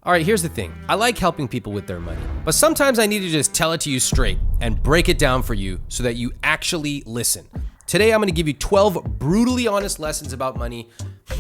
All right, here's the thing. I like helping people with their money, but sometimes I need to just tell it to you straight and break it down for you so that you actually listen. Today, I'm gonna give you 12 brutally honest lessons about money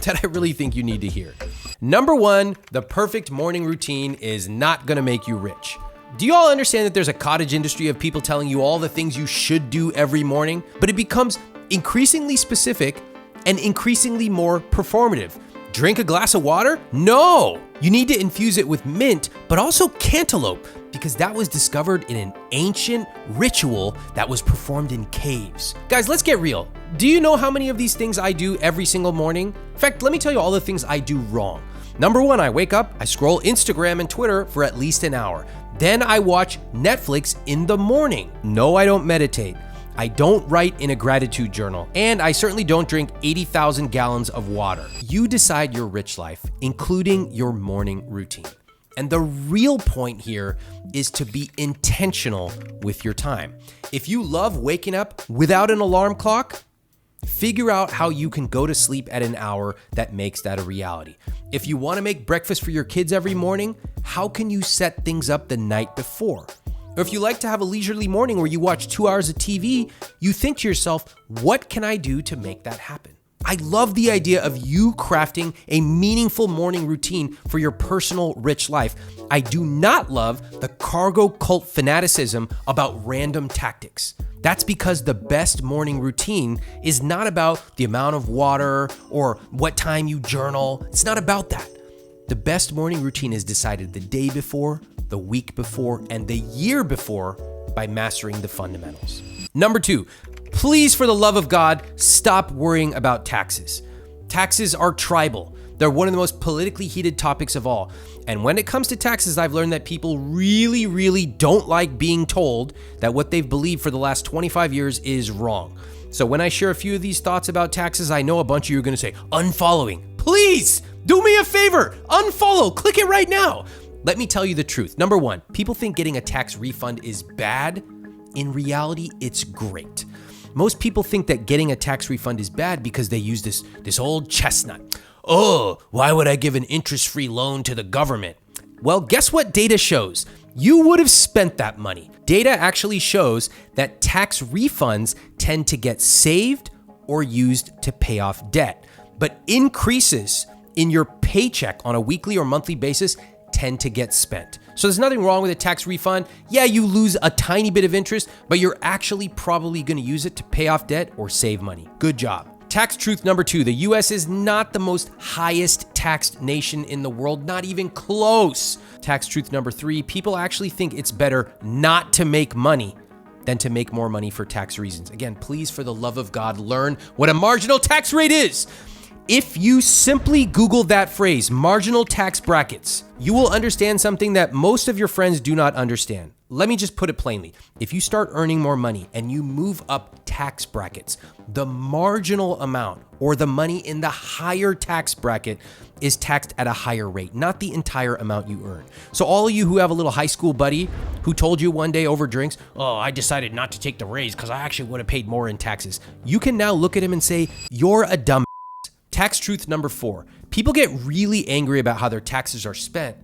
that I really think you need to hear. Number one, the perfect morning routine is not gonna make you rich. Do you all understand that there's a cottage industry of people telling you all the things you should do every morning, but it becomes increasingly specific and increasingly more performative? Drink a glass of water? No! You need to infuse it with mint, but also cantaloupe, because that was discovered in an ancient ritual that was performed in caves. Guys, let's get real. Do you know how many of these things I do every single morning? In fact, let me tell you all the things I do wrong. Number one, I wake up, I scroll Instagram and Twitter for at least an hour. Then I watch Netflix in the morning. No, I don't meditate. I don't write in a gratitude journal, and I certainly don't drink 80,000 gallons of water. You decide your rich life, including your morning routine. And the real point here is to be intentional with your time. If you love waking up without an alarm clock, figure out how you can go to sleep at an hour that makes that a reality. If you want to make breakfast for your kids every morning, how can you set things up the night before? Or if you like to have a leisurely morning where you watch 2 hours of TV, you think to yourself, what can I do to make that happen? I love the idea of you crafting a meaningful morning routine for your personal rich life. I do not love the cargo cult fanaticism about random tactics. That's because the best morning routine is not about the amount of water or what time you journal. It's not about that. The best morning routine is decided the day before, the week before, and the year before by mastering the fundamentals. Number two, please, for the love of God, stop worrying about taxes. Taxes are tribal. They're one of the most politically heated topics of all. And when it comes to taxes, I've learned that people really don't like being told that what they've believed for the last 25 years is wrong. So when I share a few of these thoughts about taxes, I know a bunch of you are gonna say, unfollowing. Please, do me a favor, unfollow, click it right now. Let me tell you the truth. Number one, people think getting a tax refund is bad. In reality, it's great. Most people think that getting a tax refund is bad because they use this old chestnut. Oh, why would I give an interest-free loan to the government? Well, guess what data shows? You would have spent that money. Data actually shows that tax refunds tend to get saved or used to pay off debt. But increases in your paycheck on a weekly or monthly basis tend to get spent. So there's nothing wrong with a tax refund. Yeah, you lose a tiny bit of interest, but you're actually probably going to use it to pay off debt or save money. Good job. Tax truth number two, the US is not the most highest taxed nation in the world, not even close. Tax truth number three, people actually think it's better not to make money than to make more money for tax reasons. Again, please, for the love of God, learn what a marginal tax rate is. If you simply Google that phrase, marginal tax brackets, you will understand something that most of your friends do not understand. Let me just put it plainly. If you start earning more money and you move up tax brackets, the marginal amount or the money in the higher tax bracket is taxed at a higher rate, not the entire amount you earn. So all of you who have a little high school buddy who told you one day over drinks, oh, I decided not to take the raise because I actually would have paid more in taxes. You can now look at him and say, you're a dumb. Tax truth number four, people get really angry about how their taxes are spent,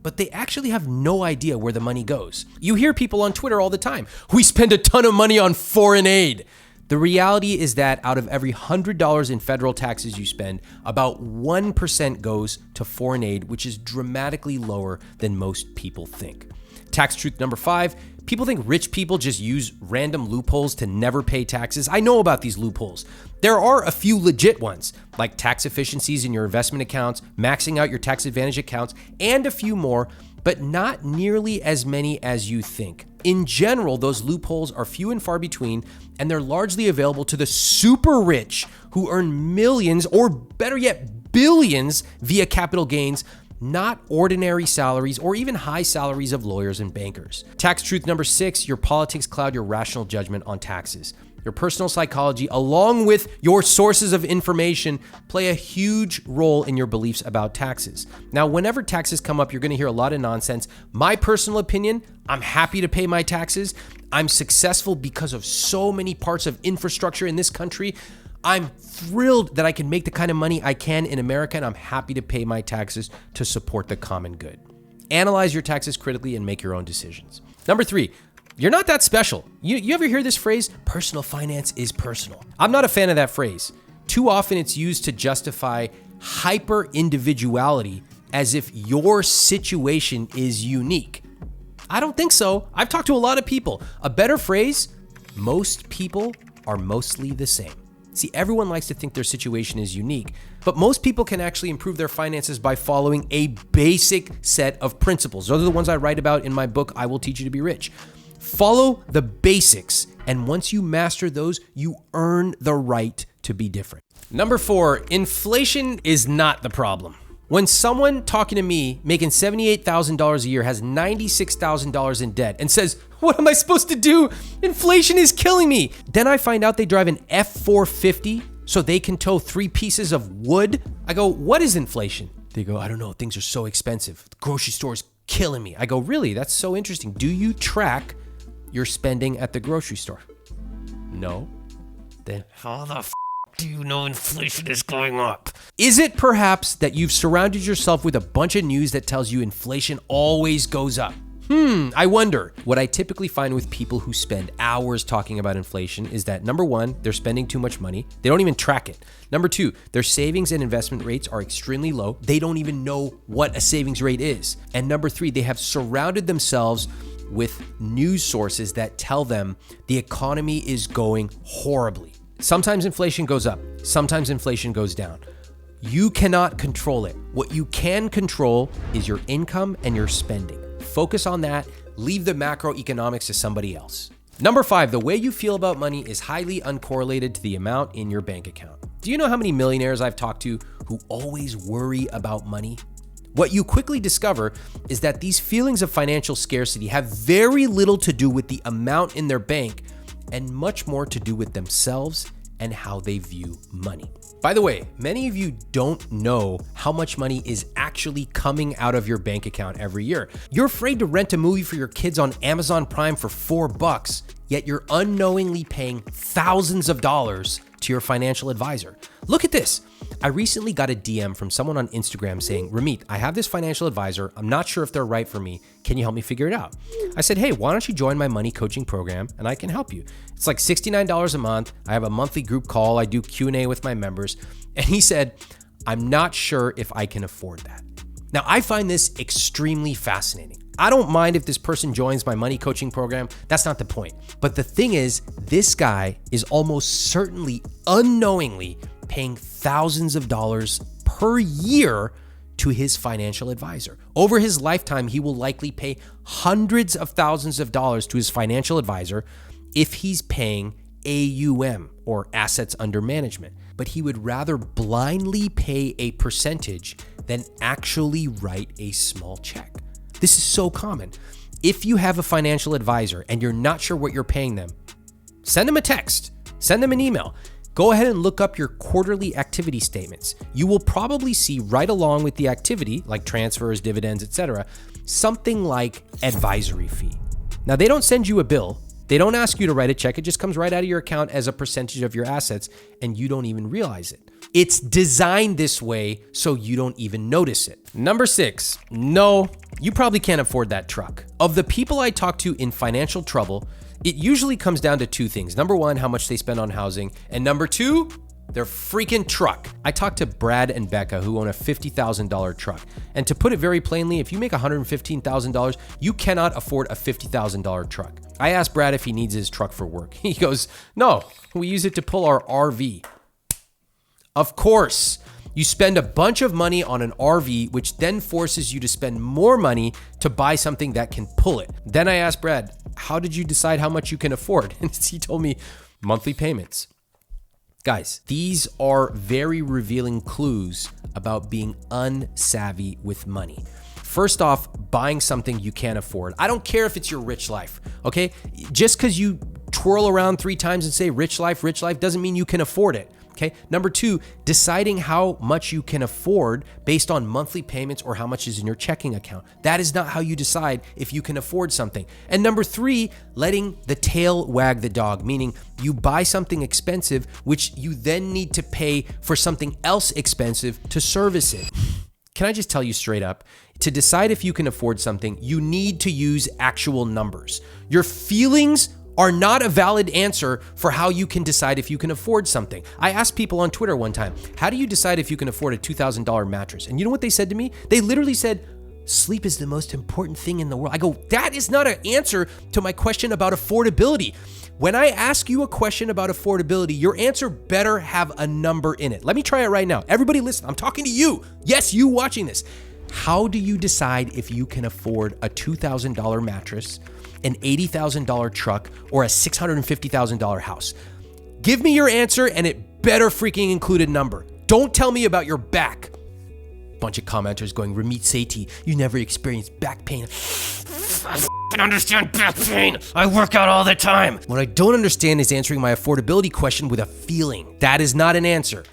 but they actually have no idea where the money goes. You hear people on Twitter all the time, we spend a ton of money on foreign aid. The reality is that out of every $100 in federal taxes you spend, about 1% goes to foreign aid, which is dramatically lower than most people think. Tax truth number five, people think rich people just use random loopholes to never pay taxes. I know about these loopholes. There are a few legit ones, like tax efficiencies in your investment accounts, maxing out your tax advantage accounts, and a few more, but not nearly as many as you think. In general, those loopholes are few and far between, and they're largely available to the super rich who earn millions, or better yet, billions via capital gains, not ordinary salaries or even high salaries of lawyers and bankers. Tax truth number six, your politics cloud your rational judgment on taxes. Your personal psychology, along with your sources of information, play a huge role in your beliefs about taxes. Now, whenever taxes come up, you're going to hear a lot of nonsense. My personal opinion, I'm happy to pay my taxes. I'm successful because of so many parts of infrastructure in this country. I'm thrilled that I can make the kind of money I can in America, and I'm happy to pay my taxes to support the common good. Analyze your taxes critically and make your own decisions. Number 3, you're not that special. You ever hear this phrase? Personal finance is personal. I'm not a fan of that phrase. Too often it's used to justify hyper individuality as if your situation is unique. I don't think so. I've talked to a lot of people. A better phrase, most people are mostly the same. See, everyone likes to think their situation is unique, but most people can actually improve their finances by following a basic set of principles. Those are the ones I write about in my book, I Will Teach You to Be Rich. Follow the basics, and once you master those, you earn the right to be different. Number 4, inflation is not the problem. When someone talking to me making $78,000 a year has $96,000 in debt and says, "What am I supposed to do? Inflation is killing me." Then I find out they drive an F450 so they can tow 3 pieces of wood. I go, "What is inflation?" They go, "I don't know. Things are so expensive. The grocery store is killing me." I go, "Really? That's so interesting. Do you track your spending at the grocery store?" "No." "Then how the do you know inflation is going up?" Is it perhaps that you've surrounded yourself with a bunch of news that tells you inflation always goes up? I wonder. What I typically find with people who spend hours talking about inflation is that number 1, they're spending too much money. They don't even track it. Number 2, their savings and investment rates are extremely low. They don't even know what a savings rate is. And number 3, they have surrounded themselves with news sources that tell them the economy is going horribly. Sometimes inflation goes up, sometimes inflation goes down. You cannot control it. What you can control is your income and your spending. Focus on that. Leave the macroeconomics to somebody else. Number 5, the way you feel about money is highly uncorrelated to the amount in your bank account. Do you know how many millionaires I've talked to who always worry about money? What you quickly discover is that these feelings of financial scarcity have very little to do with the amount in their bank and much more to do with themselves and how they view money. By the way, many of you don't know how much money is actually coming out of your bank account every year. You're afraid to rent a movie for your kids on Amazon Prime for $4, yet you're unknowingly paying thousands of dollars to your financial advisor. Look at this. I recently got a DM from someone on Instagram saying, "Ramit, I have this financial advisor. I'm not sure if they're right for me. Can you help me figure it out?" I said, "Hey, why don't you join my money coaching program and I can help you. It's like $69 a month. I have a monthly group call. I do Q&A with my members." And he said, "I'm not sure if I can afford that." Now, I find this extremely fascinating. I don't mind if this person joins my money coaching program. That's not the point. But the thing is, this guy is almost certainly unknowingly paying thousands of dollars per year to his financial advisor. Over his lifetime, he will likely pay hundreds of thousands of dollars to his financial advisor if he's paying AUM, or assets under management. But he would rather blindly pay a percentage than actually write a small check. This is so common. If you have a financial advisor and you're not sure what you're paying them, send them a text, send them an email. Go ahead and look up your quarterly activity statements. You will probably see right along with the activity, like transfers, dividends, etc., something like advisory fee. Now, they don't send you a bill. They don't ask you to write a check. It just comes right out of your account as a percentage of your assets, and you don't even realize it. It's designed this way so you don't even notice it. Number 6, no, you probably can't afford that truck. Of the people I talk to in financial trouble, it usually comes down to 2 things. Number 1, how much they spend on housing. And number 2, their freaking truck. I talked to Brad and Becca, who own a $50,000 truck. And to put it very plainly, if you make $115,000, you cannot afford a $50,000 truck. I asked Brad if he needs his truck for work. He goes, "No, we use it to pull our RV." Of course, you spend a bunch of money on an RV, which then forces you to spend more money to buy something that can pull it. Then I asked Brad, "How did you decide how much you can afford?" And he told me monthly payments. Guys, these are very revealing clues about being unsavvy with money. First off, buying something you can't afford. I don't care if it's your rich life, okay? Just because you twirl around 3 times and say rich life doesn't mean you can afford it. Okay. Number 2, deciding how much you can afford based on monthly payments or how much is in your checking account. That is not how you decide if you can afford something. And number 3, letting the tail wag the dog, meaning you buy something expensive, which you then need to pay for something else expensive to service it. Can I just tell you straight up? To decide if you can afford something, you need to use actual numbers. Your feelings are not a valid answer for how you can decide if you can afford something. I asked people on Twitter one time, how do you decide if you can afford a $2,000 mattress? And you know what they said to me? They literally said, sleep is the most important thing in the world. I go, that is not an answer to my question about affordability. When I ask you a question about affordability, your answer better have a number in it. Let me try it right now. Everybody listen, I'm talking to you. Yes, you watching this. How do you decide if you can afford a $2,000 mattress, an $80,000 truck, or a $650,000 house? Give me your answer and it better freaking include a number. Don't tell me about your back. Bunch of commenters going, Ramit Sethi, you never experienced back pain. I f***ing understand back pain. I work out all the time. What I don't understand is answering my affordability question with a feeling. That is not an answer.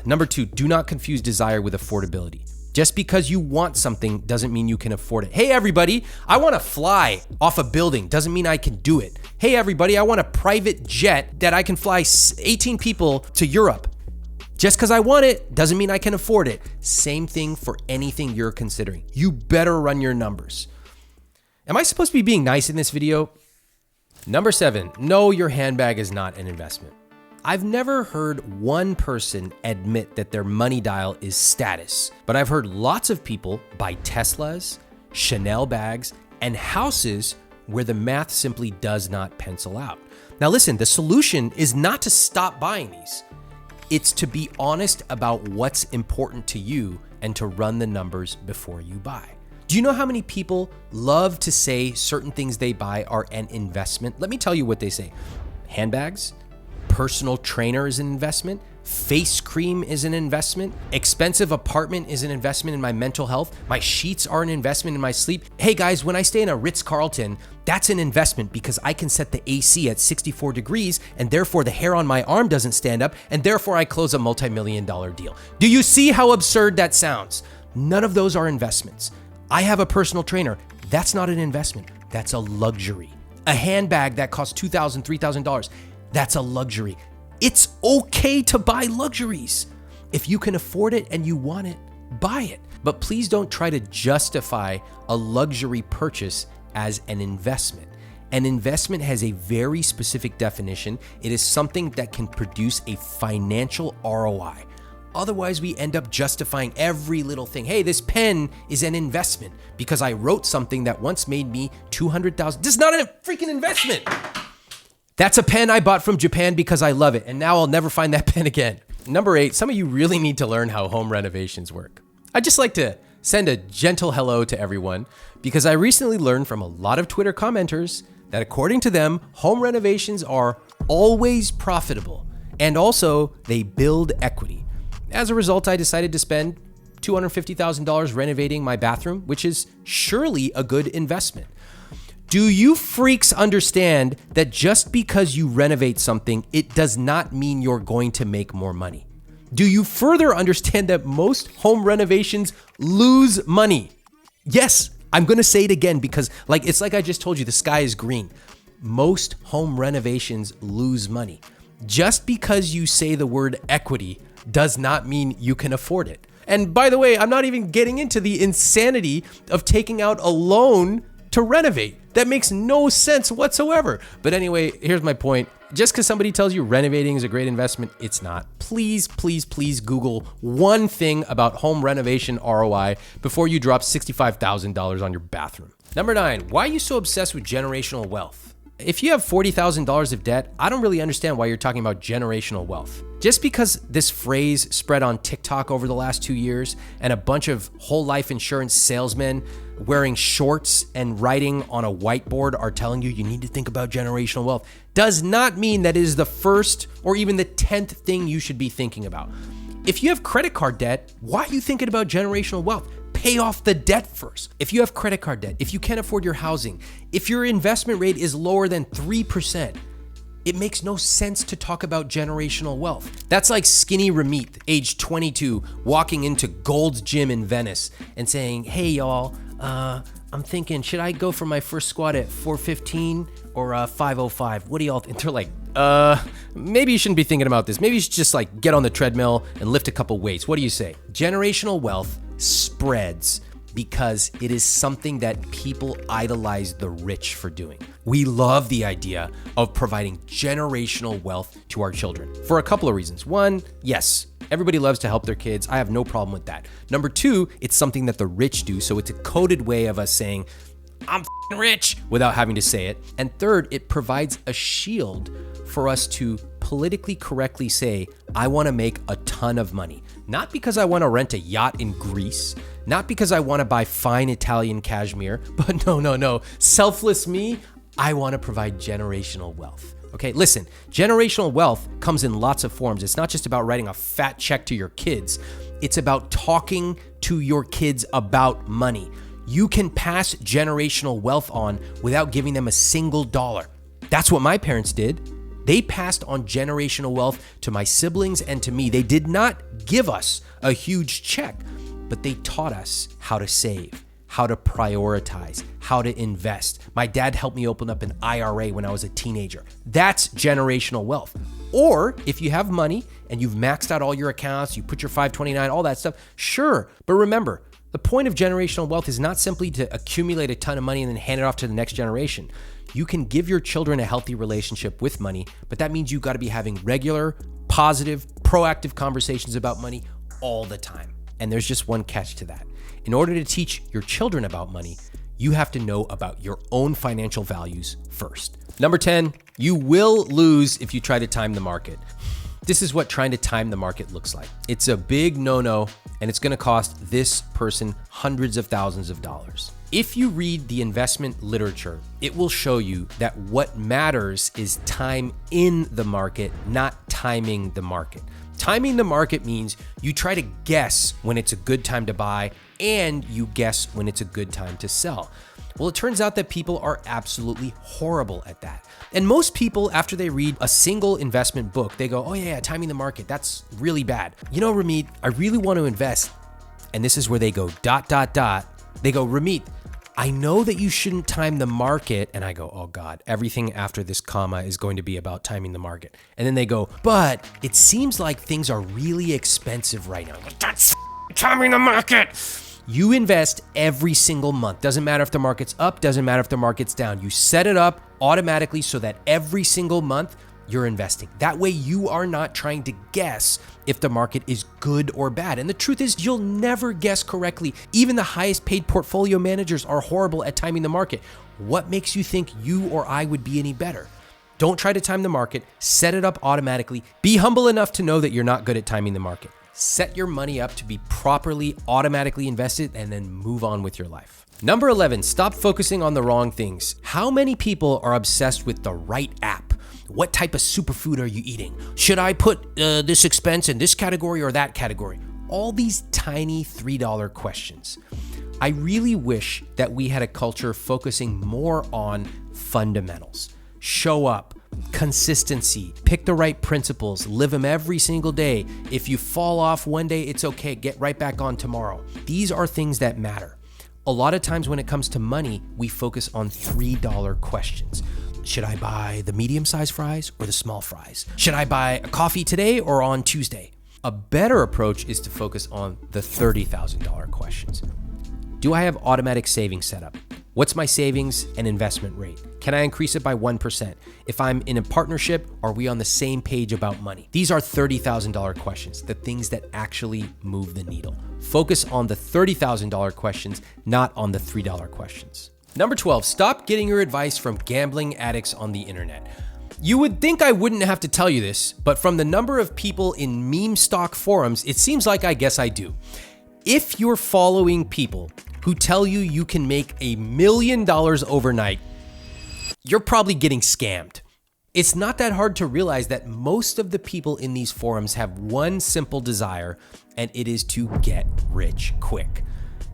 Number 2, do not confuse desire with affordability. Just because you want something doesn't mean you can afford it. Hey everybody, I want to fly off a building. Doesn't mean I can do it. Hey everybody, I want a private jet that I can fly 18 people to Europe. Just because I want it doesn't mean I can afford it. Same thing for anything you're considering. You better run your numbers. Am I supposed to be being nice in this video? Number 7, no, your handbag is not an investment. I've never heard one person admit that their money dial is status, but I've heard lots of people buy Teslas, Chanel bags, and houses where the math simply does not pencil out. Now listen, the solution is not to stop buying these. It's to be honest about what's important to you and to run the numbers before you buy. Do you know how many people love to say certain things they buy are an investment? Let me tell you what they say. Handbags, personal trainer is an investment, face cream is an investment, expensive apartment is an investment in my mental health, my sheets are an investment in my sleep. Hey guys, when I stay in a Ritz-Carlton, that's an investment because I can set the AC at 64 degrees and therefore the hair on my arm doesn't stand up and therefore I close a multi-million-dollar deal. Do you see how absurd that sounds? None of those are investments. I have a personal trainer. That's not an investment. That's a luxury. A handbag that costs $2,000, $3,000. That's a luxury. It's okay to buy luxuries. If you can afford it and you want it, buy it. But please don't try to justify a luxury purchase as an investment. An investment has a very specific definition. It is something that can produce a financial ROI. Otherwise, we end up justifying every little thing. Hey, this pen is an investment because I wrote something that once made me $200,000. This is not a freaking investment. That's a pen I bought from Japan because I love it, and now I'll never find that pen again. Number 8, some of you really need to learn how home renovations work. I'd just like to send a gentle hello to everyone because I recently learned from a lot of Twitter commenters that according to them, home renovations are always profitable and also they build equity. As a result, I decided to spend $250,000 renovating my bathroom, which is surely a good investment. Do you freaks understand that just because you renovate something, it does not mean you're going to make more money? Do you further understand that most home renovations lose money? Yes, I'm going to say it again because it's like I just told you, the sky is green. Most home renovations lose money. Just because you say the word equity does not mean you can afford it. And by the way, I'm not even getting into the insanity of taking out a loan to renovate. That makes no sense whatsoever. But anyway, here's my point. Just because somebody tells you renovating is a great investment, it's not. Please, please, please Google one thing about home renovation ROI before you drop $65,000 on your bathroom. Number 9, why are you so obsessed with generational wealth? If you have $40,000 of debt, I don't really understand why you're talking about generational wealth. Just because this phrase spread on TikTok over the last 2 years and a bunch of whole life insurance salesmen wearing shorts and writing on a whiteboard are telling you need to think about generational wealth does not mean that it is the first or even the 10th thing you should be thinking about. If you have credit card debt, why are you thinking about generational wealth? Pay off the debt first. If you have credit card debt, if you can't afford your housing, if your investment rate is lower than 3%, it makes no sense to talk about generational wealth. That's like skinny Ramit, age 22, walking into Gold's Gym in Venice and saying, hey y'all, I'm thinking, should I go for my first squat at 415 or 505? What do y'all think? They're like, maybe you shouldn't be thinking about this. Maybe you should just get on the treadmill and lift a couple weights. What do you say? Generational wealth spreads because it is something that people idolize the rich for doing. We love the idea of providing generational wealth to our children for a couple of reasons. One, yes, everybody loves to help their kids. I have no problem with that. Number two, it's something that the rich do. So it's a coded way of us saying, I'm rich without having to say it. And third, it provides a shield for us to politically correctly say, I want to make a ton of money. Not because I want to rent a yacht in Greece, not because I want to buy fine Italian cashmere, but no. Selfless me, I want to provide generational wealth. Okay, listen, generational wealth comes in lots of forms. It's not just about writing a fat check to your kids. It's about talking to your kids about money. You can pass generational wealth on without giving them a single dollar. That's what my parents did. They passed on generational wealth to my siblings and to me. They did not give us a huge check, but they taught us how to save, how to prioritize, how to invest. My dad helped me open up an IRA when I was a teenager. That's generational wealth. Or if you have money and you've maxed out all your accounts, you put your 529, all that stuff, sure. But remember, the point of generational wealth is not simply to accumulate a ton of money and then hand it off to the next generation. You can give your children a healthy relationship with money, but that means you've got to be having regular, positive, proactive conversations about money all the time. And there's just one catch to that. In order to teach your children about money, you have to know about your own financial values first. Number 10, you will lose if you try to time the market. This is what trying to time the market looks like. It's a big no-no, and it's going to cost this person hundreds of thousands of dollars. If you read the investment literature, it will show you that what matters is time in the market, not timing the market. Timing the market means you try to guess when it's a good time to buy and you guess when it's a good time to sell. Well, it turns out that people are absolutely horrible at that. And most people, after they read a single investment book, they go, oh yeah, timing the market, that's really bad. You know, Ramit, I really want to invest. And this is where they go ... They go, Ramit, I know that you shouldn't time the market. And I go, oh God, everything after this comma is going to be about timing the market. And then they go, but it seems like things are really expensive right now. That's timing the market. You invest every single month. Doesn't matter if the market's up, doesn't matter if the market's down. You set it up automatically so that every single month you're investing. That way you are not trying to guess if the market is good or bad. And the truth is, you'll never guess correctly. Even the highest paid portfolio managers are horrible at timing the market. What makes you think you or I would be any better? Don't try to time the market. Set it up automatically. Be humble enough to know that you're not good at timing the market. Set your money up to be properly automatically invested and then move on with your life. Number 11, stop focusing on the wrong things. How many people are obsessed with the right app? What type of superfood are you eating? Should I put this expense in this category or that category? All these tiny $3 questions. I really wish that we had a culture focusing more on fundamentals. Show up, consistency, pick the right principles, live them every single day. If you fall off one day, it's okay. Get right back on tomorrow. These are things that matter. A lot of times when it comes to money, we focus on $3 questions. Should I buy the medium-sized fries or the small fries? Should I buy a coffee today or on Tuesday? A better approach is to focus on the $30,000 questions. Do I have automatic savings set up? What's my savings and investment rate? Can I increase it by 1%? If I'm in a partnership, are we on the same page about money? These are $30,000 questions, the things that actually move the needle. Focus on the $30,000 questions, not on the $3 questions. Number 12, stop getting your advice from gambling addicts on the internet. You would think I wouldn't have to tell you this, but from the number of people in meme stock forums, it seems like I guess I do. If you're following people who tell you you can make $1 million overnight, you're probably getting scammed. It's not that hard to realize that most of the people in these forums have one simple desire, and it is to get rich quick.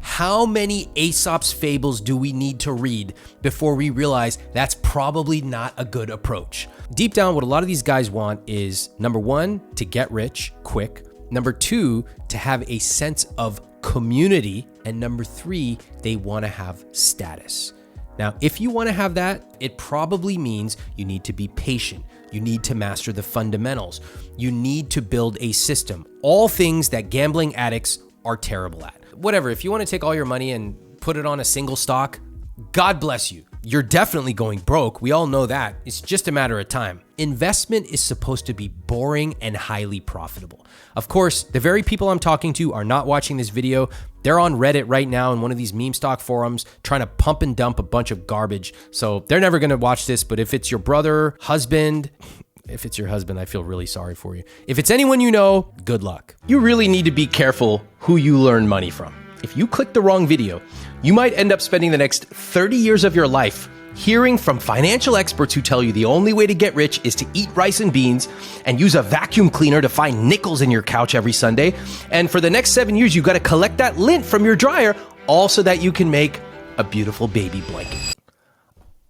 How many Aesop's fables do we need to read before we realize that's probably not a good approach? Deep down, what a lot of these guys want is, number one, to get rich quick. Number two, to have a sense of community. And number three, they want to have status. Now, if you want to have that, it probably means you need to be patient. You need to master the fundamentals. You need to build a system. All things that gambling addicts are terrible at. whatever, if you want to take all your money and put it on a single stock, God bless you. You're definitely going broke. We all know that. It's just a matter of time. Investment is supposed to be boring and highly profitable. Of course, the very people I'm talking to are not watching this video. They're on Reddit right now in one of these meme stock forums trying to pump and dump a bunch of garbage. So they're never going to watch this. But if it's your brother, husband, if it's your husband, I feel really sorry for you. If it's anyone you know, good luck. You really need to be careful who you learn money from. If you click the wrong video, you might end up spending the next 30 years of your life hearing from financial experts who tell you the only way to get rich is to eat rice and beans and use a vacuum cleaner to find nickels in your couch every Sunday. And for the next 7 years, you've got to collect that lint from your dryer, all so that you can make a beautiful baby blanket.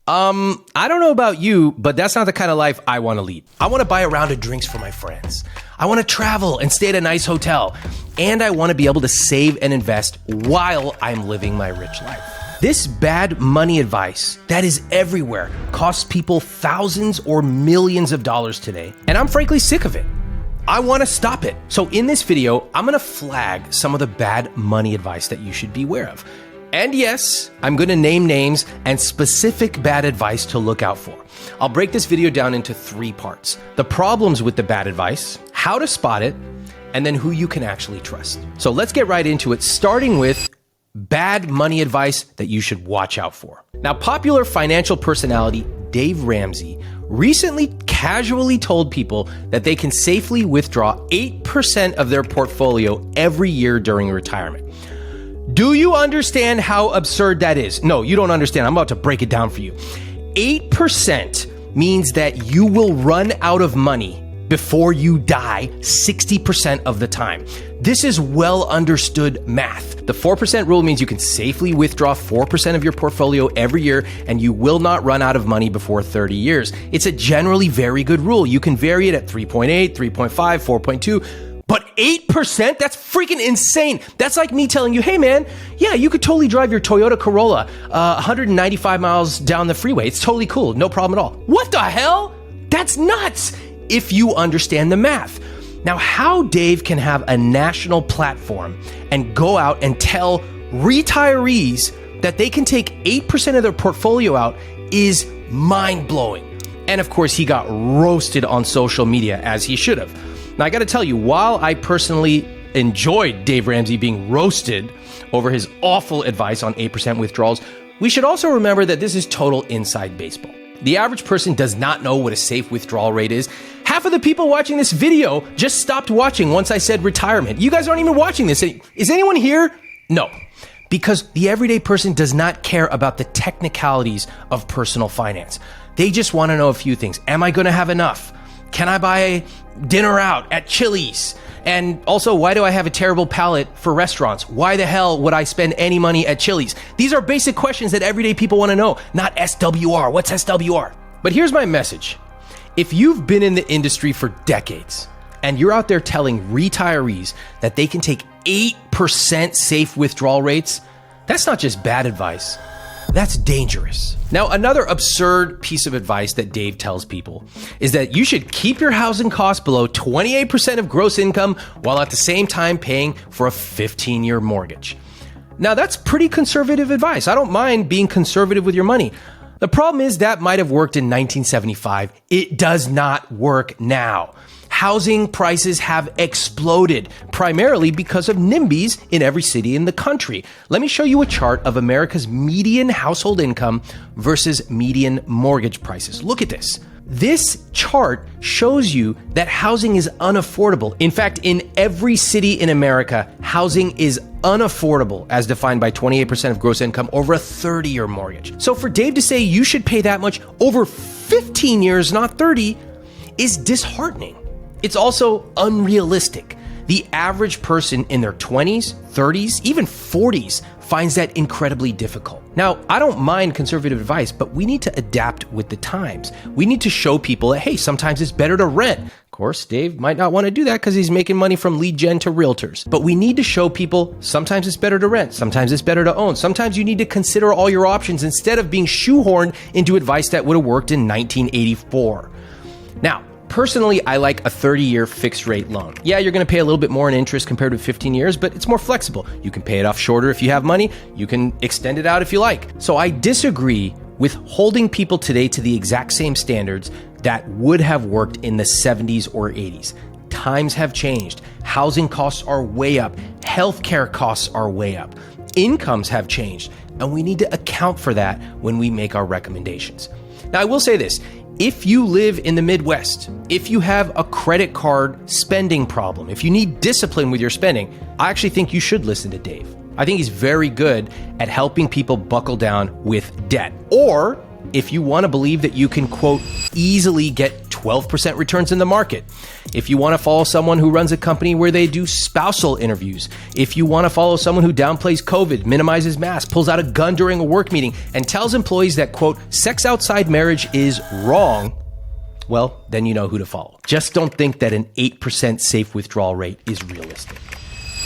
I don't know about you, but that's not the kind of life I want to lead. I want to buy a round of drinks for my friends. I want to travel and stay at a nice hotel. And I want to be able to save and invest while I'm living my rich life. This bad money advice that is everywhere costs people thousands or millions of dollars today. And I'm frankly sick of it. I want to stop it. So in this video, I'm going to flag some of the bad money advice that you should be aware of. And yes, I'm going to name names and specific bad advice to look out for. I'll break this video down into 3 parts: the problems with the bad advice, how to spot it, and then who you can actually trust. So let's get right into it, starting with bad money advice that you should watch out for. Now, popular financial personality Dave Ramsey recently casually told people that they can safely withdraw 8% of their portfolio every year during retirement. Do you understand how absurd that is? No, you don't understand. I'm about to break it down for you. 8% means that you will run out of money before you die 60% of the time. This is well understood math. The 4% rule means you can safely withdraw 4% of your portfolio every year and you will not run out of money before 30 years. It's a generally very good rule. You can vary it at 3.8, 3.5, 4.2. But 8%? That's freaking insane. That's like me telling you, hey man, yeah, you could totally drive your Toyota Corolla 195 miles down the freeway. It's totally cool. No problem at all. What the hell? That's nuts if you understand the math. Now, how Dave can have a national platform and go out and tell retirees that they can take 8% of their portfolio out is mind-blowing. And of course, he got roasted on social media, as he should have. Now, I got to tell you, while I personally enjoyed Dave Ramsey being roasted over his awful advice on 8% withdrawals, we should also remember that this is total inside baseball. The average person does not know what a safe withdrawal rate is. Half of the people watching this video just stopped watching once I said retirement. You guys aren't even watching this. Is anyone here? No. Because the everyday person does not care about the technicalities of personal finance. They just want to know a few things. Am I going to have enough? Can I buy dinner out at Chili's? And also, why do I have a terrible palate for restaurants? Why the hell would I spend any money at Chili's? These are basic questions that everyday people want to know, not SWR. What's SWR? But here's my message. If you've been in the industry for decades and you're out there telling retirees that they can take 8% safe withdrawal rates, that's not just bad advice. That's dangerous. Now, another absurd piece of advice that Dave tells people is that you should keep your housing costs below 28% of gross income while at the same time paying for a 15-year mortgage. Now, that's pretty conservative advice. I don't mind being conservative with your money. The problem is that might have worked in 1975. It does not work now. Housing prices have exploded, primarily because of NIMBYs in every city in the country. Let me show you a chart of America's median household income versus median mortgage prices. Look at this. This chart shows you that housing is unaffordable. In fact, in every city in America, housing is unaffordable as defined by 28% of gross income over a 30-year mortgage. So for Dave to say you should pay that much over 15 years, not 30, is disheartening. It's also unrealistic. The average person in their 20s, 30s, even 40s finds that incredibly difficult. Now, I don't mind conservative advice, but we need to adapt with the times. We need to show people that, hey, sometimes it's better to rent. Of course, Dave might not want to do that because he's making money from lead gen to realtors. But we need to show people sometimes it's better to rent. Sometimes it's better to own. Sometimes you need to consider all your options instead of being shoehorned into advice that would have worked in 1984. Now, Personally, I like a 30-year fixed rate loan. Yeah, you're going to pay a little bit more in interest compared to 15 years, but it's more flexible. You can pay it off shorter if you have money. You can extend it out if you like. So I disagree with holding people today to the exact same standards that would have worked in the 70s or 80s. Times have changed. Housing costs are way up. Healthcare costs are way up. Incomes have changed, and we need to account for that when we make our recommendations. Now, I will say this. If you live in the Midwest, if you have a credit card spending problem, if you need discipline with your spending, I actually think you should listen to Dave. I think he's very good at helping people buckle down with debt. Or if you want to believe that you can, quote, easily get 12% returns in the market. If you want to follow someone who runs a company where they do spousal interviews. If you want to follow someone who downplays COVID, minimizes masks, pulls out a gun during a work meeting, and tells employees that, quote, sex outside marriage is wrong, well, then you know who to follow. Just don't think that an 8% safe withdrawal rate is realistic.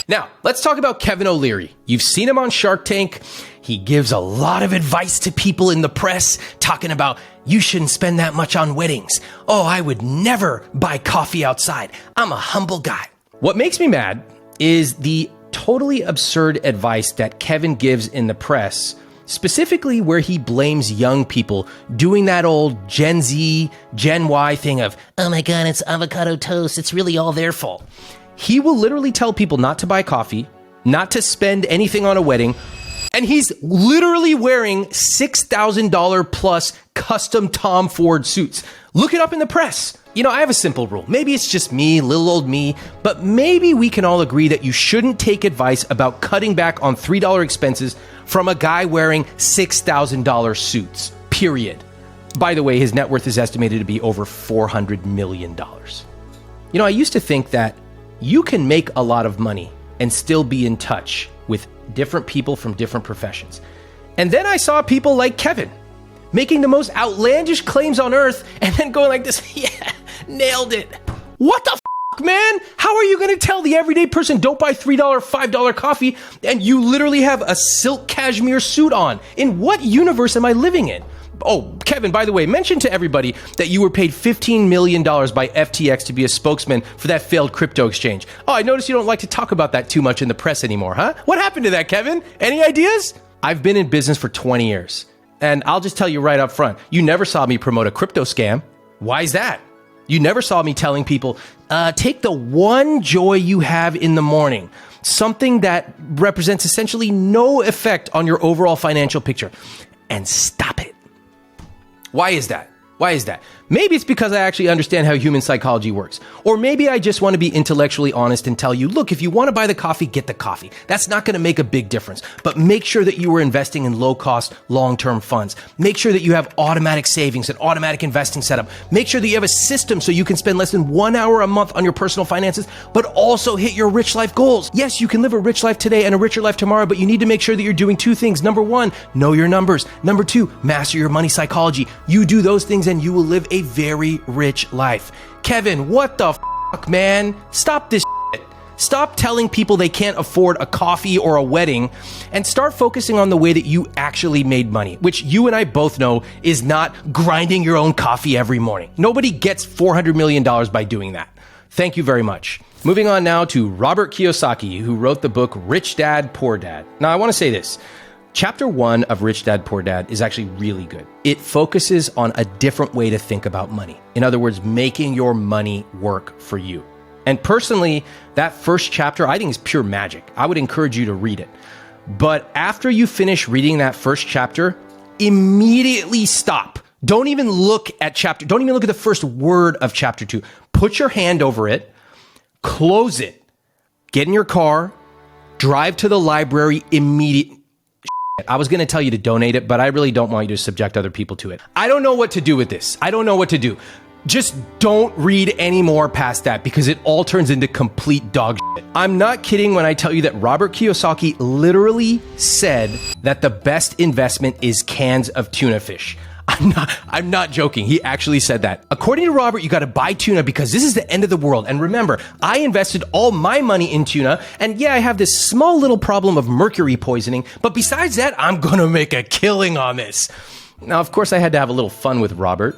Now, let's talk about Kevin O'Leary. You've seen him on Shark Tank. He gives a lot of advice to people in the press, talking about you shouldn't spend that much on weddings. Oh, I would never buy coffee outside. I'm a humble guy. What makes me mad is the totally absurd advice that Kevin gives in the press, specifically where he blames young people doing that old Gen Z, Gen Y thing of, oh my God, it's avocado toast. It's really all their fault. He will literally tell people not to buy coffee, not to spend anything on a wedding, and he's literally wearing $6,000 plus custom Tom Ford suits. Look it up in the press. You know, I have a simple rule. Maybe it's just me, little old me, but maybe we can all agree that you shouldn't take advice about cutting back on $3 expenses from a guy wearing $6,000 suits, period. By the way, his net worth is estimated to be over $400 million. You know, I used to think that you can make a lot of money and still be in touch with different people from different professions. And then I saw people like Kevin making the most outlandish claims on earth and then going like this, yeah, nailed it. What the f***, man? How are you going to tell the everyday person don't buy $3, $5 coffee and you literally have a silk cashmere suit on? In what universe am I living in? Oh, Kevin, by the way, mention to everybody that you were paid $15 million by FTX to be a spokesman for that failed crypto exchange. Oh, I notice you don't like to talk about that too much in the press anymore, huh? What happened to that, Kevin? Any ideas? I've been in business for 20 years, and I'll just tell you right up front, you never saw me promote a crypto scam. Why is that? You never saw me telling people, take the one joy you have in the morning, something that represents essentially no effect on your overall financial picture, and stop it. Why is that? Why is that? Maybe it's because I actually understand how human psychology works. Or maybe I just want to be intellectually honest and tell you, look, if you want to buy the coffee, get the coffee. That's not going to make a big difference. But make sure that you are investing in low-cost, long-term funds. Make sure that you have automatic savings and automatic investing set up. Make sure that you have a system so you can spend less than 1 hour a month on your personal finances, but also hit your rich life goals. Yes, you can live a rich life today and a richer life tomorrow, but you need to make sure that you're doing two things. Number one, know your numbers. Number two, master your money psychology. You do those things and you will live a very rich life. Kevin, what the f***, man? Stop this shit. Stop telling people they can't afford a coffee or a wedding and start focusing on the way that you actually made money, which you and I both know is not grinding your own coffee every morning. Nobody gets $400 million by doing that. Thank you very much. Moving on now to Robert Kiyosaki, who wrote the book Rich Dad, Poor Dad. Now, I want to say this. Chapter 1 of Rich Dad, Poor Dad is actually really good. It focuses on a different way to think about money. In other words, making your money work for you. And personally, that first chapter I think is pure magic. I would encourage you to read it. But after you finish reading that first chapter, immediately stop. Don't even look at the first word of chapter 2. Put your hand over it, close it, get in your car, drive to the library immediately. I was going to tell you to donate it, but I really don't want you to subject other people to it. I don't know what to do with this. I don't know what to do. Just don't read any more past that because it all turns into complete dog shit. I'm not kidding when I tell you that Robert Kiyosaki literally said that the best investment is cans of tuna fish. I'm not joking. He actually said that. According to Robert, you got to buy tuna because this is the end of the world. And remember, I invested all my money in tuna. And yeah, I have this small little problem of mercury poisoning. But besides that, I'm going to make a killing on this. Now, of course, I had to have a little fun with Robert.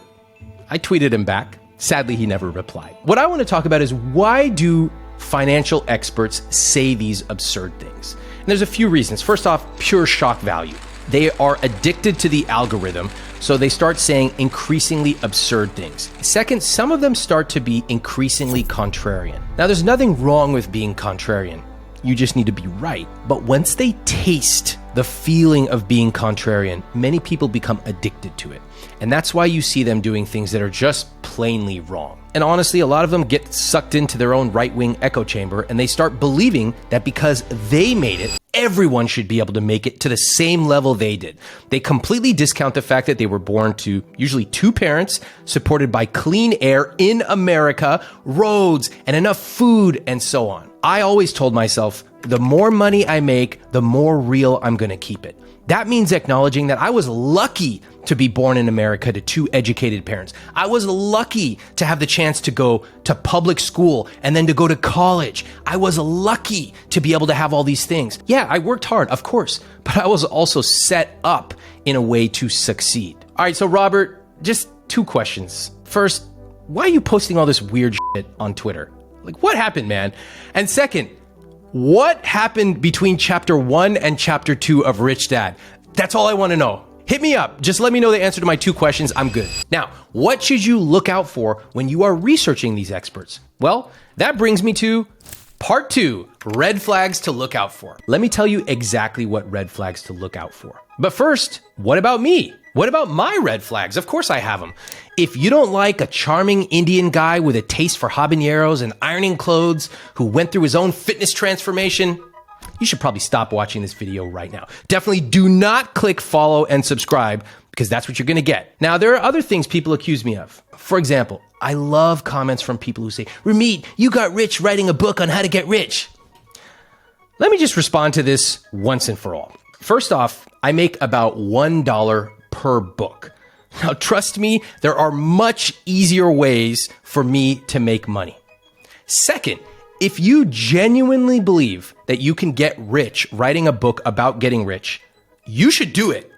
I tweeted him back. Sadly, he never replied. What I want to talk about is, why do financial experts say these absurd things? And there's a few reasons. First off, pure shock value. They are addicted to the algorithm, so they start saying increasingly absurd things. Second, some of them start to be increasingly contrarian. Now, there's nothing wrong with being contrarian. You just need to be right. But once they taste the feeling of being contrarian, many people become addicted to it. And that's why you see them doing things that are just plainly wrong. And honestly, a lot of them get sucked into their own right-wing echo chamber, and they start believing that because they made it, everyone should be able to make it to the same level they did. They completely discount the fact that they were born to usually two parents, supported by clean air in America, roads, and enough food, and so on. I always told myself, the more money I make, the more real I'm going to keep it. That means acknowledging that I was lucky to be born in America to two educated parents. I was lucky to have the chance to go to public school and then to go to college. I was lucky to be able to have all these things. Yeah, I worked hard, of course, but I was also set up in a way to succeed. All right, so Robert, just two questions. First, why are you posting all this weird shit on Twitter? Like, what happened, man? And second, what happened between chapter 1 and chapter 2 of Rich Dad? That's all I want to know. Hit me up. Just let me know the answer to my two questions. I'm good. Now, what should you look out for when you are researching these experts? Well, that brings me to part 2, red flags to look out for. Let me tell you exactly what red flags to look out for. But first, what about me? What about my red flags? Of course I have them. If you don't like a charming Indian guy with a taste for habaneros and ironing clothes who went through his own fitness transformation, you should probably stop watching this video right now. Definitely do not click follow and subscribe, because that's what you're going to get. Now, there are other things people accuse me of. For example, I love comments from people who say, Ramit, you got rich writing a book on how to get rich. Let me just respond to this once and for all. First off, I make about $1 per book. Now, trust me, there are much easier ways for me to make money. Second, if you genuinely believe that you can get rich writing a book about getting rich, you should do it.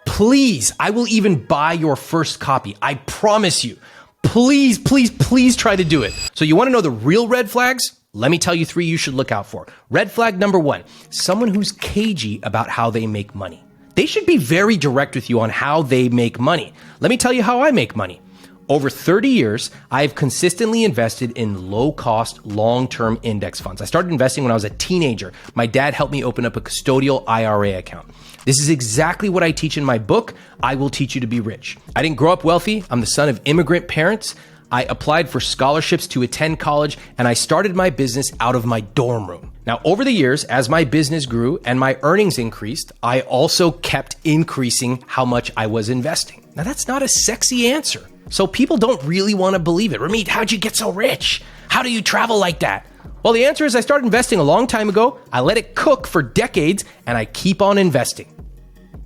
Please, I will even buy your first copy. I promise you. Please, please, please try to do it. So you want to know the real red flags? Let me tell you 3 you should look out for. Red flag number 1, someone who's cagey about how they make money. They should be very direct with you on how they make money. Let me tell you how I make money. Over 30 years, I've consistently invested in low-cost, long-term index funds. I started investing when I was a teenager. My dad helped me open up a custodial IRA account. This is exactly what I teach in my book, I Will Teach You to Be Rich. I didn't grow up wealthy. I'm the son of immigrant parents. I applied for scholarships to attend college, and I started my business out of my dorm room. Now, over the years, as my business grew and my earnings increased, I also kept increasing how much I was investing. Now, that's not a sexy answer. So people don't really want to believe it. Ramit, how'd you get so rich? How do you travel like that? Well, the answer is I started investing a long time ago. I let it cook for decades, and I keep on investing.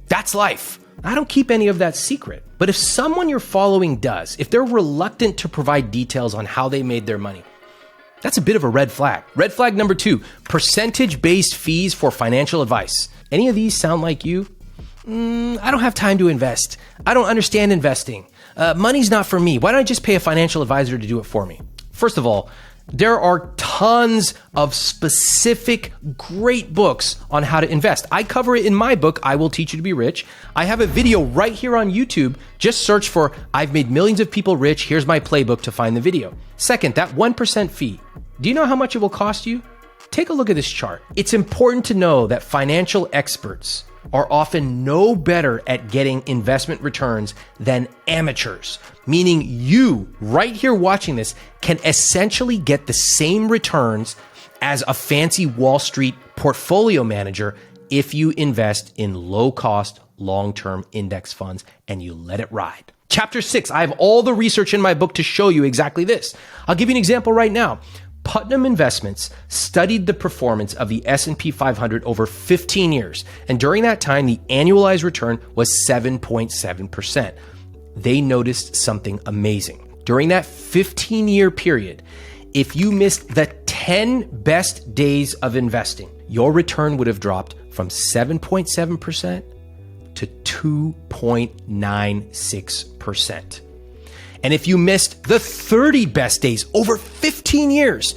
That's life. I don't keep any of that secret. But if someone you're following does, if they're reluctant to provide details on how they made their money, that's a bit of a red flag. Red flag number 2, percentage-based fees for financial advice. Any of these sound like you? I don't have time to invest. I don't understand investing. Money's not for me. Why don't I just pay a financial advisor to do it for me? First of all, there are tons of specific great books on how to invest. I cover it in my book, I Will Teach You to Be Rich. I have a video right here on YouTube. Just search for I've made millions of people rich. Here's my playbook to find the video. Second, that 1% fee. Do you know how much it will cost you? Take a look at this chart. It's important to know that financial experts are often no better at getting investment returns than amateurs, meaning you, right here watching this, can essentially get the same returns as a fancy Wall Street portfolio manager if you invest in low-cost, long-term index funds and you let it ride. Chapter 6, I have all the research in my book to show you exactly this. I'll give you an example right now. Putnam Investments studied the performance of the S&P 500 over 15 years, and during that time, the annualized return was 7.7%. They noticed something amazing. During that 15-year period, if you missed the 10 best days of investing, your return would have dropped from 7.7% to 2.96%. And if you missed the 30 best days over 15 years,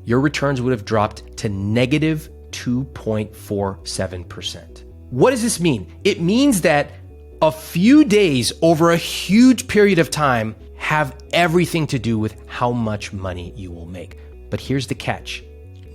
your returns would have dropped to negative 2.47%. What does this mean? It means that a few days over a huge period of time have everything to do with how much money you will make. But here's the catch.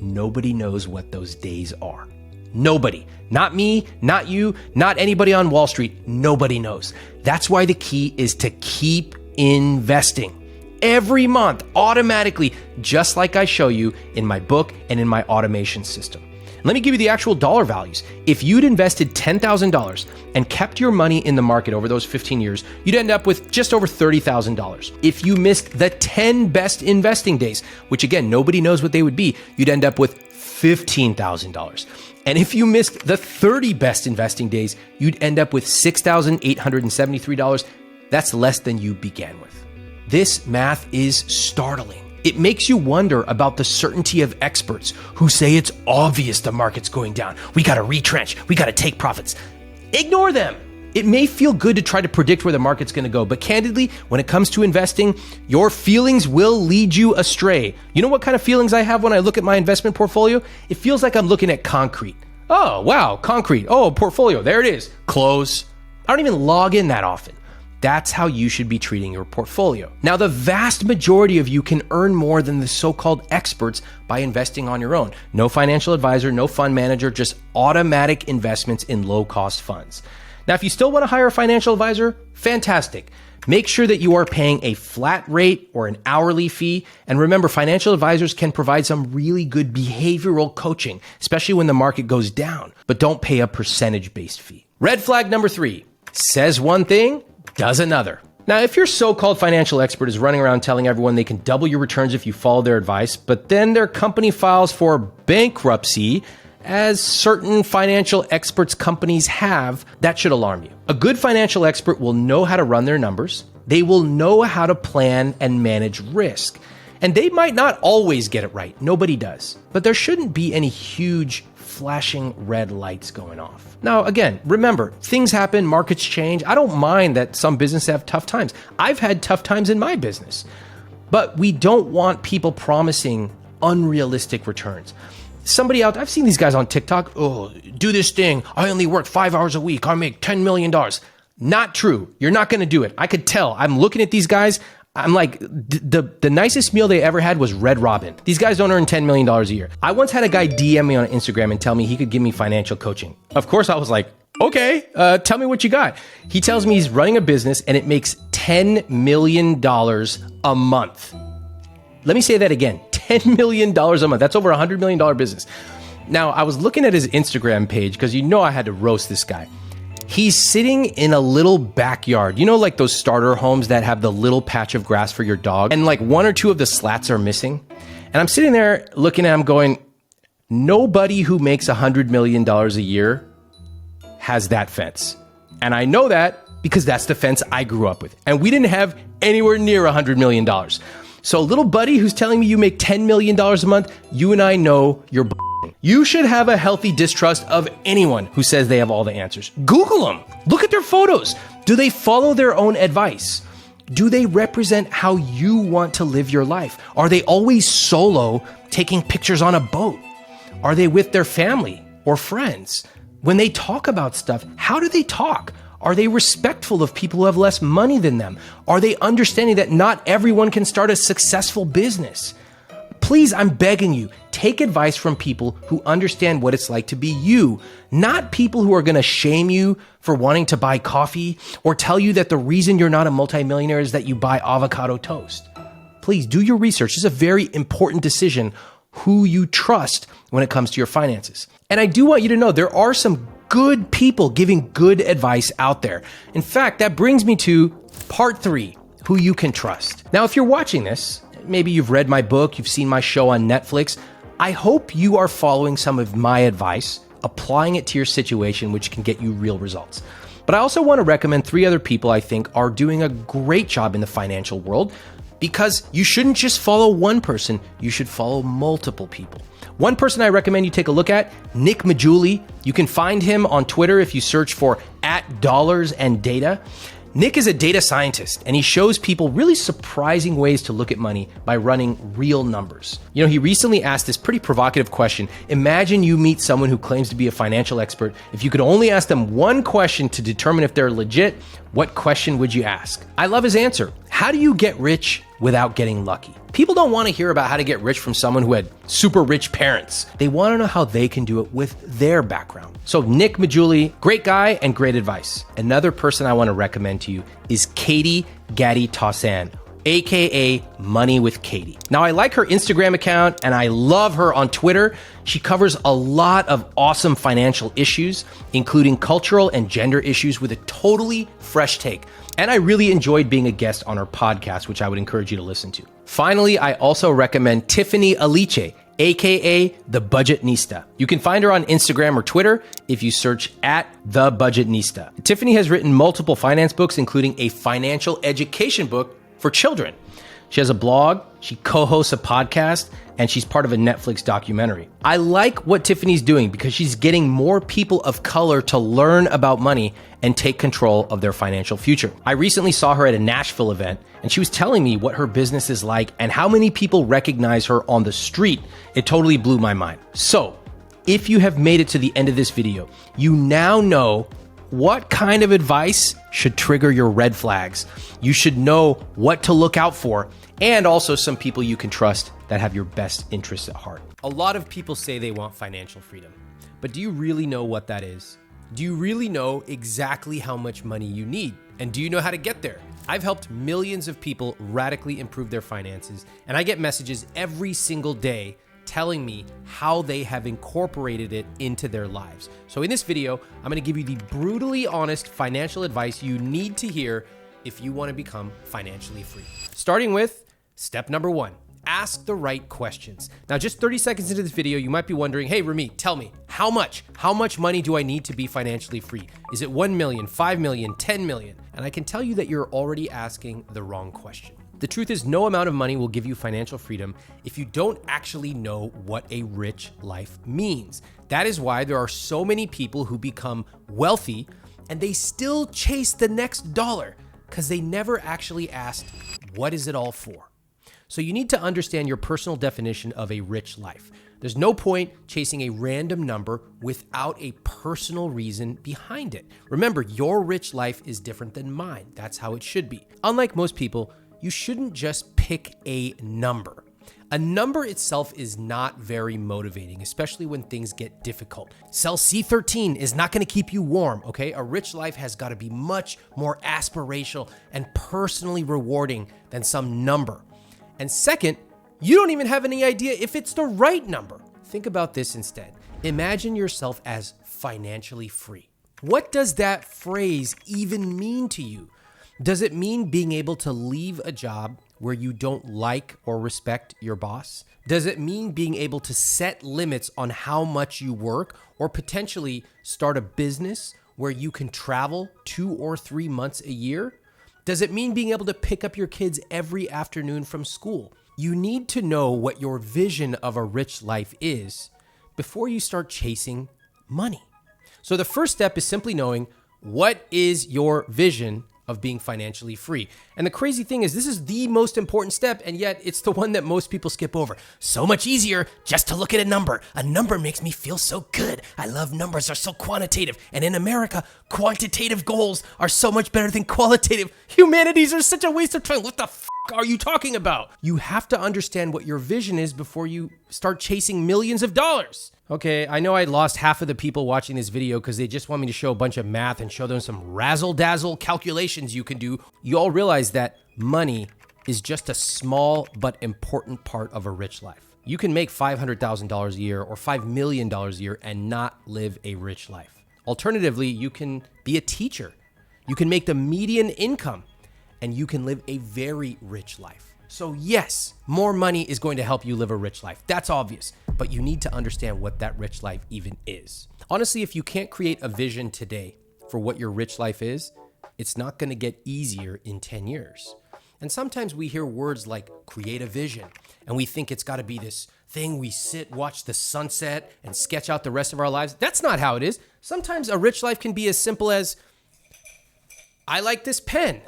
Nobody knows what those days are. Nobody. Not me, not you, not anybody on Wall Street. Nobody knows. That's why the key is to keep investing. Every month, automatically, just like I show you in my book and in my automation system. Let me give you the actual dollar values. If you'd invested $10,000 and kept your money in the market over those 15 years, you'd end up with just over $30,000. If you missed the 10 best investing days, which again, nobody knows what they would be, you'd end up with $15,000. And if you missed the 30 best investing days, you'd end up with $6,873. That's less than you began with. This math is startling. It makes you wonder about the certainty of experts who say it's obvious the market's going down. We got to retrench. We got to take profits. Ignore them. It may feel good to try to predict where the market's going to go, but candidly, when it comes to investing, your feelings will lead you astray. You know what kind of feelings I have when I look at my investment portfolio? It feels like I'm looking at concrete. Oh, wow, concrete. Oh, portfolio. There it is. Close. I don't even log in that often. That's how you should be treating your portfolio. Now, the vast majority of you can earn more than the so-called experts by investing on your own. No financial advisor, no fund manager, just automatic investments in low-cost funds. Now, if you still want to hire a financial advisor, fantastic. Make sure that you are paying a flat rate or an hourly fee. And remember, financial advisors can provide some really good behavioral coaching, especially when the market goes down, but don't pay a percentage-based fee. Red flag number 3, says one thing, does another. Now, if your so-called financial expert is running around telling everyone they can double your returns if you follow their advice, but then their company files for bankruptcy, as certain financial experts companies have, that should alarm you. A good financial expert will know how to run their numbers. They will know how to plan and manage risk. And they might not always get it right. Nobody does. But there shouldn't be any huge flashing red lights going off. Now, again, remember, things happen, markets change. I don't mind that some businesses have tough times. I've had tough times in my business. But we don't want people promising unrealistic returns. Somebody out there, I've seen these guys on TikTok, oh, do this thing. I only work 5 hours a week. I make $10 million. Not true. You're not going to do it. I could tell. I'm looking at these guys. I'm like, the nicest meal they ever had was Red Robin. These guys don't earn $10 million a year. I once had a guy DM me on Instagram and tell me he could give me financial coaching. Of course, I was like, okay, tell me what you got. He tells me he's running a business and it makes $10 million a month. Let me say that again, $10 million a month. That's over a $100 million business. Now, I was looking at his Instagram page because you know I had to roast this guy. He's sitting in a little backyard. You know, like those starter homes that have the little patch of grass for your dog and like 1 or 2 of the slats are missing. And I'm sitting there looking at him going, nobody who makes $100 million a year has that fence. And I know that because that's the fence I grew up with. And we didn't have anywhere near $100 million. So little buddy who's telling me you make $10 million a month, you and I know you're b***ing. You should have a healthy distrust of anyone who says they have all the answers. Google them. Look at their photos. Do they follow their own advice? Do they represent how you want to live your life? Are they always solo taking pictures on a boat? Are they with their family or friends? When they talk about stuff, how do they talk? Are they respectful of people who have less money than them? Are they understanding that not everyone can start a successful business? Please, I'm begging you, take advice from people who understand what it's like to be you, not people who are going to shame you for wanting to buy coffee or tell you that the reason you're not a multimillionaire is that you buy avocado toast. Please do your research. This is a very important decision who you trust when it comes to your finances. And I do want you to know there are some good people giving good advice out there. In fact, that brings me to part 3, who you can trust. Now, if you're watching this, maybe you've read my book, you've seen my show on Netflix, I hope you are following some of my advice, applying it to your situation, which can get you real results. But I also want to recommend 3 other people I think are doing a great job in the financial world, because you shouldn't just follow one person, you should follow multiple people. One person I recommend you take a look at, Nick Majuli. You can find him on Twitter if you search for @DollarsAndData. Nick is a data scientist, and he shows people really surprising ways to look at money by running real numbers. You know, he recently asked this pretty provocative question. Imagine you meet someone who claims to be a financial expert. If you could only ask them one question to determine if they're legit, what question would you ask? I love his answer. How do you get rich without getting lucky? People don't want to hear about how to get rich from someone who had super rich parents. They want to know how they can do it with their background. So Nick Majuli, great guy and great advice. Another person I want to recommend to you is Katie Gaddy Tossan, aka Money with Katie. Now, I like her Instagram account and I love her on Twitter. She covers a lot of awesome financial issues, including cultural and gender issues with a totally fresh take. And I really enjoyed being a guest on her podcast, which I would encourage you to listen to. Finally, I also recommend Tiffany Aliche, aka The Budgetnista. You can find her on Instagram or Twitter if you search at The Budgetnista. Tiffany has written multiple finance books, including a financial education book for children. She has a blog, she co-hosts a podcast, and she's part of a Netflix documentary. I like what Tiffany's doing because she's getting more people of color to learn about money and take control of their financial future. I recently saw her at a Nashville event, and she was telling me what her business is like and how many people recognize her on the street. It totally blew my mind. So, if you have made it to the end of this video, you now know what kind of advice should trigger your red flags. You should know what to look out for, and also some people you can trust that have your best interests at heart. A lot of people say they want financial freedom, but do you really know what that is? Do you really know exactly how much money you need? And do you know how to get there? I've helped millions of people radically improve their finances, and I get messages every single day telling me how they have incorporated it into their lives. So in this video, I'm gonna give you the brutally honest financial advice you need to hear if you wanna become financially free. Starting with step number 1, ask the right questions. Now, just 30 seconds into this video, you might be wondering, hey, Ramit, tell me, how much money do I need to be financially free? Is it 1 million, 5 million, 10 million? And I can tell you that you're already asking the wrong question. The truth is, no amount of money will give you financial freedom if you don't actually know what a rich life means. That is why there are so many people who become wealthy and they still chase the next dollar because they never actually asked, what is it all for? So you need to understand your personal definition of a rich life. There's no point chasing a random number without a personal reason behind it. Remember, your rich life is different than mine. That's how it should be. Unlike most people, you shouldn't just pick a number. A number itself is not very motivating, especially when things get difficult. Cell C13 is not going to keep you warm, okay? A rich life has got to be much more aspirational and personally rewarding than some number. And second, you don't even have any idea if it's the right number. Think about this instead. Imagine yourself as financially free. What does that phrase even mean to you? Does it mean being able to leave a job where you don't like or respect your boss? Does it mean being able to set limits on how much you work or potentially start a business where you can travel 2 or 3 months a year? Does it mean being able to pick up your kids every afternoon from school? You need to know what your vision of a rich life is before you start chasing money. So the first step is simply knowing what is your vision of being financially free. And the crazy thing is, this is the most important step, and yet it's the one that most people skip over. So much easier just to look at a number. A number makes me feel so good. I love numbers, are so quantitative. And in America, quantitative goals are so much better than qualitative. Humanities are such a waste of time. What the are you talking about? You have to understand what your vision is before you start chasing millions of dollars. Okay, I know I lost half of the people watching this video because they just want me to show a bunch of math and show them some razzle-dazzle calculations you can do. You all realize that money is just a small but important part of a rich life. You can make $500,000 a year or $5 million a year and not live a rich life. Alternatively, you can be a teacher. You can make the median income and you can live a very rich life. So yes, more money is going to help you live a rich life. That's obvious, but you need to understand what that rich life even is. Honestly, if you can't create a vision today for what your rich life is, it's not going to get easier in 10 years. And sometimes we hear words like create a vision, and we think it's got to be this thing we sit, watch the sunset, and sketch out the rest of our lives. That's not how it is. Sometimes a rich life can be as simple as I like this pen.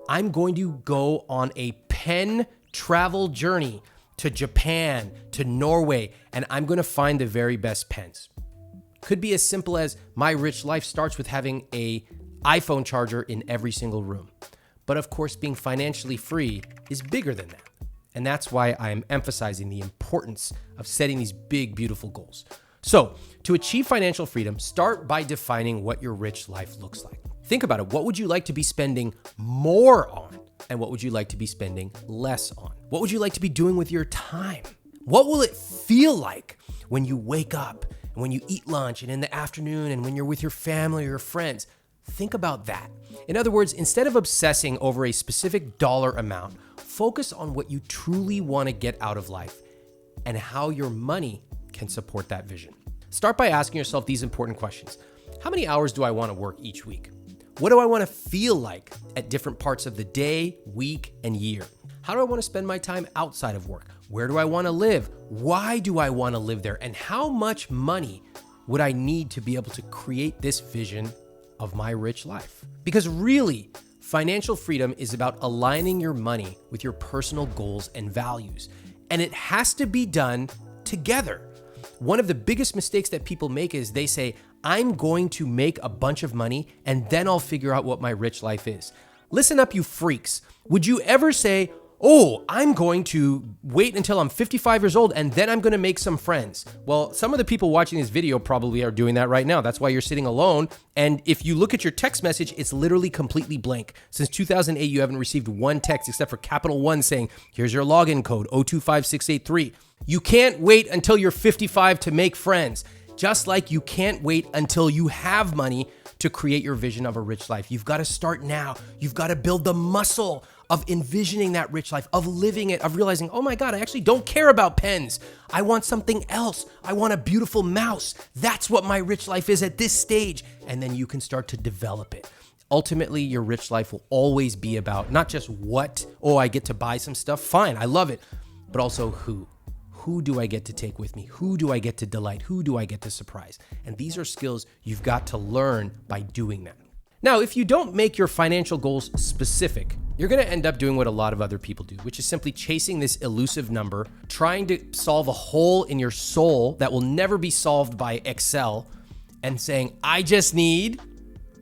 I'm going to go on a pen travel journey to Japan, to Norway, and I'm going to find the very best pens. Could be as simple as my rich life starts with having an iPhone charger in every single room. But of course, being financially free is bigger than that. And that's why I'm emphasizing the importance of setting these big, beautiful goals. So to achieve financial freedom, start by defining what your rich life looks like. Think about it. What would you like to be spending more on? And what would you like to be spending less on? What would you like to be doing with your time? What will it feel like when you wake up and when you eat lunch and in the afternoon and when you're with your family or your friends? Think about that. In other words, instead of obsessing over a specific dollar amount, focus on what you truly want to get out of life and how your money can support that vision. Start by asking yourself these important questions. How many hours do I want to work each week? What do I want to feel like at different parts of the day, week, and year? How do I want to spend my time outside of work? Where do I want to live? Why do I want to live there? And how much money would I need to be able to create this vision of my rich life? Because really, financial freedom is about aligning your money with your personal goals and values. And it has to be done together. One of the biggest mistakes that people make is they say, I'm going to make a bunch of money and then I'll figure out what my rich life is. Listen up, you freaks. Would you ever say, oh, I'm going to wait until I'm 55 years old and then I'm going to make some friends? Well, some of the people watching this video probably are doing that right now. That's why you're sitting alone. And if you look at your text message, it's literally completely blank. Since 2008, you haven't received one text except for capital one saying, here's your login code 025683. You can't wait until you're 55 to make friends. Just like you can't wait until you have money to create your vision of a rich life. You've got to start now. You've got to build the muscle of envisioning that rich life, of living it, of realizing, oh my God, I actually don't care about pens. I want something else. I want a beautiful mouse. That's what my rich life is at this stage. And then you can start to develop it. Ultimately, your rich life will always be about not just what, oh, I get to buy some stuff. Fine, I love it. But also who. Who do I get to take with me? Who do I get to delight? Who do I get to surprise? And these are skills you've got to learn by doing that. Now, if you don't make your financial goals specific, you're going to end up doing what a lot of other people do, which is simply chasing this elusive number, trying to solve a hole in your soul that will never be solved by Excel, and saying, I just need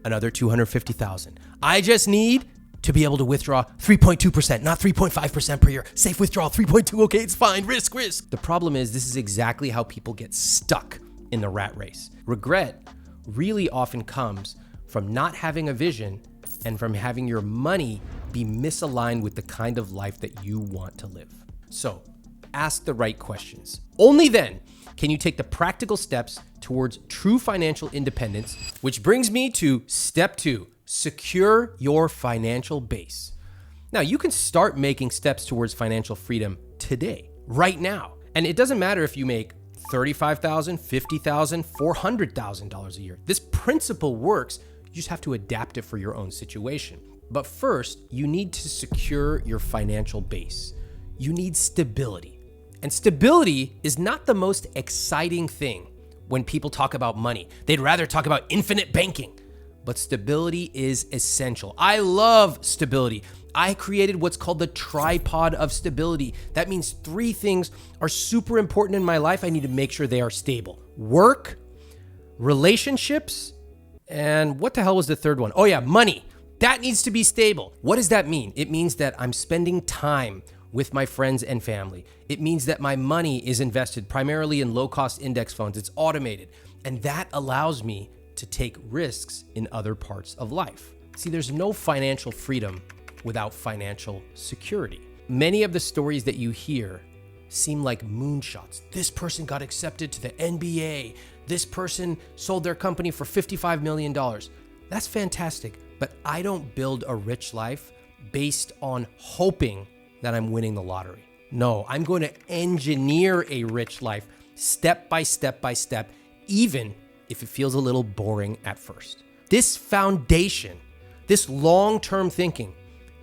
another 250,000. I just need to be able to withdraw 3.2%, not 3.5% per year. Safe withdrawal, 3.2, okay, it's fine, risk. The problem is this is exactly how people get stuck in the rat race. Regret really often comes from not having a vision and from having your money be misaligned with the kind of life that you want to live. So ask the right questions. Only then can you take the practical steps towards true financial independence, which brings me to step 2. Secure your financial base. Now, you can start making steps towards financial freedom today, right now. And it doesn't matter if you make $35,000, $50,000, $400,000 a year. This principle works. You just have to adapt it for your own situation. But first, you need to secure your financial base. You need stability. And stability is not the most exciting thing when people talk about money. They'd rather talk about infinite banking. But stability is essential. I love stability. I created what's called the tripod of stability. That means 3 things are super important in my life. I need to make sure they are stable. Work, relationships, and what the hell was the third one? Oh yeah, money. That needs to be stable. What does that mean? It means that I'm spending time with my friends and family. It means that my money is invested primarily in low-cost index funds. It's automated. And that allows me to take risks in other parts of life. See, there's no financial freedom without financial security. Many of the stories that you hear seem like moonshots. This person got accepted to the NBA. This person sold their company for $55 million. That's fantastic, but I don't build a rich life based on hoping that I'm winning the lottery. No, I'm going to engineer a rich life step by step by step, even if it feels a little boring at first. This foundation, this long-term thinking,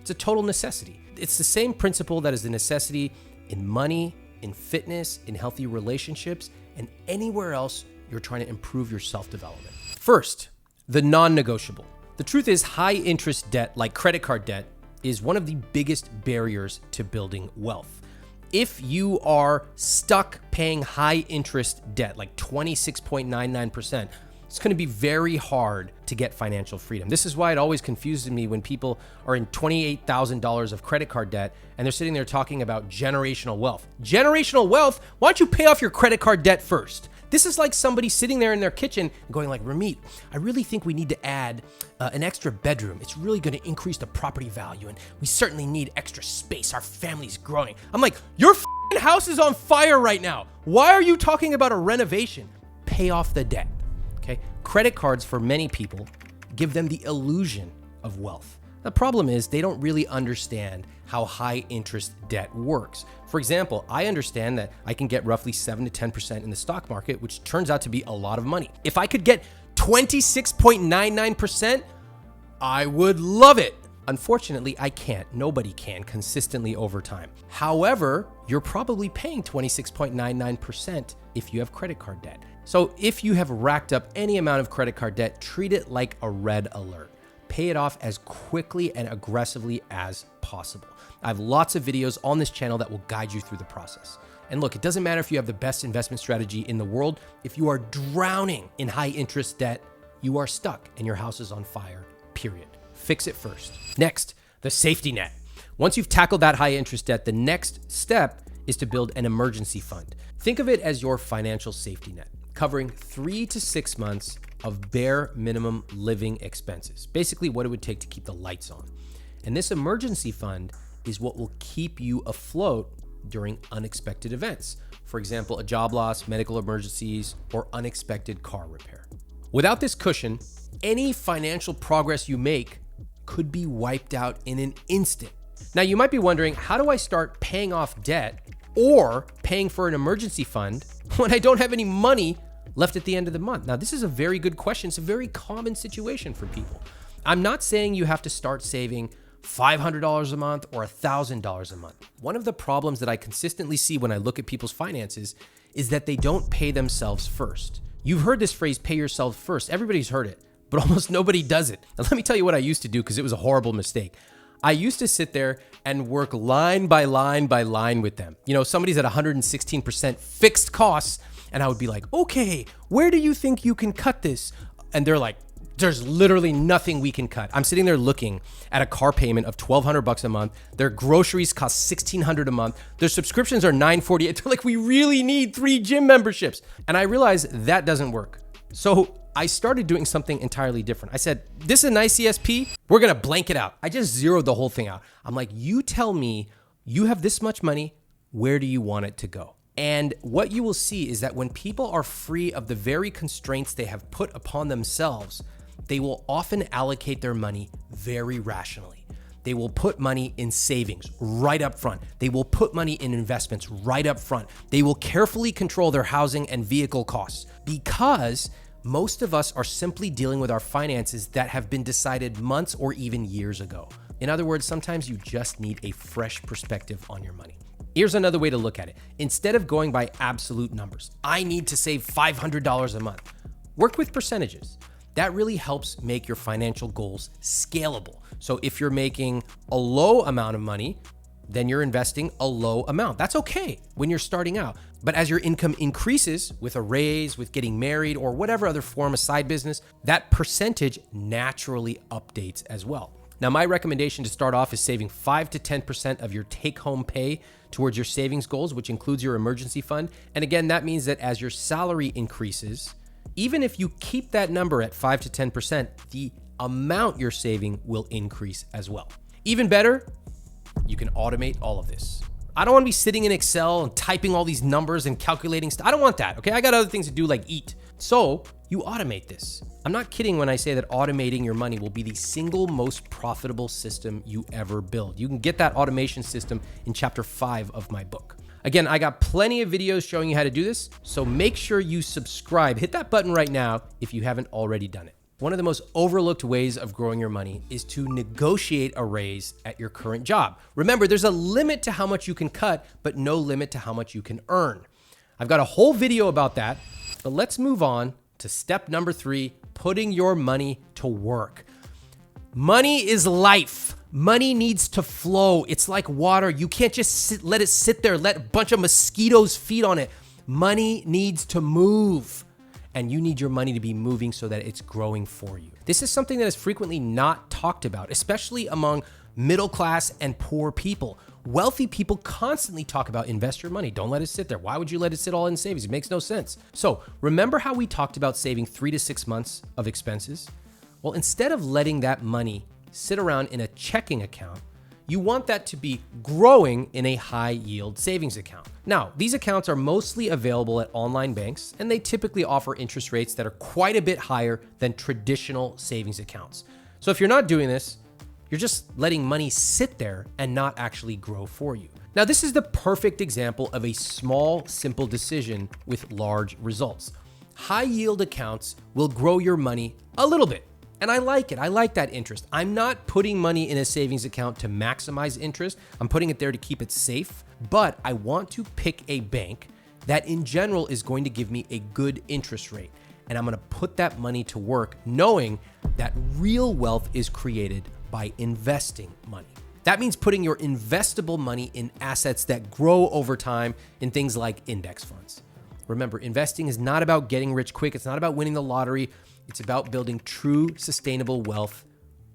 it's a total necessity. It's the same principle that is a necessity in money, in fitness, in healthy relationships, and anywhere else you're trying to improve your self-development. First, the non-negotiable. The truth is, high interest debt, like credit card debt, is one of the biggest barriers to building wealth. If you are stuck paying high interest debt, like 26.99%, it's going to be very hard to get financial freedom. This is why it always confuses me when people are in $28,000 of credit card debt and they're sitting there talking about generational wealth. Generational wealth? Why don't you pay off your credit card debt first? This is like somebody sitting there in their kitchen going like, Ramit, I really think we need to add an extra bedroom. It's really going to increase the property value, and we certainly need extra space. Our family's growing. I'm like, your f***ing house is on fire right now. Why are you talking about a renovation? Pay off the debt. Okay, credit cards for many people give them the illusion of wealth. The problem is they don't really understand how high interest debt works. For example, I understand that I can get roughly 7 to 10% in the stock market, which turns out to be a lot of money. If I could get 26.99%, I would love it. Unfortunately, I can't. Nobody can consistently over time. However, you're probably paying 26.99% if you have credit card debt. So if you have racked up any amount of credit card debt, treat it like a red alert. Pay it off as quickly and aggressively as possible. I have lots of videos on this channel that will guide you through the process. And look, it doesn't matter if you have the best investment strategy in the world. If you are drowning in high interest debt, you are stuck and your house is on fire, period. Fix it first. Next, the safety net. Once you've tackled that high interest debt, the next step is to build an emergency fund. Think of it as your financial safety net, covering 3 to 6 months of bare minimum living expenses, basically what it would take to keep the lights on. And this emergency fund is what will keep you afloat during unexpected events. For example, a job loss, medical emergencies, or unexpected car repair. Without this cushion, any financial progress you make could be wiped out in an instant. Now, you might be wondering, how do I start paying off debt or paying for an emergency fund when I don't have any money left at the end of the month? Now, this is a very good question. It's a very common situation for people. I'm not saying you have to start saving $500 a month or $1,000 a month. One of the problems that I consistently see when I look at people's finances is that they don't pay themselves first. You've heard this phrase, pay yourself first. Everybody's heard it, but almost nobody does it. Now, let me tell you what I used to do, because it was a horrible mistake. I used to sit there and work line by line by line with them. You know, somebody's at 116% fixed costs, and I would be like, okay, where do you think you can cut this? And they're like, there's literally nothing we can cut. I'm sitting there looking at a car payment of $1,200 a month. Their groceries cost $1,600 a month. Their subscriptions are $948. They're like, we really need 3 gym memberships. And I realized that doesn't work. So I started doing something entirely different. I said, this is a nice ESP. We're going to blank it out. I just zeroed the whole thing out. I'm like, you tell me you have this much money. Where do you want it to go? And what you will see is that when people are free of the very constraints they have put upon themselves, they will often allocate their money very rationally. They will put money in savings right up front. They will put money in investments right up front. They will carefully control their housing and vehicle costs, because most of us are simply dealing with our finances that have been decided months or even years ago. In other words, sometimes you just need a fresh perspective on your money. Here's another way to look at it. Instead of going by absolute numbers, I need to save $500 a month. Work with percentages. That really helps make your financial goals scalable. So if you're making a low amount of money, then you're investing a low amount. That's okay when you're starting out. But as your income increases with a raise, with getting married, or whatever other form of side business, that percentage naturally updates as well. Now, my recommendation to start off is saving 5 to 10% of your take-home pay towards your savings goals, which includes your emergency fund. And again, that means that as your salary increases, even if you keep that number at 5 to 10%, the amount you're saving will increase as well. Even better, you can automate all of this. I don't want to be sitting in Excel and typing all these numbers and calculating stuff. I don't want that, okay? I got other things to do, like eat. So you automate this. I'm not kidding when I say that automating your money will be the single most profitable system you ever build. You can get that automation system in chapter 5 of my book. Again, I got plenty of videos showing you how to do this, so make sure you subscribe. Hit that button right now if you haven't already done it. One of the most overlooked ways of growing your money is to negotiate a raise at your current job. Remember, there's a limit to how much you can cut, but no limit to how much you can earn. I've got a whole video about that, but let's move on to step number 3, putting your money to work. Money is life. Money needs to flow. It's like water. You can't just let it sit there, let a bunch of mosquitoes feed on it. Money needs to move. And you need your money to be moving so that it's growing for you. This is something that is frequently not talked about, especially among middle class and poor people. Wealthy people constantly talk about invest your money. Don't let it sit there. Why would you let it sit all in savings? It makes no sense. So remember how we talked about saving 3 to 6 months of expenses? Well, instead of letting that money sit around in a checking account, you want that to be growing in a high yield savings account. Now, these accounts are mostly available at online banks, and they typically offer interest rates that are quite a bit higher than traditional savings accounts. So if you're not doing this, you're just letting money sit there and not actually grow for you. Now, this is the perfect example of a small, simple decision with large results. High yield accounts will grow your money a little bit. And I like it. I like that interest. I'm not putting money in a savings account to maximize interest. I'm putting it there to keep it safe. But I want to pick a bank that in general is going to give me a good interest rate. And I'm going to put that money to work knowing that real wealth is created by investing money. That means putting your investable money in assets that grow over time in things like index funds. Remember, investing is not about getting rich quick. It's not about winning the lottery. It's about building true sustainable wealth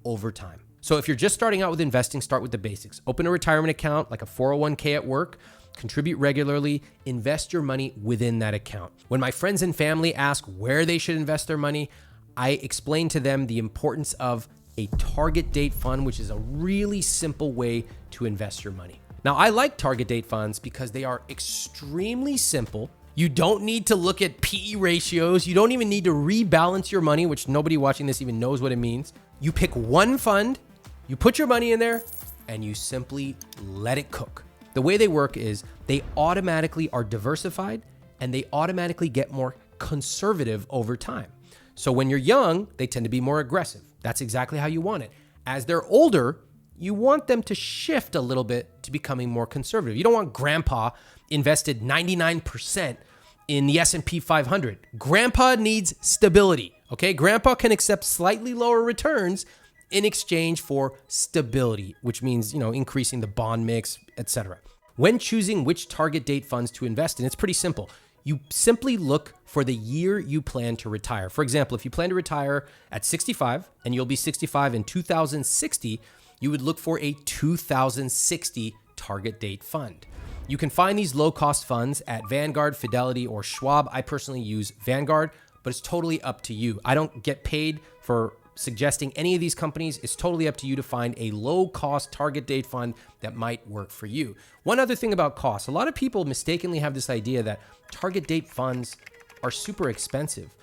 over time. So if you're just starting out with investing, start with the basics. Open a retirement account like a 401k at work, contribute regularly, invest your money within that account. When my friends and family ask where they should invest their money, I explain to them the importance of a target date fund, which is a really simple way to invest your money. Now, I like target date funds because they are extremely simple. You don't need to look at PE ratios. You don't even need to rebalance your money, which nobody watching this even knows what it means. You pick one fund, you put your money in there, and you simply let it cook. The way they work is they automatically are diversified and they automatically get more conservative over time. So when you're young, they tend to be more aggressive. That's exactly how you want it. As they're older, you want them to shift a little bit to becoming more conservative. You don't want grandpa invested 99% in the S&P 500. Grandpa needs stability, okay? Grandpa can accept slightly lower returns in exchange for stability, which means, increasing the bond mix, etc. When choosing which target date funds to invest in, it's pretty simple. You simply look for the year you plan to retire. For example, if you plan to retire at 65 and you'll be 65 in 2060, you would look for a 2060 target date fund. You can find these low-cost funds at Vanguard, Fidelity, or Schwab. I personally use Vanguard, but it's totally up to you. I don't get paid for suggesting any of these companies. It's totally up to you to find a low-cost target date fund that might work for you. One other thing about cost, a lot of people mistakenly have this idea that target date funds are super expensive.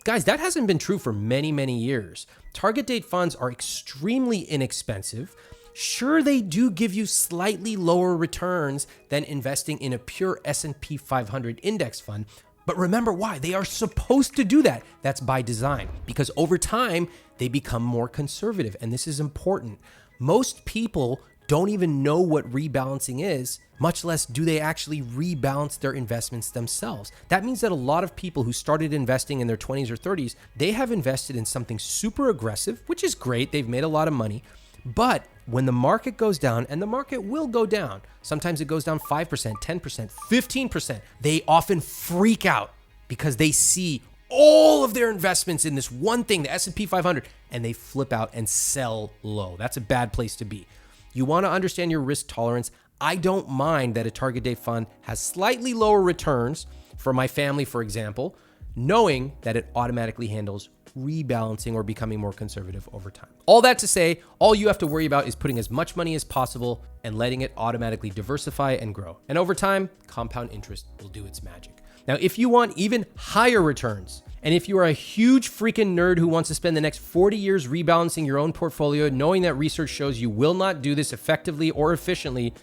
Guys, that hasn't been true for many, many years. Target date funds are extremely inexpensive. Sure, they do give you slightly lower returns than investing in a pure S&P 500 index fund. But remember why? They are supposed to do that. That's by design, because over time, they become more conservative. And this is important. Most people don't even know what rebalancing is, much less do they actually rebalance their investments themselves. That means that a lot of people who started investing in their 20s or 30s, they have invested in something super aggressive, which is great. They've made a lot of money. But when the market goes down, and the market will go down, sometimes it goes down 5%, 10%, 15%, they often freak out because they see all of their investments in this one thing, the S&P 500, and they flip out and sell low. That's a bad place to be. You want to understand your risk tolerance. I don't mind that a target date fund has slightly lower returns for my family, for example, knowing that it automatically handles rebalancing or becoming more conservative over time. All that to say, all you have to worry about is putting as much money as possible and letting it automatically diversify and grow. And over time, compound interest will do its magic. Now, if you want even higher returns, and if you are a huge freaking nerd who wants to spend the next 40 years rebalancing your own portfolio, knowing that research shows you will not do this effectively or efficiently,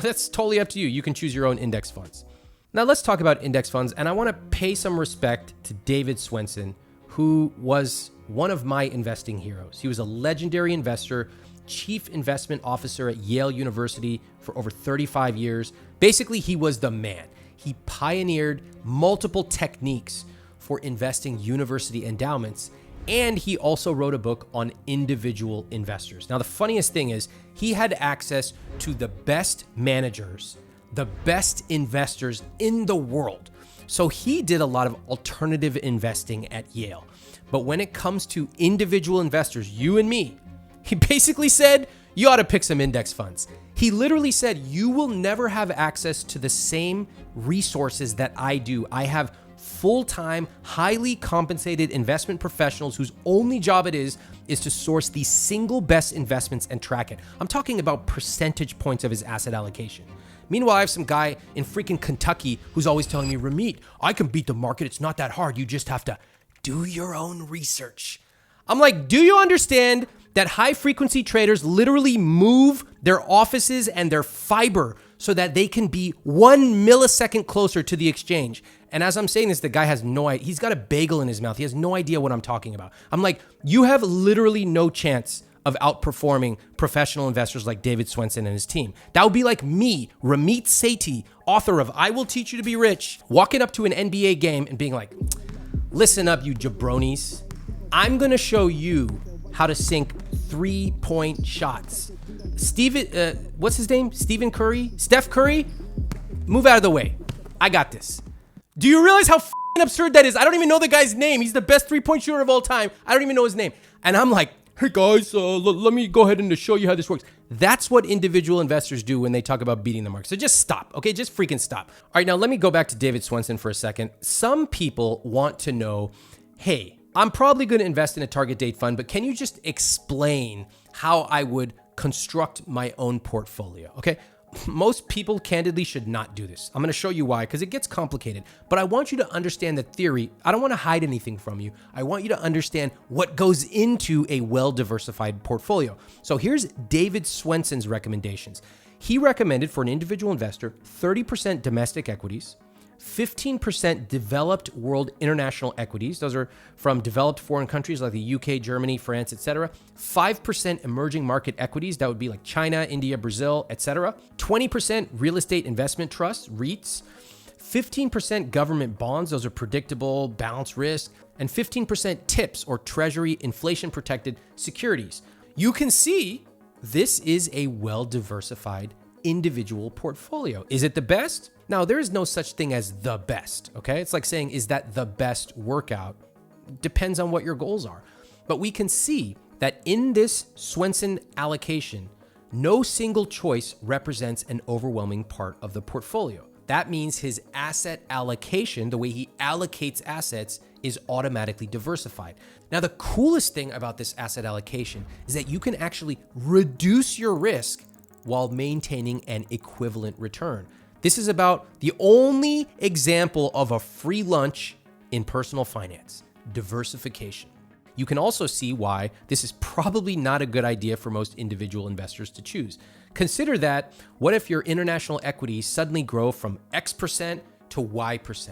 that's totally up to you. You can choose your own index funds. Now let's talk about index funds, and I want to pay some respect to David Swensen, who was one of my investing heroes. He was a legendary investor, chief investment officer at Yale University for over 35 years. Basically, he was the man. He pioneered multiple techniques for investing university endowments, And he also wrote a book on individual investors. Now, the funniest thing is he had access to the best managers, the best investors in the world. So he did a lot of alternative investing at Yale. But when it comes to individual investors, you and me, he basically said, you ought to pick some index funds. He literally said, you will never have access to the same resources that I do. I have full-time, highly compensated investment professionals whose only job it is to source the single best investments and track it. I'm talking about percentage points of his asset allocation. Meanwhile, I have some guy in freaking Kentucky who's always telling me, Ramit, I can beat the market. It's not that hard. You just have to do your own research. I'm like, do you understand that high frequency traders literally move their offices and their fiber so that they can be 1 millisecond closer to the exchange? And as I'm saying this, the guy has no idea. He's got a bagel in his mouth. He has no idea what I'm talking about. I'm like, you have literally no chance of outperforming professional investors like David Swensen and his team. That would be like me, Ramit Sethi, author of I Will Teach You to Be Rich, walking up to an NBA game and being like, listen up, you jabronis. I'm going to show you how to sink 3-point shots. What's his name? Steph Curry? Move out of the way. I got this. Do you realize how absurd that is? I don't even know the guy's name. He's the best 3-point shooter of all time. I don't even know his name. And I'm like, hey guys, let me go ahead and show you how this works. That's what individual investors do when they talk about beating the market. So just stop, okay? Just freaking stop. All right, now let me go back to David Swensen for a second. Some people want to know, hey, I'm probably going to invest in a target date fund, but can you just explain how I would construct my own portfolio, okay? Most people candidly should not do this. I'm going to show you why, because it gets complicated. But I want you to understand the theory. I don't want to hide anything from you. I want you to understand what goes into a well-diversified portfolio. So here's David Swensen's recommendations. He recommended for an individual investor 30% domestic equities, 15% developed world international equities. Those are from developed foreign countries like the UK, Germany, France, etc. 5% emerging market equities. That would be like China, India, Brazil, etc. 20% real estate investment trusts, REITs. 15% government bonds. Those are predictable, balanced risk. And 15% TIPS or treasury inflation protected securities. You can see this is a well-diversified individual portfolio. Is it the best? Now, there is no such thing as the best, okay? It's like saying, is that the best workout? Depends on what your goals are. But we can see that in this Swensen allocation, no single choice represents an overwhelming part of the portfolio. That means his asset allocation, the way he allocates assets, is automatically diversified. Now, the coolest thing about this asset allocation is that you can actually reduce your risk while maintaining an equivalent return. This is about the only example of a free lunch in personal finance, diversification. You can also see why this is probably not a good idea for most individual investors to choose. Consider that, what if your international equities suddenly grow from X% to Y%?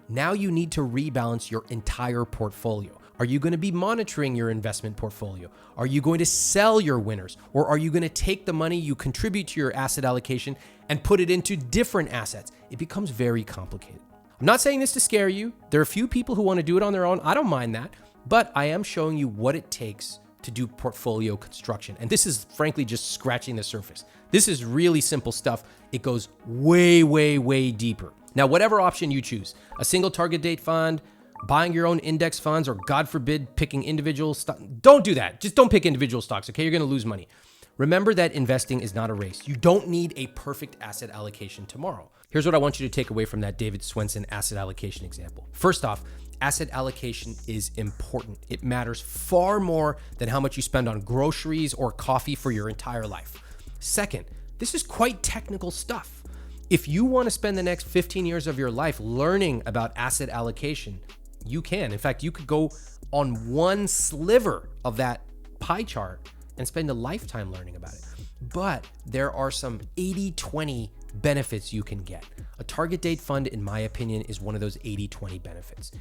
Now you need to rebalance your entire portfolio. Are you going to be monitoring your investment portfolio? Are you going to sell your winners? Or are you going to take the money you contribute to your asset allocation and put it into different assets? It becomes very complicated. I'm not saying this to scare you. There are a few people who want to do it on their own. I don't mind that, but I am showing you what it takes to do portfolio construction. And this is frankly just scratching the surface. This is really simple stuff. It goes way, way, way deeper. Now, whatever option you choose, a single target date fund, buying your own index funds, or God forbid, picking individual stocks. Don't do that. Just don't pick individual stocks, okay? You're going to lose money. Remember that investing is not a race. You don't need a perfect asset allocation tomorrow. Here's what I want you to take away from that David Swensen asset allocation example. First off, asset allocation is important. It matters far more than how much you spend on groceries or coffee for your entire life. Second, this is quite technical stuff. If you want to spend the next 15 years of your life learning about asset allocation, you can. In fact, you could go on one sliver of that pie chart and spend a lifetime learning about it. But there are some 80-20 benefits you can get. A target date fund, in my opinion, is one of those 80-20 benefits.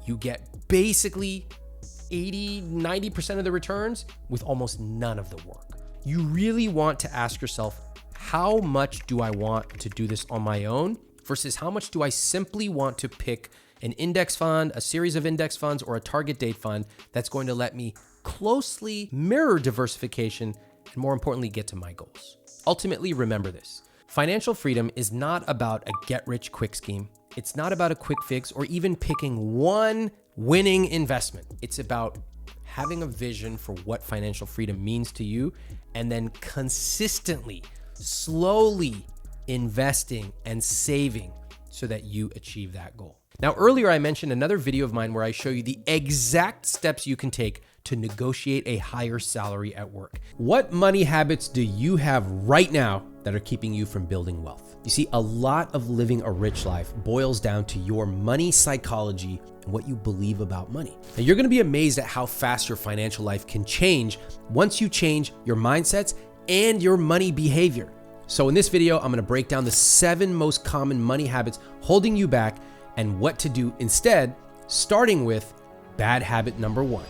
You get basically 80-90% of the returns with almost none of the work. You really want to ask yourself, how much do I want to do this on my own versus how much do I simply want to pick an index fund, a series of index funds, or a target date fund that's going to let me closely mirror diversification and, more importantly, get to my goals. Ultimately, remember this. Financial freedom is not about a get-rich-quick scheme. It's not about a quick fix or even picking one winning investment. It's about having a vision for what financial freedom means to you and then consistently, slowly investing and saving so that you achieve that goal. Now, earlier I mentioned another video of mine where I show you the exact steps you can take to negotiate a higher salary at work. What money habits do you have right now that are keeping you from building wealth? You see, a lot of living a rich life boils down to your money psychology and what you believe about money. Now, you're gonna be amazed at how fast your financial life can change once you change your mindsets and your money behavior. So in this video, I'm gonna break down the 7 most common money habits holding you back and what to do instead, starting with bad habit number 1,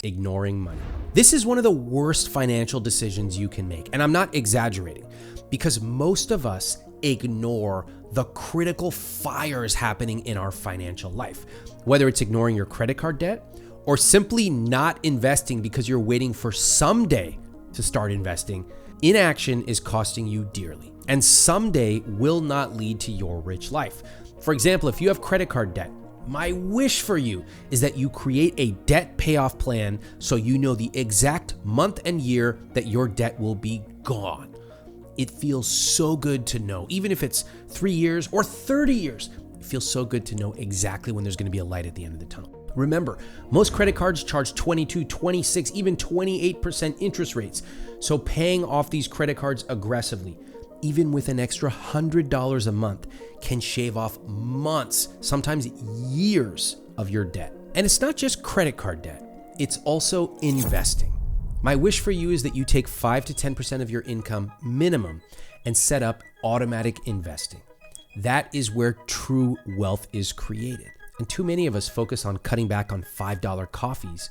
ignoring money. This is one of the worst financial decisions you can make, and I'm not exaggerating, because most of us ignore the critical fires happening in our financial life. Whether it's ignoring your credit card debt or simply not investing because you're waiting for someday to start investing, inaction is costing you dearly, and someday will not lead to your rich life. For example, if you have credit card debt, my wish for you is that you create a debt payoff plan so you know the exact month and year that your debt will be gone. It feels so good to know, even if it's 3 years or 30 years, it feels so good to know exactly when there's going to be a light at the end of the tunnel. Remember, most credit cards charge 22, 26, even 28% interest rates. So paying off these credit cards aggressively, even with an extra $100 a month, can shave off months, sometimes years of your debt. And it's not just credit card debt, it's also investing. My wish for you is that you take 5 to 10% of your income minimum and set up automatic investing. That is where true wealth is created. And too many of us focus on cutting back on $5 coffees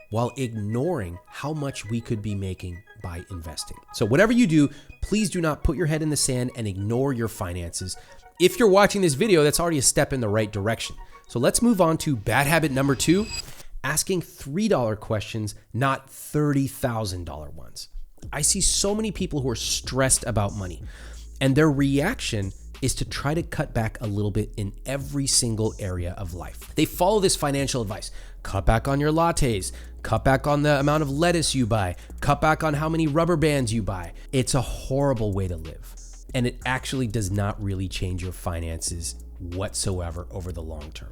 while ignoring how much we could be making by investing. So whatever you do, please do not put your head in the sand and ignore your finances. If you're watching this video, that's already a step in the right direction. So let's move on to bad habit number 2, asking $3 questions, not $30,000 ones. I see so many people who are stressed about money, and their reaction is to try to cut back a little bit in every single area of life. They follow this financial advice. Cut back on your lattes, cut back on the amount of lettuce you buy, cut back on how many rubber bands you buy. It's a horrible way to live, and it actually does not really change your finances whatsoever over the long term.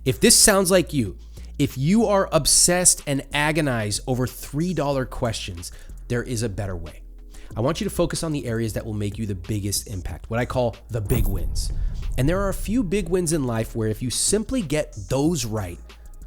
If this sounds like you, if you are obsessed and agonize over $3 questions, there is a better way. I want you to focus on the areas that will make you the biggest impact, what I call the big wins. And there are a few big wins in life where if you simply get those right,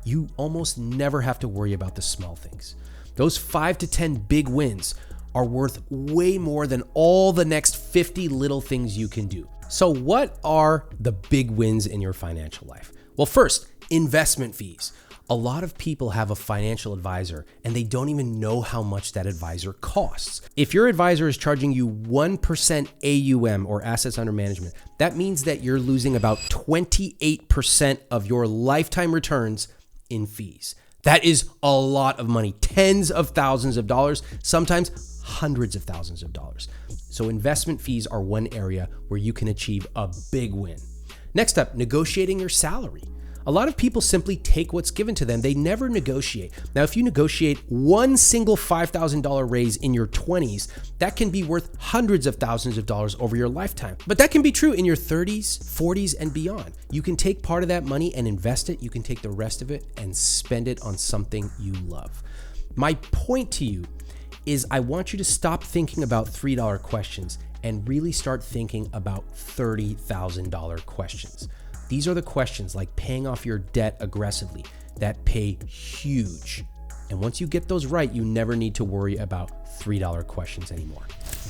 you almost never have to worry about the small things. Those 5 to 10 big wins are worth way more than all the next 50 little things you can do. So what are the big wins in your financial life? Well, first, investment fees. A lot of people have a financial advisor and they don't even know how much that advisor costs. If your advisor is charging you 1% AUM or assets under management, that means that you're losing about 28% of your lifetime returns in fees. That is a lot of money, tens of thousands of dollars, sometimes hundreds of thousands of dollars. So investment fees are one area where you can achieve a big win. Next up, negotiating your salary. A lot of people simply take what's given to them. They never negotiate. Now, if you negotiate one single $5,000 raise in your 20s, that can be worth hundreds of thousands of dollars over your lifetime. But that can be true in your 30s, 40s, and beyond. You can take part of that money and invest it. You can take the rest of it and spend it on something you love. My point to you is I want you to stop thinking about $3 questions and really start thinking about $30,000 questions. These are the questions like paying off your debt aggressively that pay huge. And once you get those right, you never need to worry about $3 questions anymore.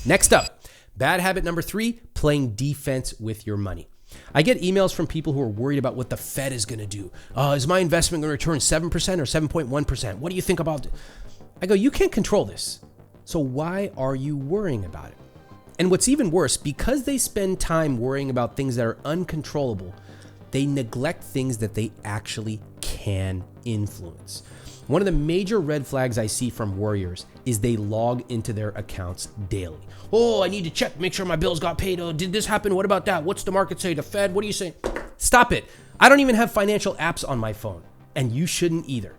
Next up, bad habit number 3, playing defense with your money. I get emails from people who are worried about what the Fed is going to do. Is my investment going to return 7% or 7.1%? What do you think about it? I go, you can't control this. So why are you worrying about it? And what's even worse, because they spend time worrying about things that are uncontrollable, they neglect things that they actually can influence. One of the major red flags I see from warriors is they log into their accounts daily. Oh, I need to check, make sure my bills got paid. Oh, did this happen? What about that? What's the market say? The Fed? What are you saying? Stop it. I don't even have financial apps on my phone, and you shouldn't either.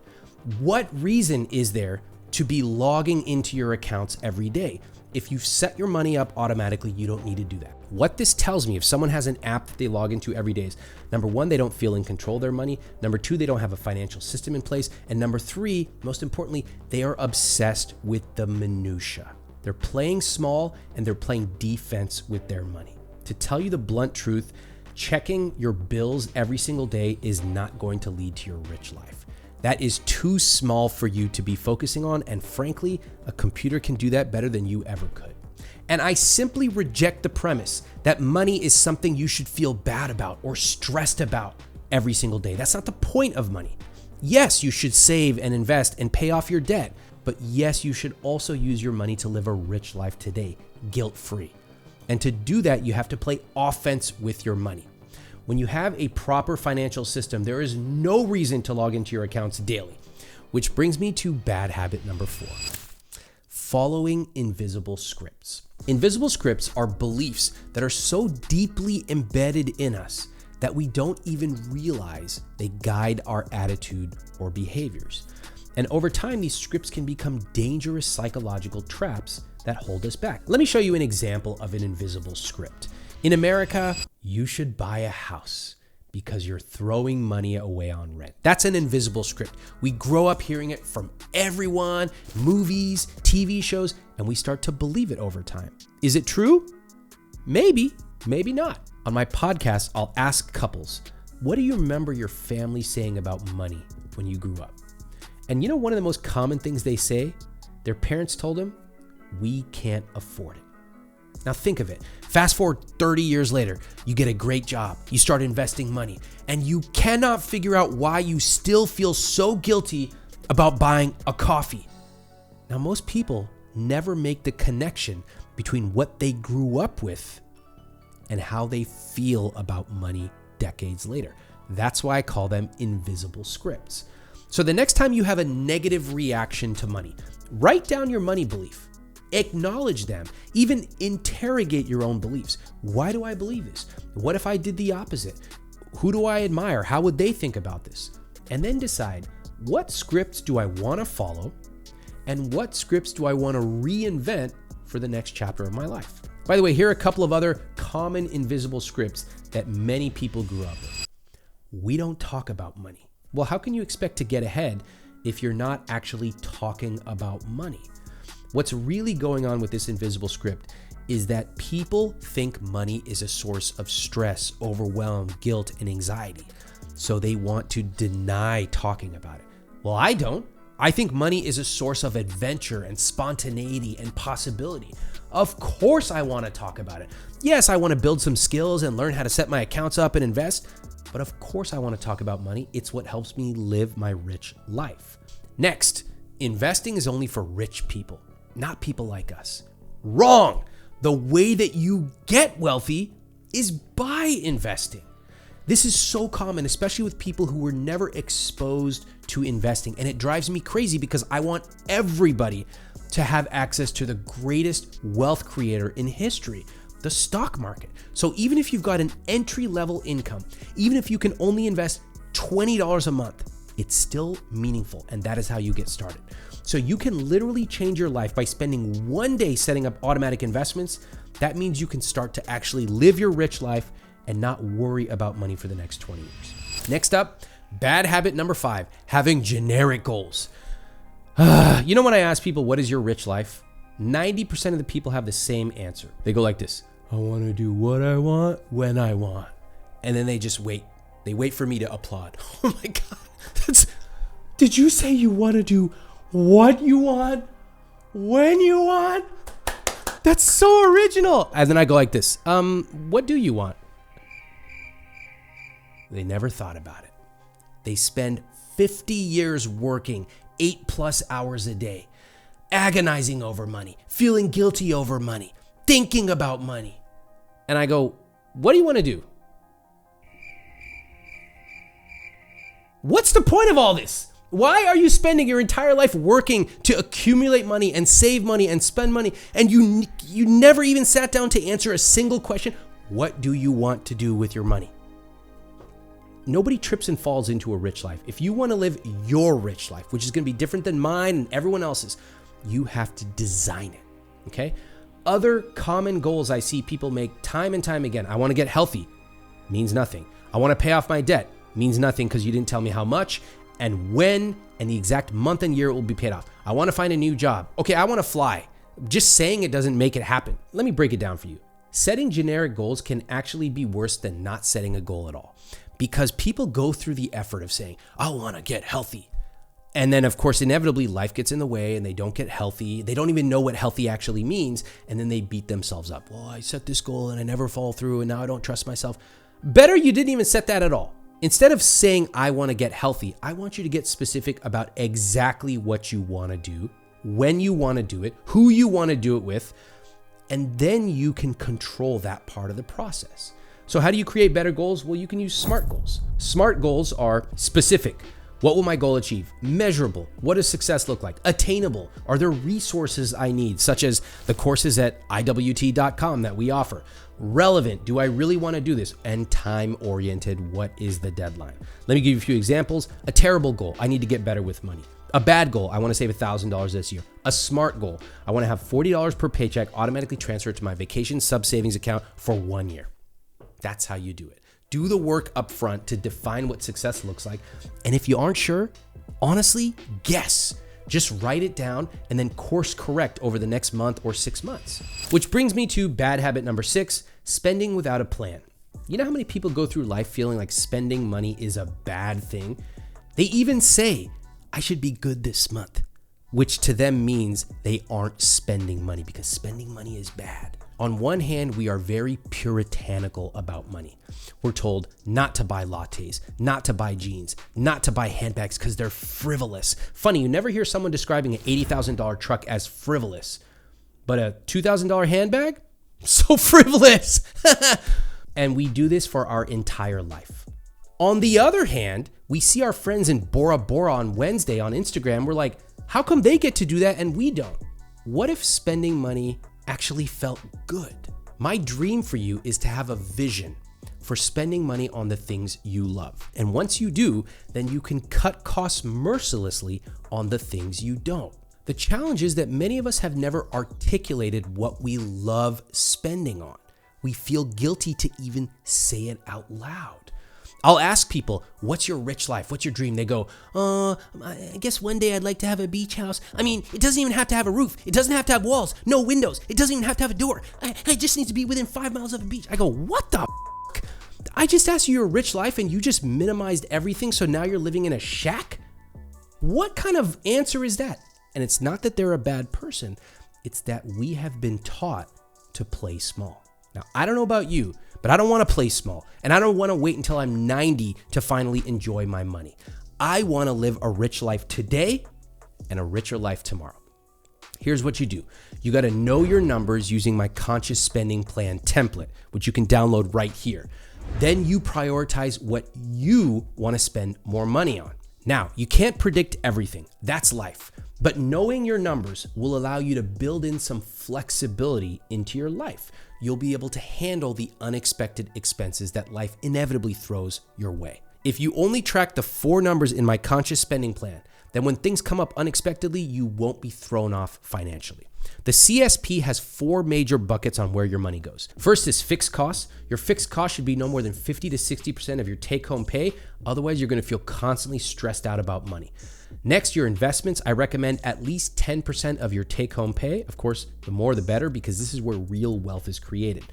What reason is there to be logging into your accounts every day? If you've set your money up automatically, you don't need to do that. What this tells me, if someone has an app that they log into every day, is number one, they don't feel in control of their money. Number two, they don't have a financial system in place. And number three, most importantly, they are obsessed with the minutia. They're playing small and they're playing defense with their money. To tell you the blunt truth, checking your bills every single day is not going to lead to your rich life. That is too small for you to be focusing on, and frankly, a computer can do that better than you ever could. And I simply reject the premise that money is something you should feel bad about or stressed about every single day. That's not the point of money. Yes, you should save and invest and pay off your debt, but yes, you should also use your money to live a rich life today, guilt-free. And to do that, you have to play offense with your money. When you have a proper financial system, there is no reason to log into your accounts daily. Which brings me to bad habit number 4, following invisible scripts. Invisible scripts are beliefs that are so deeply embedded in us that we don't even realize they guide our attitude or behaviors. And over time, these scripts can become dangerous psychological traps that hold us back. Let me show you an example of an invisible script. In America, you should buy a house because you're throwing money away on rent. That's an invisible script. We grow up hearing it from everyone, movies, TV shows, and we start to believe it over time. Is it true? Maybe, maybe not. On my podcast, I'll ask couples, what do you remember your family saying about money when you grew up? And you know one of the most common things they say? Their parents told them, we can't afford it. Now think of it. Fast forward 30 years later, you get a great job, you start investing money, and you cannot figure out why you still feel so guilty about buying a coffee. Now most people never make the connection between what they grew up with and how they feel about money decades later. That's why I call them invisible scripts. So the next time you have a negative reaction to money, write down your money belief. Acknowledge them, even interrogate your own beliefs. Why do I believe this? What if I did the opposite? Who do I admire? How would they think about this? And then decide, what scripts do I want to follow? And what scripts do I want to reinvent for the next chapter of my life? By the way, here are a couple of other common invisible scripts that many people grew up with. We don't talk about money. Well, how can you expect to get ahead if you're not actually talking about money? What's really going on with this invisible script is that people think money is a source of stress, overwhelm, guilt, and anxiety. So they want to deny talking about it. Well, I don't. I think money is a source of adventure and spontaneity and possibility. Of course I want to talk about it. Yes, I want to build some skills and learn how to set my accounts up and invest. But of course I want to talk about money. It's what helps me live my rich life. Next, investing is only for rich people, not people like us. Wrong. The way that you get wealthy is by investing. This is so common, especially with people who were never exposed to investing. And it drives me crazy because I want everybody to have access to the greatest wealth creator in history, the stock market. So even if you've got an entry-level income, even if you can only invest $20 a month, it's still meaningful, and that is how you get started. So you can literally change your life by spending one day setting up automatic investments. That means you can start to actually live your rich life and not worry about money for the next 20 years. Next up, bad habit number 5, having generic goals. You know, when I ask people, what is your rich life? 90% of the people have the same answer. They go like this: I want to do what I want when I want. And then they just wait. They wait for me to applaud. Oh my God. Did you say you want to do what you want when you want? That's so original. And then I go like this: what do you want? They never thought about it. They spend 50 years working 8+ hours a day, agonizing over money, feeling guilty over money, thinking about money. And I go, what do you want to do? What's the point of all this? Why are you spending your entire life working to accumulate money and save money and spend money, and you never even sat down to answer a single question? What do you want to do with your money? Nobody trips and falls into a rich life. If you want to live your rich life, which is going to be different than mine and everyone else's, you have to design it, okay? Other common goals I see people make time and time again. I want to get healthy, means nothing. I want to pay off my debt, means nothing because you didn't tell me how much and when and the exact month and year it will be paid off. I want to find a new job. Okay, I want to fly. Just saying it doesn't make it happen. Let me break it down for you. Setting generic goals can actually be worse than not setting a goal at all, because people go through the effort of saying, I want to get healthy. And then, of course, inevitably, life gets in the way and they don't get healthy. They don't even know what healthy actually means. And then they beat themselves up. Well, I set this goal and I never follow through and now I don't trust myself. Better you didn't even set that at all. Instead of saying, I want to get healthy, I want you to get specific about exactly what you want to do, when you want to do it, who you want to do it with, and then you can control that part of the process. So how do you create better goals? Well, you can use SMART goals. SMART goals are specific. What will my goal achieve? Measurable. What does success look like? Attainable. Are there resources I need, such as the courses at iwt.com that we offer? Relevant. Do I really want to do this? And time-oriented. What is the deadline? Let me give you a few examples. A terrible goal. I need to get better with money. A bad goal. I want to save $1,000 this year. A SMART goal. I want to have $40 per paycheck automatically transferred to my vacation sub-savings account for 1 year. That's how you do it. Do the work up front to define what success looks like. And if you aren't sure, honestly, guess. Just write it down and then course correct over the next month or 6 months. Which brings me to bad habit number 6, spending without a plan. You know how many people go through life feeling like spending money is a bad thing? They even say, I should be good this month, which to them means they aren't spending money because spending money is bad. On one hand, we are very puritanical about money. We're told not to buy lattes, not to buy jeans, not to buy handbags because they're frivolous. Funny, you never hear someone describing an $80,000 truck as frivolous, but a $2,000 handbag? So frivolous. And we do this for our entire life. On the other hand, we see our friends in Bora Bora on Wednesday on Instagram. We're like, how come they get to do that and we don't? What if spending money actually felt good? My dream for you is to have a vision for spending money on the things you love. And once you do, then you can cut costs mercilessly on the things you don't. The challenge is that many of us have never articulated what we love spending on. We feel guilty to even say it out loud. I'll ask people, what's your rich life? What's your dream? They go, I guess one day I'd like to have a beach house. I mean, it doesn't even have to have a roof. It doesn't have to have walls, no windows. It doesn't even have to have a door. I just need to be within 5 miles of a beach. I go, what the f***? I just asked you your rich life and you just minimized everything, so now you're living in a shack? What kind of answer is that? And it's not that they're a bad person. It's that we have been taught to play small. Now, I don't know about you, but I don't want to play small, and I don't want to wait until I'm 90 to finally enjoy my money. I want to live a rich life today and a richer life tomorrow. Here's what you do. You got to know your numbers using my conscious spending plan template, which you can download right here. Then you prioritize what you want to spend more money on. Now, you can't predict everything. That's life. But knowing your numbers will allow you to build in some flexibility into your life. You'll be able to handle the unexpected expenses that life inevitably throws your way. If you only track the 4 numbers in my conscious spending plan, then when things come up unexpectedly, you won't be thrown off financially. The CSP has 4 major buckets on where your money goes. First is fixed costs. Your fixed cost should be no more than 50 to 60% of your take-home pay. Otherwise, you're going to feel constantly stressed out about money. Next, your investments. I recommend at least 10% of your take-home pay. Of course, the more the better, because this is where real wealth is created.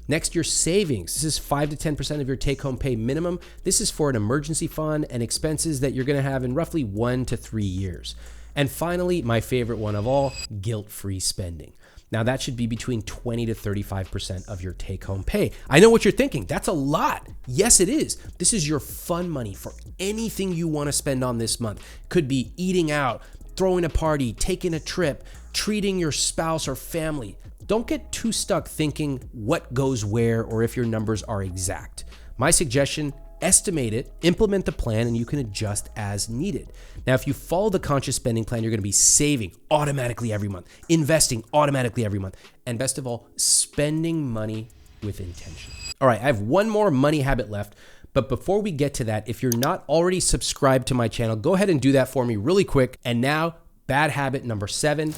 Next, your savings. This is 5 to 10% of your take-home pay minimum. This is for an emergency fund and expenses that you're going to have in roughly 1 to 3 years. And finally, my favorite one of all, guilt-free spending. Now that should be between 20 to 35% of your take-home pay. I know what you're thinking. That's a lot. Yes, it is. This is your fun money for anything you want to spend on this month. Could be eating out, throwing a party, taking a trip, treating your spouse or family. Don't get too stuck thinking what goes where or if your numbers are exact. My suggestion, estimate it, implement the plan, and you can adjust as needed. Now, if you follow the conscious spending plan, you're going to be saving automatically every month, investing automatically every month, and best of all, spending money with intention. All right, I have one more money habit left. But before we get to that, if you're not already subscribed to my channel, go ahead and do that for me really quick. And now, bad habit number 7,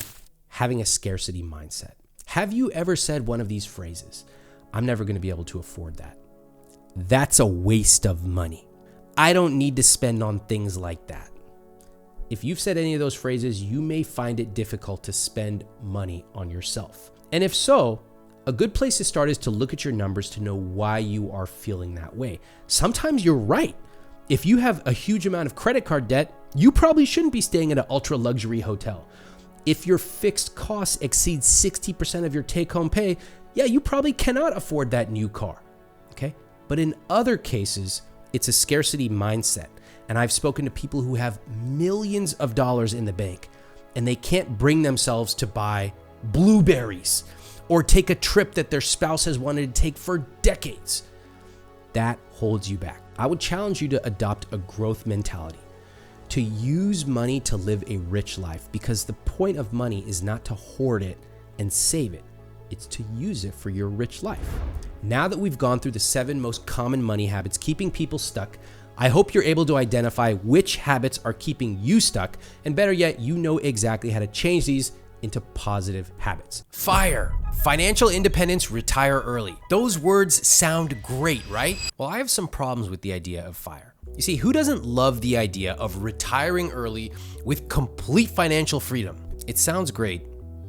having a scarcity mindset. Have you ever said one of these phrases? I'm never going to be able to afford that. That's a waste of money. I don't need to spend on things like that. If you've said any of those phrases, you may find it difficult to spend money on yourself. And if so, a good place to start is to look at your numbers to know why you are feeling that way. Sometimes you're right. If you have a huge amount of credit card debt, you probably shouldn't be staying at an ultra luxury hotel. If your fixed costs exceed 60% of your take-home pay, yeah, you probably cannot afford that new car, okay? But in other cases, it's a scarcity mindset. And I've spoken to people who have millions of dollars in the bank and they can't bring themselves to buy blueberries or take a trip that their spouse has wanted to take for decades. That holds you back. I would challenge you to adopt a growth mentality, to use money to live a rich life, because the point of money is not to hoard it and save it. It's to use it for your rich life. Now that we've gone through the 7 most common money habits keeping people stuck, I hope you're able to identify which habits are keeping you stuck, and better yet, you know exactly how to change these into positive habits. FIRE, financial independence, retire early. Those words sound great, right? Well, I have some problems with the idea of FIRE. You see, who doesn't love the idea of retiring early with complete financial freedom? It sounds great,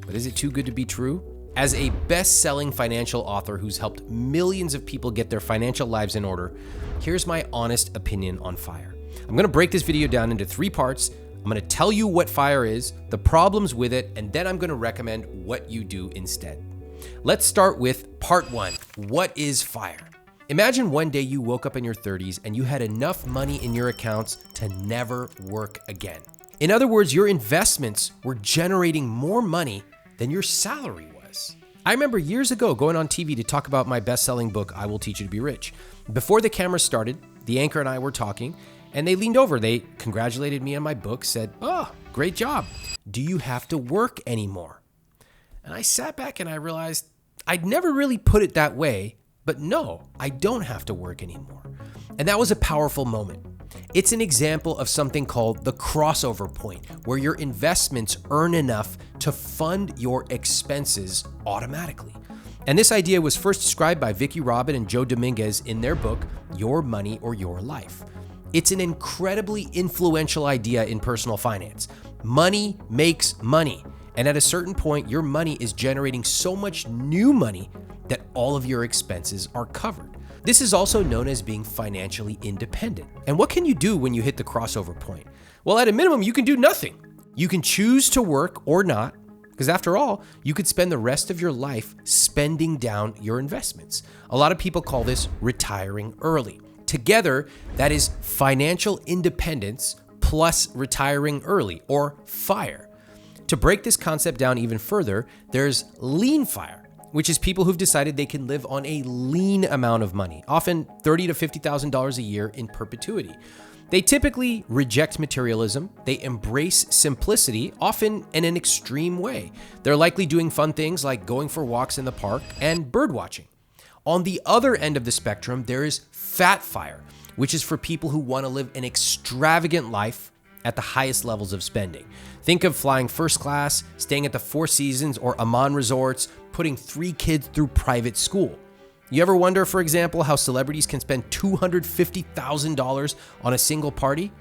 but is it too good to be true? As a best-selling financial author who's helped millions of people get their financial lives in order, here's my honest opinion on FIRE. I'm gonna break this video down into 3 parts. I'm gonna tell you what FIRE is, the problems with it, and then I'm gonna recommend what you do instead. Let's start with part 1. What is FIRE? Imagine one day you woke up in your 30s and you had enough money in your accounts to never work again. In other words, your investments were generating more money than your salary was. I remember years ago going on TV to talk about my best-selling book, I Will Teach You to Be Rich. Before the camera started, the anchor and I were talking, and they leaned over, they congratulated me on my book, said, "Oh, great job. Do you have to work anymore?" And I sat back and I realized I'd never really put it that way, but no, I don't have to work anymore. And that was a powerful moment. It's an example of something called the crossover point, where your investments earn enough to fund your expenses automatically. And this idea was first described by Vicki Robin and Joe Dominguez in their book, Your Money or Your Life. It's an incredibly influential idea in personal finance. Money makes money. And at a certain point, your money is generating so much new money that all of your expenses are covered. This is also known as being financially independent. And what can you do when you hit the crossover point? Well, at a minimum, you can do nothing. You can choose to work or not, because after all, you could spend the rest of your life spending down your investments. A lot of people call this retiring early. Together, that is financial independence plus retiring early, or FIRE. To break this concept down even further, there's lean FIRE, which is people who've decided they can live on a lean amount of money, often $30,000 to $50,000 a year in perpetuity. They typically reject materialism. They embrace simplicity, often in an extreme way. They're likely doing fun things like going for walks in the park and bird watching. On the other end of the spectrum, there is fat FIRE, which is for people who want to live an extravagant life at the highest levels of spending. Think of flying first class, staying at the Four Seasons or Amman resorts, putting 3 kids through private school. You ever wonder, for example, how celebrities can spend $250,000 on a single party?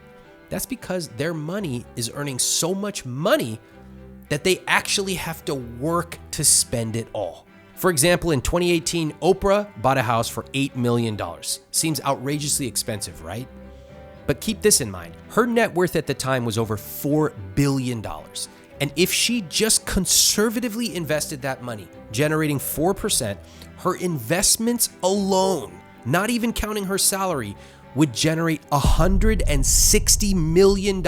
That's because their money is earning so much money that they actually have to work to spend it all. For example, in 2018, Oprah bought a house for $8 million. Seems outrageously expensive, right? But keep this in mind. Her net worth at the time was over $4 billion. And if she just conservatively invested that money, generating 4%, her investments alone, not even counting her salary, would generate $160 million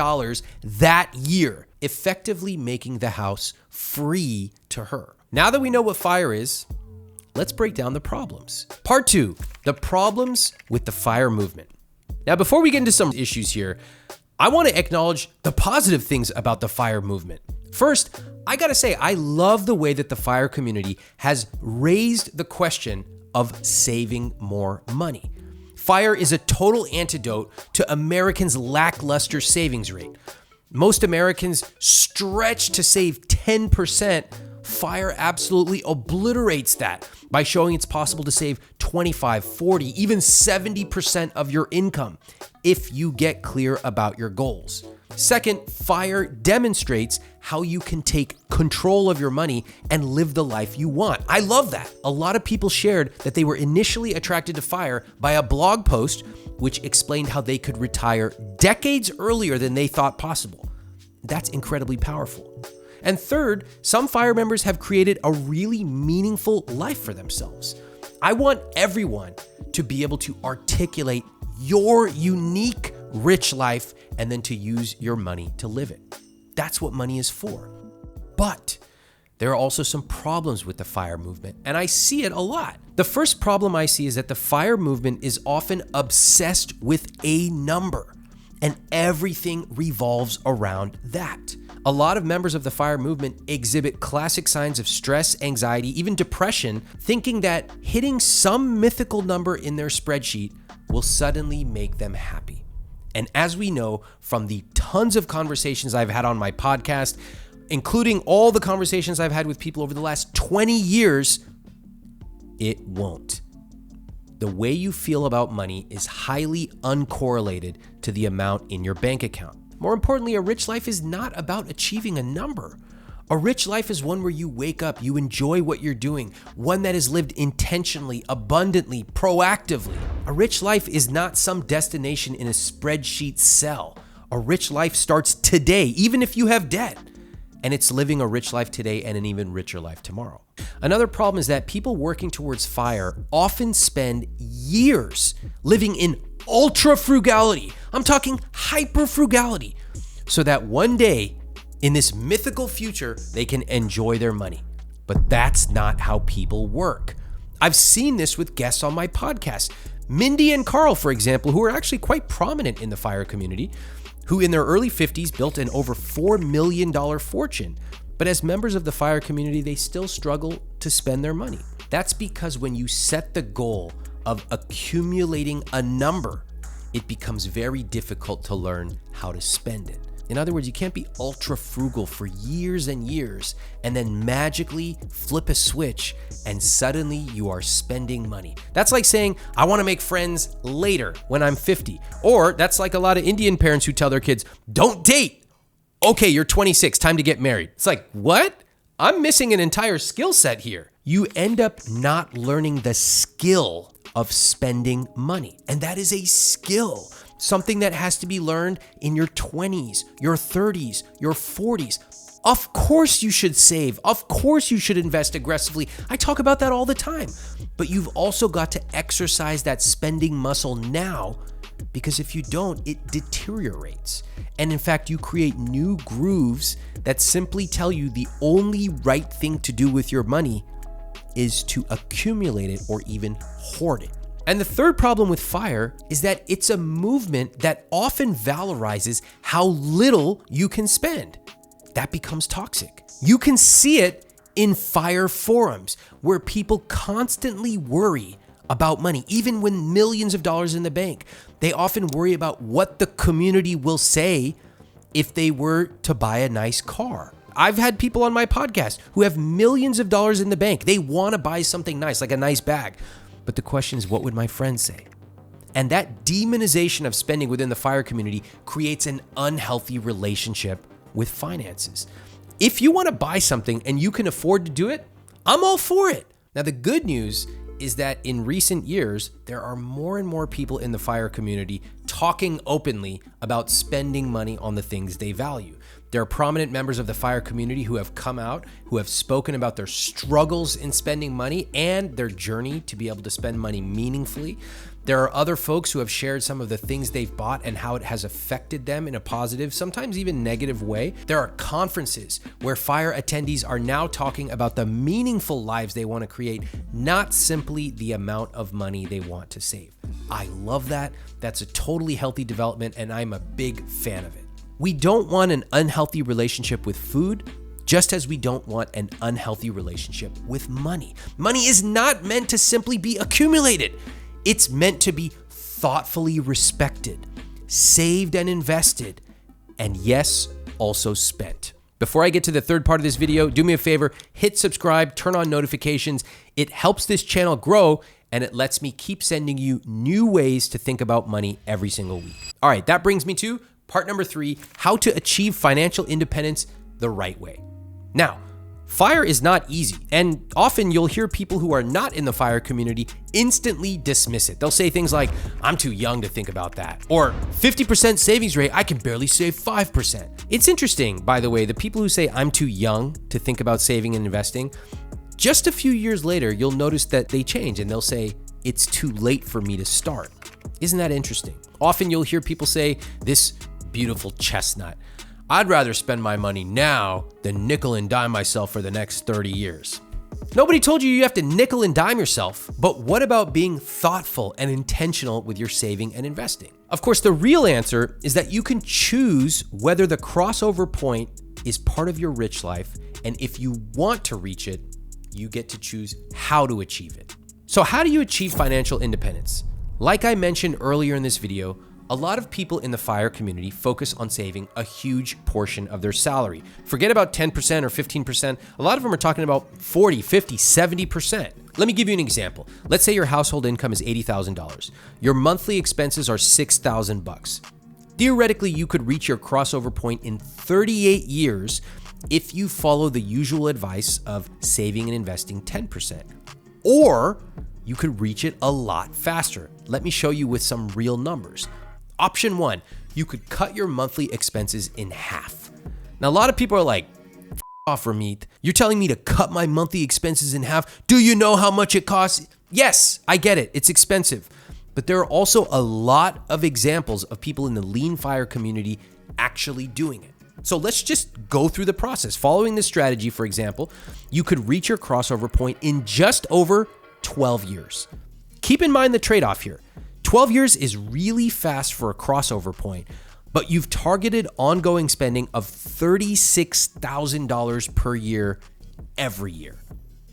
that year, effectively making the house free to her. Now that we know what FIRE is, let's break down the problems. Part 2, the problems with the FIRE movement. Now, before we get into some issues here, I want to acknowledge the positive things about the FIRE movement. First, I gotta say, I love the way that the FIRE community has raised the question of saving more money. FIRE is a total antidote to Americans' lackluster savings rate. Most Americans stretch to save 10%. FIRE absolutely obliterates that by showing it's possible to save 25, 40, even 70% of your income if you get clear about your goals. Second, FIRE demonstrates how you can take control of your money and live the life you want. I love that. A lot of people shared that they were initially attracted to FIRE by a blog post which explained how they could retire decades earlier than they thought possible. That's incredibly powerful. And third, some FIRE members have created a really meaningful life for themselves. I want everyone to be able to articulate your unique rich life and then to use your money to live it. That's what money is for. But there are also some problems with the FIRE movement, and I see it a lot. The first problem I see is that the FIRE movement is often obsessed with a number, and everything revolves around that. A lot of members of the FIRE movement exhibit classic signs of stress, anxiety, even depression, thinking that hitting some mythical number in their spreadsheet will suddenly make them happy. And as we know from the tons of conversations I've had on my podcast, including all the conversations I've had with people over the last 20 years, it won't. The way you feel about money is highly uncorrelated to the amount in your bank account. More importantly, a rich life is not about achieving a number. A rich life is one where you wake up, you enjoy what you're doing, one that is lived intentionally, abundantly, proactively. A rich life is not some destination in a spreadsheet cell. A rich life starts today, even if you have debt. And it's living a rich life today and an even richer life tomorrow. Another problem is that people working towards FIRE often spend years living in ultra frugality. I'm talking hyper frugality, so that one day in this mythical future, they can enjoy their money. But that's not how people work. I've seen this with guests on my podcast. Mindy and Carl, for example, who are actually quite prominent in the FIRE community, who in their early 50s built an over $4 million fortune. But as members of the FIRE community, they still struggle to spend their money. That's because when you set the goal of accumulating a number, it becomes very difficult to learn how to spend it. In other words, you can't be ultra frugal for years and years and then magically flip a switch and suddenly you are spending money. That's like saying, I want to make friends later when I'm 50. Or that's like a lot of Indian parents who tell their kids, don't date. Okay, you're 26, time to get married. It's like, what? I'm missing an entire skill set here. You end up not learning the skill of spending money. And that is a skill, something that has to be learned in your 20s, your 30s, your 40s. Of course you should save. Of course you should invest aggressively. I talk about that all the time. But you've also got to exercise that spending muscle now, because if you don't, it deteriorates. And in fact, you create new grooves that simply tell you the only right thing to do with your money is to accumulate it or even hoard it. And the third problem with FIRE is that it's a movement that often valorizes how little you can spend. That becomes toxic. You can see it in FIRE forums where people constantly worry about money, even when millions of dollars in the bank. They often worry about what the community will say if they were to buy a nice car. I've had people on my podcast who have millions of dollars in the bank. They want to buy something nice, like a nice bag. But the question is, what would my friends say? And that demonization of spending within the FIRE community creates an unhealthy relationship with finances. If you want to buy something and you can afford to do it, I'm all for it. Now, the good news is that in recent years, there are more and more people in the FIRE community talking openly about spending money on the things they value. There are prominent members of the FIRE community who have come out, who have spoken about their struggles in spending money and their journey to be able to spend money meaningfully. There are other folks who have shared some of the things they've bought and how it has affected them in a positive, sometimes even negative way. There are conferences where FIRE attendees are now talking about the meaningful lives they want to create, not simply the amount of money they want to save. I love that. That's a totally healthy development, and I'm a big fan of it. We don't want an unhealthy relationship with food, just as we don't want an unhealthy relationship with money. Money is not meant to simply be accumulated. It's meant to be thoughtfully respected, saved and invested, and yes, also spent. Before I get to the third part of this video, do me a favor, hit subscribe, turn on notifications. It helps this channel grow, and it lets me keep sending you new ways to think about money every single week. All right, that brings me to part number 3, how to achieve financial independence the right way. Now, FIRE is not easy, and often you'll hear people who are not in the FIRE community instantly dismiss it. They'll say things like, I'm too young to think about that, or 50% savings rate, I can barely save 5%. It's interesting, by the way, the people who say I'm too young to think about saving and investing, just a few years later, you'll notice that they change and they'll say, it's too late for me to start. Isn't that interesting? Often you'll hear people say, this beautiful chestnut, I'd rather spend my money now than nickel and dime myself for the next 30 years. Nobody told you have to nickel and dime yourself, but what about being thoughtful and intentional with your saving and investing? Of course, the real answer is that you can choose whether the crossover point is part of your rich life, and if you want to reach it, you get to choose how to achieve it. So how do you achieve financial independence? Like I mentioned earlier in this video, a lot of people in the FIRE community focus on saving a huge portion of their salary. Forget about 10% or 15%. A lot of them are talking about 40, 50, 70%. Let me give you an example. Let's say your household income is $80,000. Your monthly expenses are $6,000. Theoretically, you could reach your crossover point in 38 years if you follow the usual advice of saving and investing 10%. Or you could reach it a lot faster. Let me show you with some real numbers. Option 1, you could cut your monthly expenses in half. Now, a lot of people are like, F off, Ramit. You're telling me to cut my monthly expenses in half? Do you know how much it costs? Yes, I get it. It's expensive. But there are also a lot of examples of people in the lean FIRE community actually doing it. So let's just go through the process. Following this strategy, for example, you could reach your crossover point in just over 12 years. Keep in mind the trade-off here. 12 years is really fast for a crossover point, but you've targeted ongoing spending of $36,000 per year every year.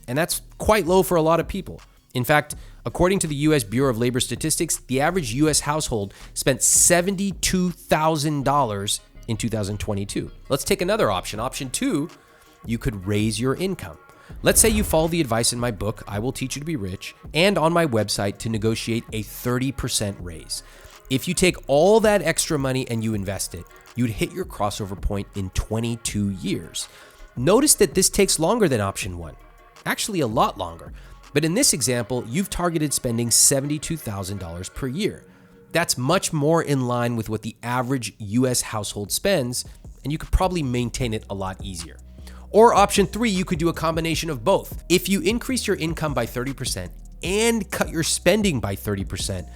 And that's quite low for a lot of people. In fact, according to the US Bureau of Labor Statistics, the average US household spent $72,000 in 2022. Let's take another option. Option 2, you could raise your income. Let's say you follow the advice in my book, I Will Teach You to Be Rich, and on my website to negotiate a 30% raise. If you take all that extra money and you invest it, you'd hit your crossover point in 22 years. Notice that this takes longer than option 1, actually a lot longer. But in this example, you've targeted spending $72,000 per year. That's much more in line with what the average US household spends, and you could probably maintain it a lot easier. Or option 3, you could do a combination of both. If you increase your income by 30% and cut your spending by 30%,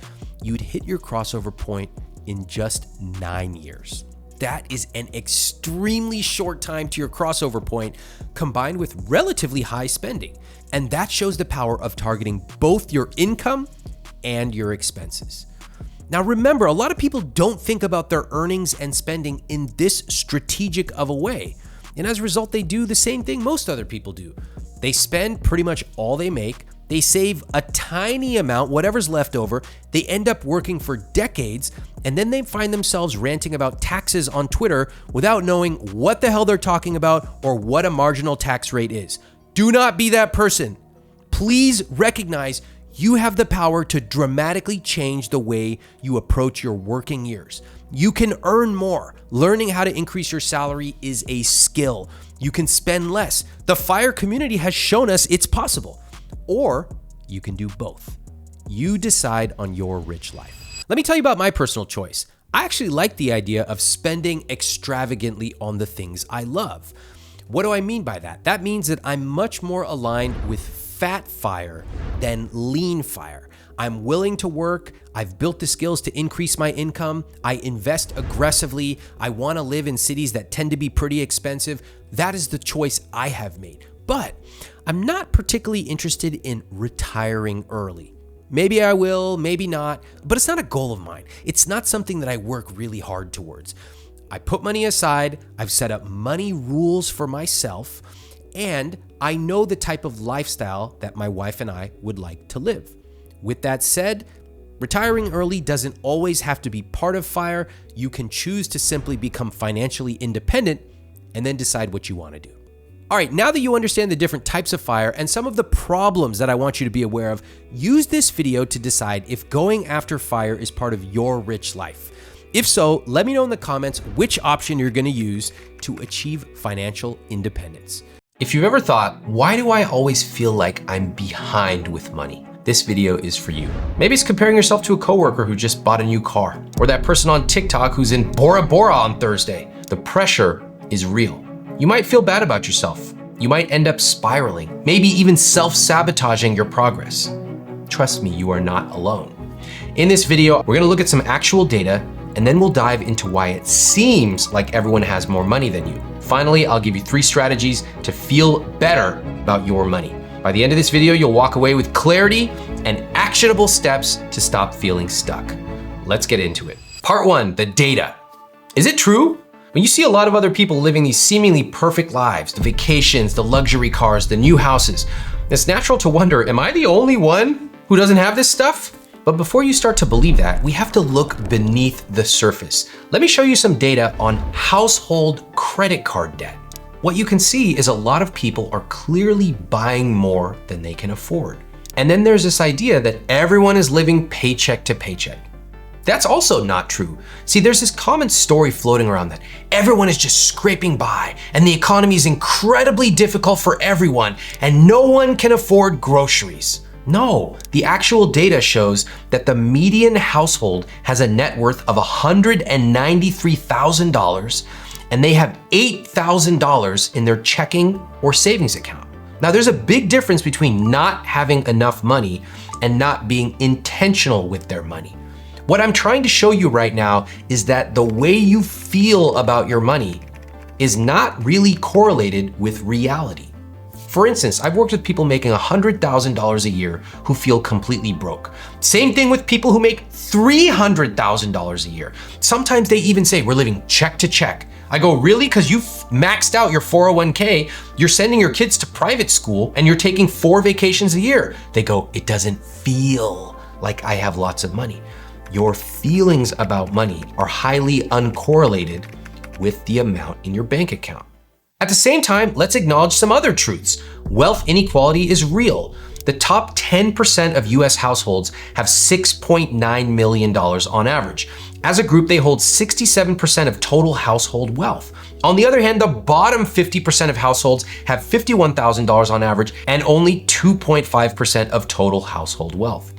you'd hit your crossover point in just 9 years. That is an extremely short time to your crossover point combined with relatively high spending. And that shows the power of targeting both your income and your expenses. Now remember, a lot of people don't think about their earnings and spending in this strategic of a way. And as a result, they do the same thing most other people do. They spend pretty much all they make. They save a tiny amount, whatever's left over. They end up working for decades, and then they find themselves ranting about taxes on Twitter without knowing what the hell they're talking about or what a marginal tax rate is. Do not be that person. Please recognize you have the power to dramatically change the way you approach your working years. You can earn more. Learning how to increase your salary is a skill. You can spend less. The FIRE community has shown us it's possible. Or you can do both. You decide on your rich life. Let me tell you about my personal choice. I actually like the idea of spending extravagantly on the things I love. What do I mean by that? That means that I'm much more aligned with fat FIRE than lean FIRE. I'm willing to work. I've built the skills to increase my income. I invest aggressively. I want to live in cities that tend to be pretty expensive. That is the choice I have made. But I'm not particularly interested in retiring early. Maybe I will, maybe not, but it's not a goal of mine. It's not something that I work really hard towards. I put money aside, I've set up money rules for myself, and I know the type of lifestyle that my wife and I would like to live. With that said, retiring early doesn't always have to be part of FIRE. You can choose to simply become financially independent and then decide what you want to do. All right, now that you understand the different types of FIRE and some of the problems that I want you to be aware of, use this video to decide if going after FIRE is part of your rich life. If so, let me know in the comments which option you're going to use to achieve financial independence. If you've ever thought, why do I always feel like I'm behind with money? This video is for you. Maybe it's comparing yourself to a coworker who just bought a new car, or that person on TikTok who's in Bora Bora on Thursday. The pressure is real. You might feel bad about yourself. You might end up spiraling, maybe even self-sabotaging your progress. Trust me, you are not alone. In this video, we're gonna look at some actual data, and then we'll dive into why it seems like everyone has more money than you. Finally, I'll give you 3 strategies to feel better about your money. By the end of this video, you'll walk away with clarity and actionable steps to stop feeling stuck. Let's get into it. Part 1, the data. Is it true? When you see a lot of other people living these seemingly perfect lives, the vacations, the luxury cars, the new houses, it's natural to wonder, am I the only one who doesn't have this stuff? But before you start to believe that, we have to look beneath the surface. Let me show you some data on household credit card debt. What you can see is a lot of people are clearly buying more than they can afford. And then there's this idea that everyone is living paycheck to paycheck. That's also not true. See, there's this common story floating around that everyone is just scraping by and the economy is incredibly difficult for everyone and no one can afford groceries. No, the actual data shows that the median household has a net worth of $193,000 and they have $8,000 in their checking or savings account. Now, there's a big difference between not having enough money and not being intentional with their money. What I'm trying to show you right now is that the way you feel about your money is not really correlated with reality. For instance, I've worked with people making $100,000 a year who feel completely broke. Same thing with people who make $300,000 a year. Sometimes they even say, we're living check to check. I go, really? Because you've maxed out your 401k, you're sending your kids to private school, and you're taking 4 vacations a year. They go, it doesn't feel like I have lots of money. Your feelings about money are highly uncorrelated with the amount in your bank account. At the same time, let's acknowledge some other truths. Wealth inequality is real. The top 10% of US households have $6.9 million on average. As a group, they hold 67% of total household wealth. On the other hand, the bottom 50% of households have $51,000 on average and only 2.5% of total household wealth.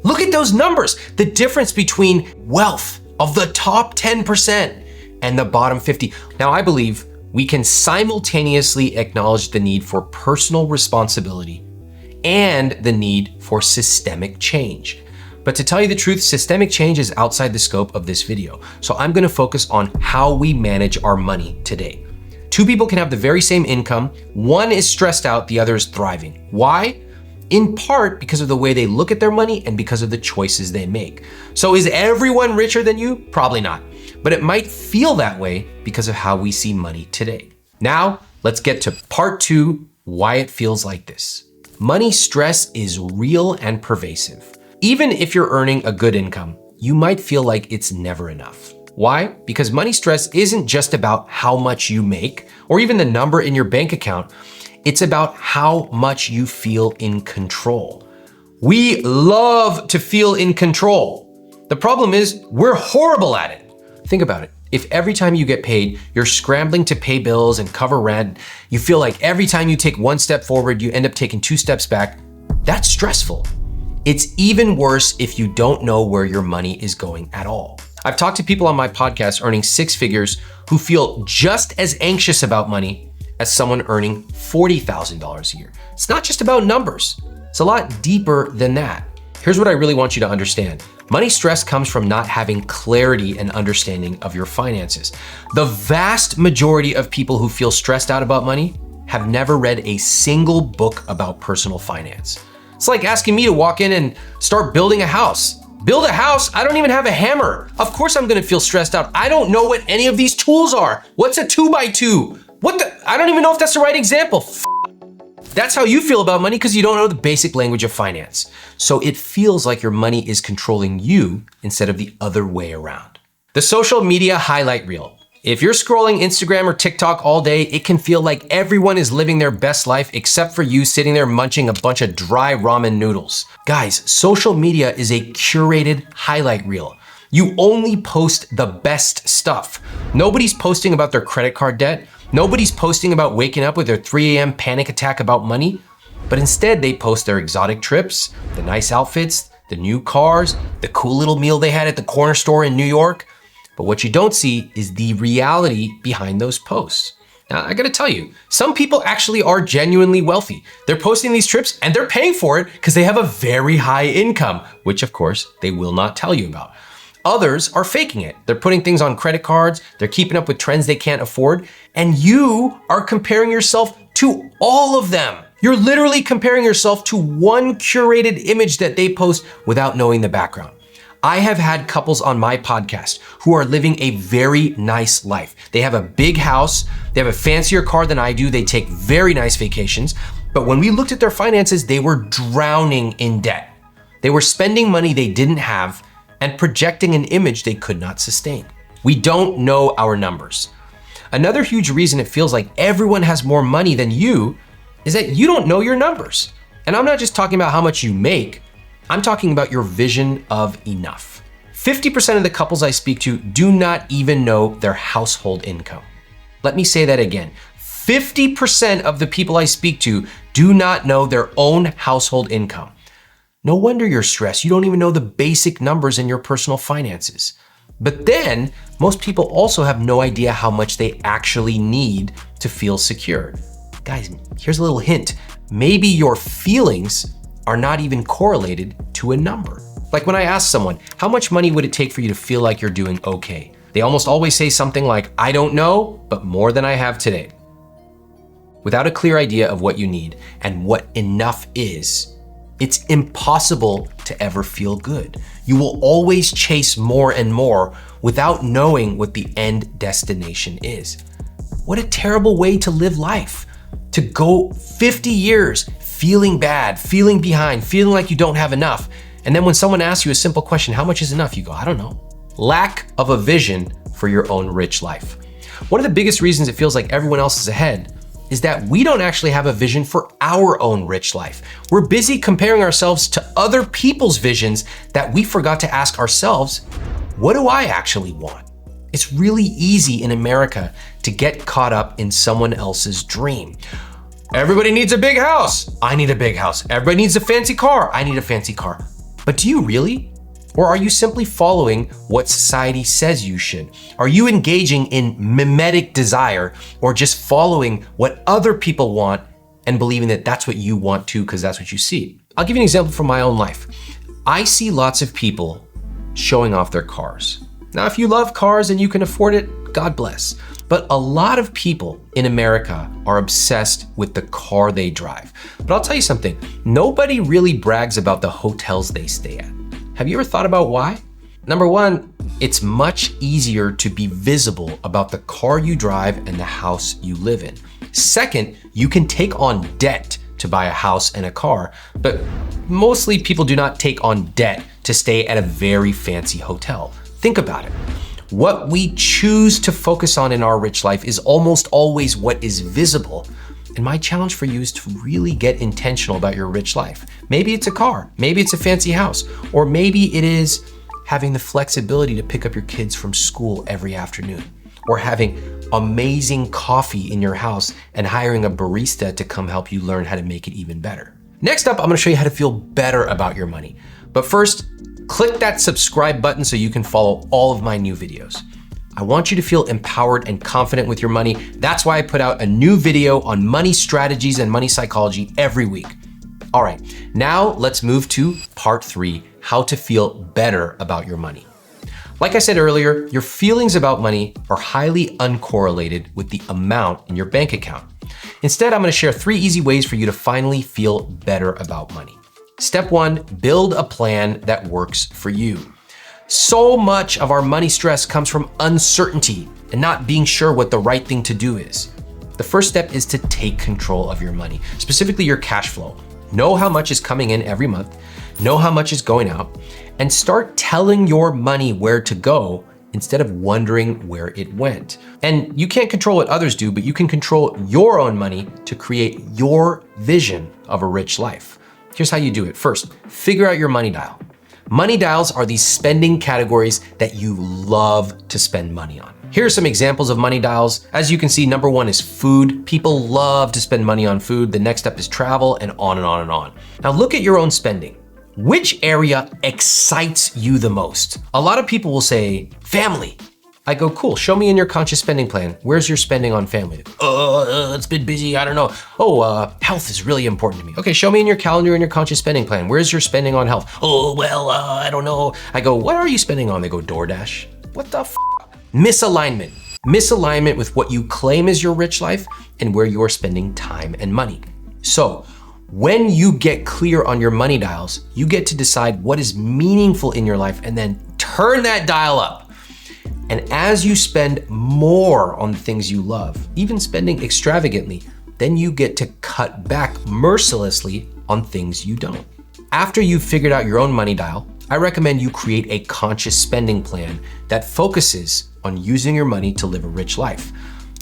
Look at those numbers, the difference between wealth of the top 10% and the bottom 50. Now, I believe we can simultaneously acknowledge the need for personal responsibility and the need for systemic change. But to tell you the truth, systemic change is outside the scope of this video. So I'm gonna focus on how we manage our money today. 2 people can have the very same income. One is stressed out, the other is thriving. Why? In part because of the way they look at their money and because of the choices they make. So is everyone richer than you? Probably not. But it might feel that way because of how we see money today. Now, let's get to part 2, why it feels like this. Money stress is real and pervasive. Even if you're earning a good income, you might feel like it's never enough. Why? Because money stress isn't just about how much you make or even the number in your bank account. It's about how much you feel in control. We love to feel in control. The problem is we're horrible at it. Think about it. If every time you get paid, you're scrambling to pay bills and cover rent, you feel like every time you take 1 step forward, you end up taking 2 steps back, that's stressful. It's even worse if you don't know where your money is going at all. I've talked to people on my podcast earning 6 figures who feel just as anxious about money as someone earning $40,000 a year. It's not just about numbers. It's a lot deeper than that. Here's what I really want you to understand. Money stress comes from not having clarity and understanding of your finances. The vast majority of people who feel stressed out about money have never read a single book about personal finance. It's like asking me to walk in and start building a house. Build a house? I don't even have a hammer. Of course I'm gonna feel stressed out. I don't know what any of these tools are. What's a 2x2? I don't even know if that's the right example. That's how you feel about money because you don't know the basic language of finance. So it feels like your money is controlling you instead of the other way around. The social media highlight reel. If you're scrolling Instagram or TikTok all day, it can feel like everyone is living their best life except for you sitting there munching a bunch of dry ramen noodles. Guys, social media is a curated highlight reel. You only post the best stuff. Nobody's posting about their credit card debt. Nobody's posting about waking up with their 3 a.m. panic attack about money. But instead, they post their exotic trips, the nice outfits, the new cars, the cool little meal they had at the corner store in New York. But what you don't see is the reality behind those posts. Now, I gotta tell you, some people actually are genuinely wealthy. They're posting these trips and they're paying for it because they have a very high income, which of course they will not tell you about. Others are faking it. They're putting things on credit cards, they're keeping up with trends they can't afford, and you are comparing yourself to all of them. You're literally comparing yourself to one curated image that they post without knowing the background. I have had couples on my podcast who are living a very nice life. They have a big house, they have a fancier car than I do, they take very nice vacations, but when we looked at their finances, they were drowning in debt. They were spending money they didn't have and projecting an image they could not sustain. We don't know our numbers. Another huge reason it feels like everyone has more money than you is that you don't know your numbers. And I'm not just talking about how much you make, I'm talking about your vision of enough. 50% of the couples I speak to do not even know their household income. Let me say that again. 50% of the people I speak to do not know their own household income. No wonder you're stressed. You don't even know the basic numbers in your personal finances. But then, most people also have no idea how much they actually need to feel secure. Guys, here's a little hint. Maybe your feelings are not even correlated to a number. Like when I ask someone, how much money would it take for you to feel like you're doing okay? They almost always say something like, I don't know, but more than I have today. Without a clear idea of what you need and what enough is, it's impossible to ever feel good. You will always chase more and more without knowing what the end destination is. What a terrible way to live life. To go 50 years feeling bad, feeling behind, feeling like you don't have enough. And then when someone asks you a simple question, how much is enough? You go, I don't know. Lack of a vision for your own rich life. One of the biggest reasons it feels like everyone else is ahead is that we don't actually have a vision for our own rich life. We're busy comparing ourselves to other people's visions that we forgot to ask ourselves, what do I actually want? It's really easy in America to get caught up in someone else's dream. Everybody needs a big house. I need a big house. Everybody needs a fancy car. I need a fancy car. But do you really? Or are you simply following what society says you should? Are you engaging in mimetic desire or just following what other people want and believing that that's what you want too because that's what you see? I'll give you an example from my own life. I see lots of people showing off their cars. Now, if you love cars and you can afford it, God bless. But a lot of people in America are obsessed with the car they drive. But I'll tell you something, nobody really brags about the hotels they stay at. Have you ever thought about why? Number one, it's much easier to be visible about the car you drive and the house you live in. Second, you can take on debt to buy a house and a car, but mostly people do not take on debt to stay at a very fancy hotel. Think about it. What we choose to focus on in our rich life is almost always what is visible. And my challenge for you is to really get intentional about your rich life. Maybe it's a car, maybe it's a fancy house, or maybe it is having the flexibility to pick up your kids from school every afternoon, or having amazing coffee in your house and hiring a barista to come help you learn how to make it even better. Next up, I'm gonna show you how to feel better about your money. But first, click that subscribe button so you can follow all of my new videos. I want you to feel empowered and confident with your money. That's why I put out a new video on money strategies and money psychology every week. All right, now let's move to part 3, how to feel better about your money. Like I said earlier, your feelings about money are highly uncorrelated with the amount in your bank account. Instead, I'm gonna share 3 easy ways for you to finally feel better about money. Step 1, build a plan that works for you. So much of our money stress comes from uncertainty and not being sure what the right thing to do is. The first step is to take control of your money, specifically your cash flow. Know how much is coming in every month, know how much is going out, and start telling your money where to go instead of wondering where it went. And you can't control what others do, but you can control your own money to create your vision of a rich life. Here's how you do it. First, figure out your money dial. Money dials are these spending categories that you love to spend money on. Here are some examples of money dials. As you can see, number 1 is food. People love to spend money on food. The next step is travel, and on and on and on. Now look at your own spending. Which area excites you the most? A lot of people will say, family. I go, cool, show me in your conscious spending plan. Where's your spending on family? It's been busy, I don't know. Health is really important to me. Okay, show me in your calendar and your conscious spending plan. Where's your spending on health? I don't know. I go, what are you spending on? They go, DoorDash. What the f? Misalignment. Misalignment with what you claim is your rich life and where you're spending time and money. So, when you get clear on your money dials, you get to decide what is meaningful in your life and then turn that dial up. And as you spend more on the things you love, even spending extravagantly, then you get to cut back mercilessly on things you don't. After you've figured out your own money dial, I recommend you create a conscious spending plan that focuses on using your money to live a rich life.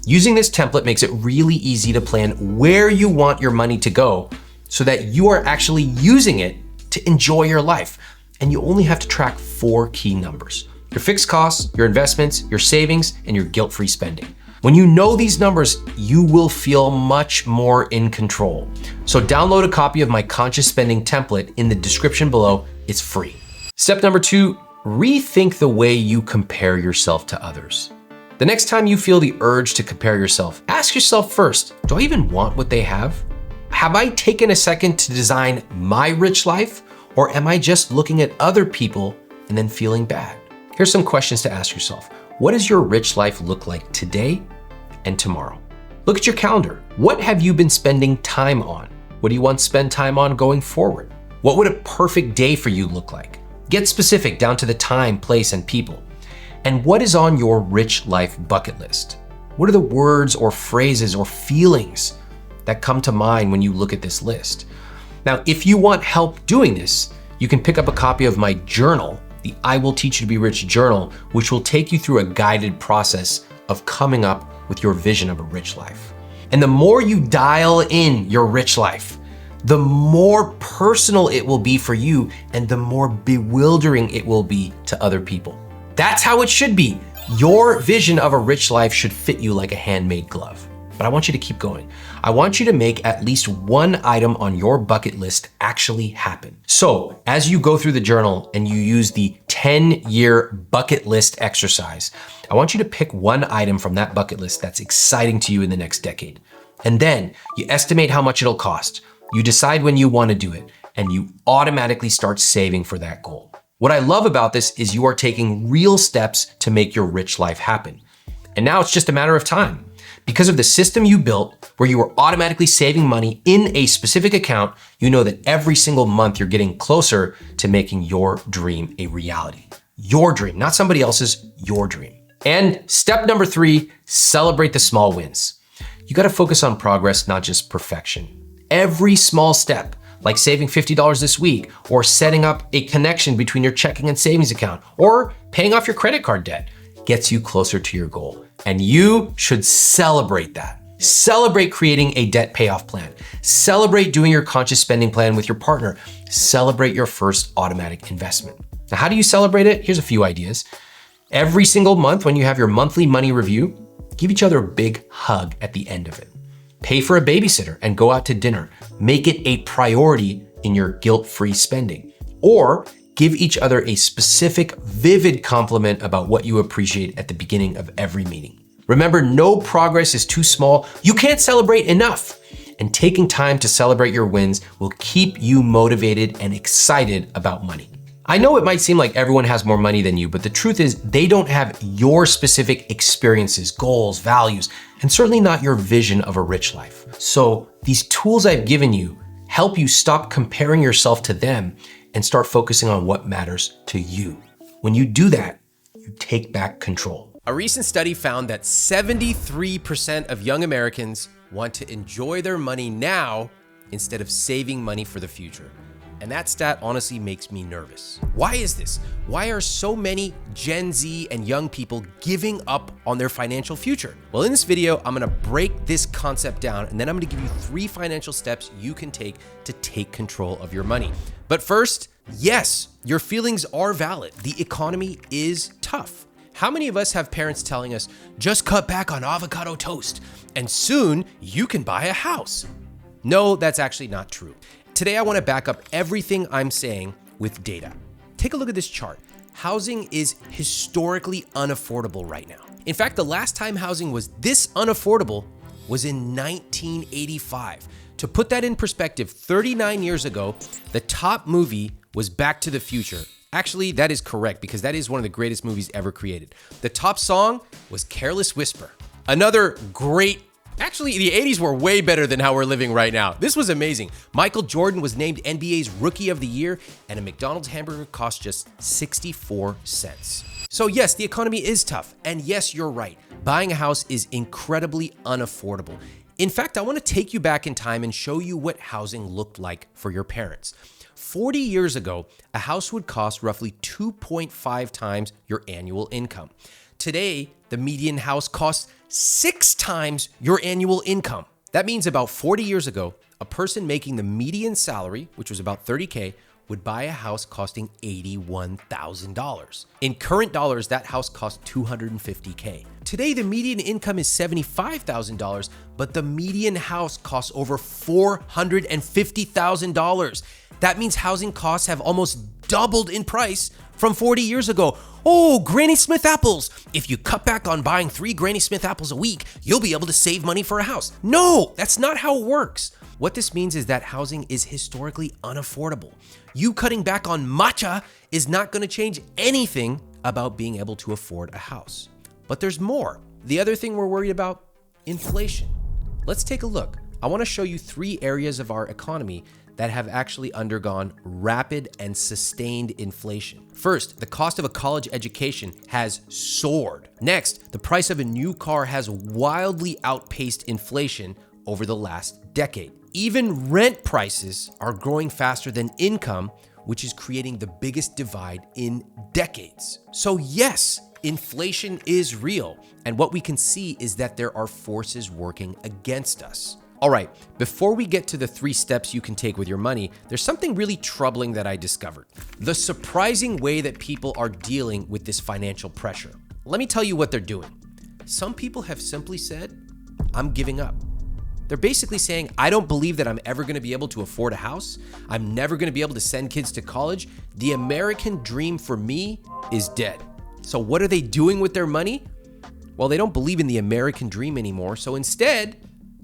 Using this template makes it really easy to plan where you want your money to go so that you are actually using it to enjoy your life. And you only have to track 4 key numbers: your fixed costs, your investments, your savings, and your guilt-free spending. When you know these numbers, you will feel much more in control. So download a copy of my conscious spending template in the description below. It's free. Step number 2, rethink the way you compare yourself to others. The next time you feel the urge to compare yourself, ask yourself first, do I even want what they have? Have I taken a second to design my rich life, or am I just looking at other people and then feeling bad? Here's some questions to ask yourself. What does your rich life look like today and tomorrow? Look at your calendar. What have you been spending time on? What do you want to spend time on going forward? What would a perfect day for you look like? Get specific down to the time, place, and people. And what is on your rich life bucket list? What are the words or phrases or feelings that come to mind when you look at this list? Now, if you want help doing this, you can pick up a copy of my journal, the I Will Teach You to Be Rich journal, which will take you through a guided process of coming up with your vision of a rich life. And the more you dial in your rich life, the more personal it will be for you and the more bewildering it will be to other people. That's how it should be. Your vision of a rich life should fit you like a handmade glove. But I want you to keep going. I want you to make at least one item on your bucket list actually happen. So as you go through the journal and you use the 10-year bucket list exercise, I want you to pick one item from that bucket list that's exciting to you in the next decade. And then you estimate how much it'll cost. You decide when you want to do it, and you automatically start saving for that goal. What I love about this is you are taking real steps to make your rich life happen. And now it's just a matter of time. Because of the system you built where you are automatically saving money in a specific account, you know that every single month you're getting closer to making your dream a reality. Your dream, not somebody else's, your dream. And step number 3, celebrate the small wins. You gotta focus on progress, not just perfection. Every small step, like saving $50 this week, or setting up a connection between your checking and savings account, or paying off your credit card debt, gets you closer to your goal. And you should celebrate that. Celebrate creating a debt payoff plan. Celebrate doing your conscious spending plan with your partner. Celebrate your first automatic investment. Now, how do you celebrate it? Here's a few ideas. Every single month when you have your monthly money review, give each other a big hug at the end of it. Pay for a babysitter and go out to dinner. Make it a priority in your guilt-free spending. Or give each other a specific, vivid compliment about what you appreciate at the beginning of every meeting. Remember, no progress is too small. You can't celebrate enough. And taking time to celebrate your wins will keep you motivated and excited about money. I know it might seem like everyone has more money than you, but the truth is they don't have your specific experiences, goals, values, and certainly not your vision of a rich life. So these tools I've given you help you stop comparing yourself to them and start focusing on what matters to you. When you do that, you take back control. A recent study found that 73% of young Americans want to enjoy their money now instead of saving money for the future. And that stat honestly makes me nervous. Why is this? Why are so many Gen Z and young people giving up on their financial future? Well, in this video, I'm gonna break this concept down, and then I'm gonna give you 3 financial steps you can take to take control of your money. But first, yes, your feelings are valid. The economy is tough. How many of us have parents telling us, just cut back on avocado toast, and soon you can buy a house? No, that's actually not true. Today, I want to back up everything I'm saying with data. Take a look at this chart. Housing is historically unaffordable right now. In fact, the last time housing was this unaffordable was in 1985. To put that in perspective, 39 years ago, the top movie was Back to the Future. Actually, that is correct because that is one of the greatest movies ever created. The top song was Careless Whisper. Another great Actually, the 80s were way better than how we're living right now. This was amazing. Michael Jordan was named NBA's Rookie of the Year, and a McDonald's hamburger cost just 64 cents. So yes, the economy is tough. And yes, you're right. Buying a house is incredibly unaffordable. In fact, I want to take you back in time and show you what housing looked like for your parents. 40 years ago, a house would cost roughly 2.5 times your annual income. Today, the median house costs 6 times your annual income. That means about 40 years ago, a person making the median salary, which was about $30K, would buy a house costing $81,000. In current dollars, that house cost $250K. Today, the median income is $75,000, but the median house costs over $450,000. That means housing costs have almost doubled in price from 40 years ago. Oh, Granny Smith apples. If you cut back on buying 3 Granny Smith apples a week, you'll be able to save money for a house. No, that's not how it works. What this means is that housing is historically unaffordable. You cutting back on matcha is not going to change anything about being able to afford a house. But there's more. The other thing we're worried about, inflation. Let's take a look. I want to show you 3 areas of our economy that have actually undergone rapid and sustained inflation. First, the cost of a college education has soared. Next, the price of a new car has wildly outpaced inflation over the last decade. Even rent prices are growing faster than income, which is creating the biggest divide in decades. So yes, inflation is real, and what we can see is that there are forces working against us. All right, before we get to the 3 steps you can take with your money, there's something really troubling that I discovered. The surprising way that people are dealing with this financial pressure. Let me tell you what they're doing. Some people have simply said, I'm giving up. They're basically saying, I don't believe that I'm ever gonna be able to afford a house. I'm never gonna be able to send kids to college. The American dream for me is dead. So what are they doing with their money? Well, they don't believe in the American dream anymore. So instead,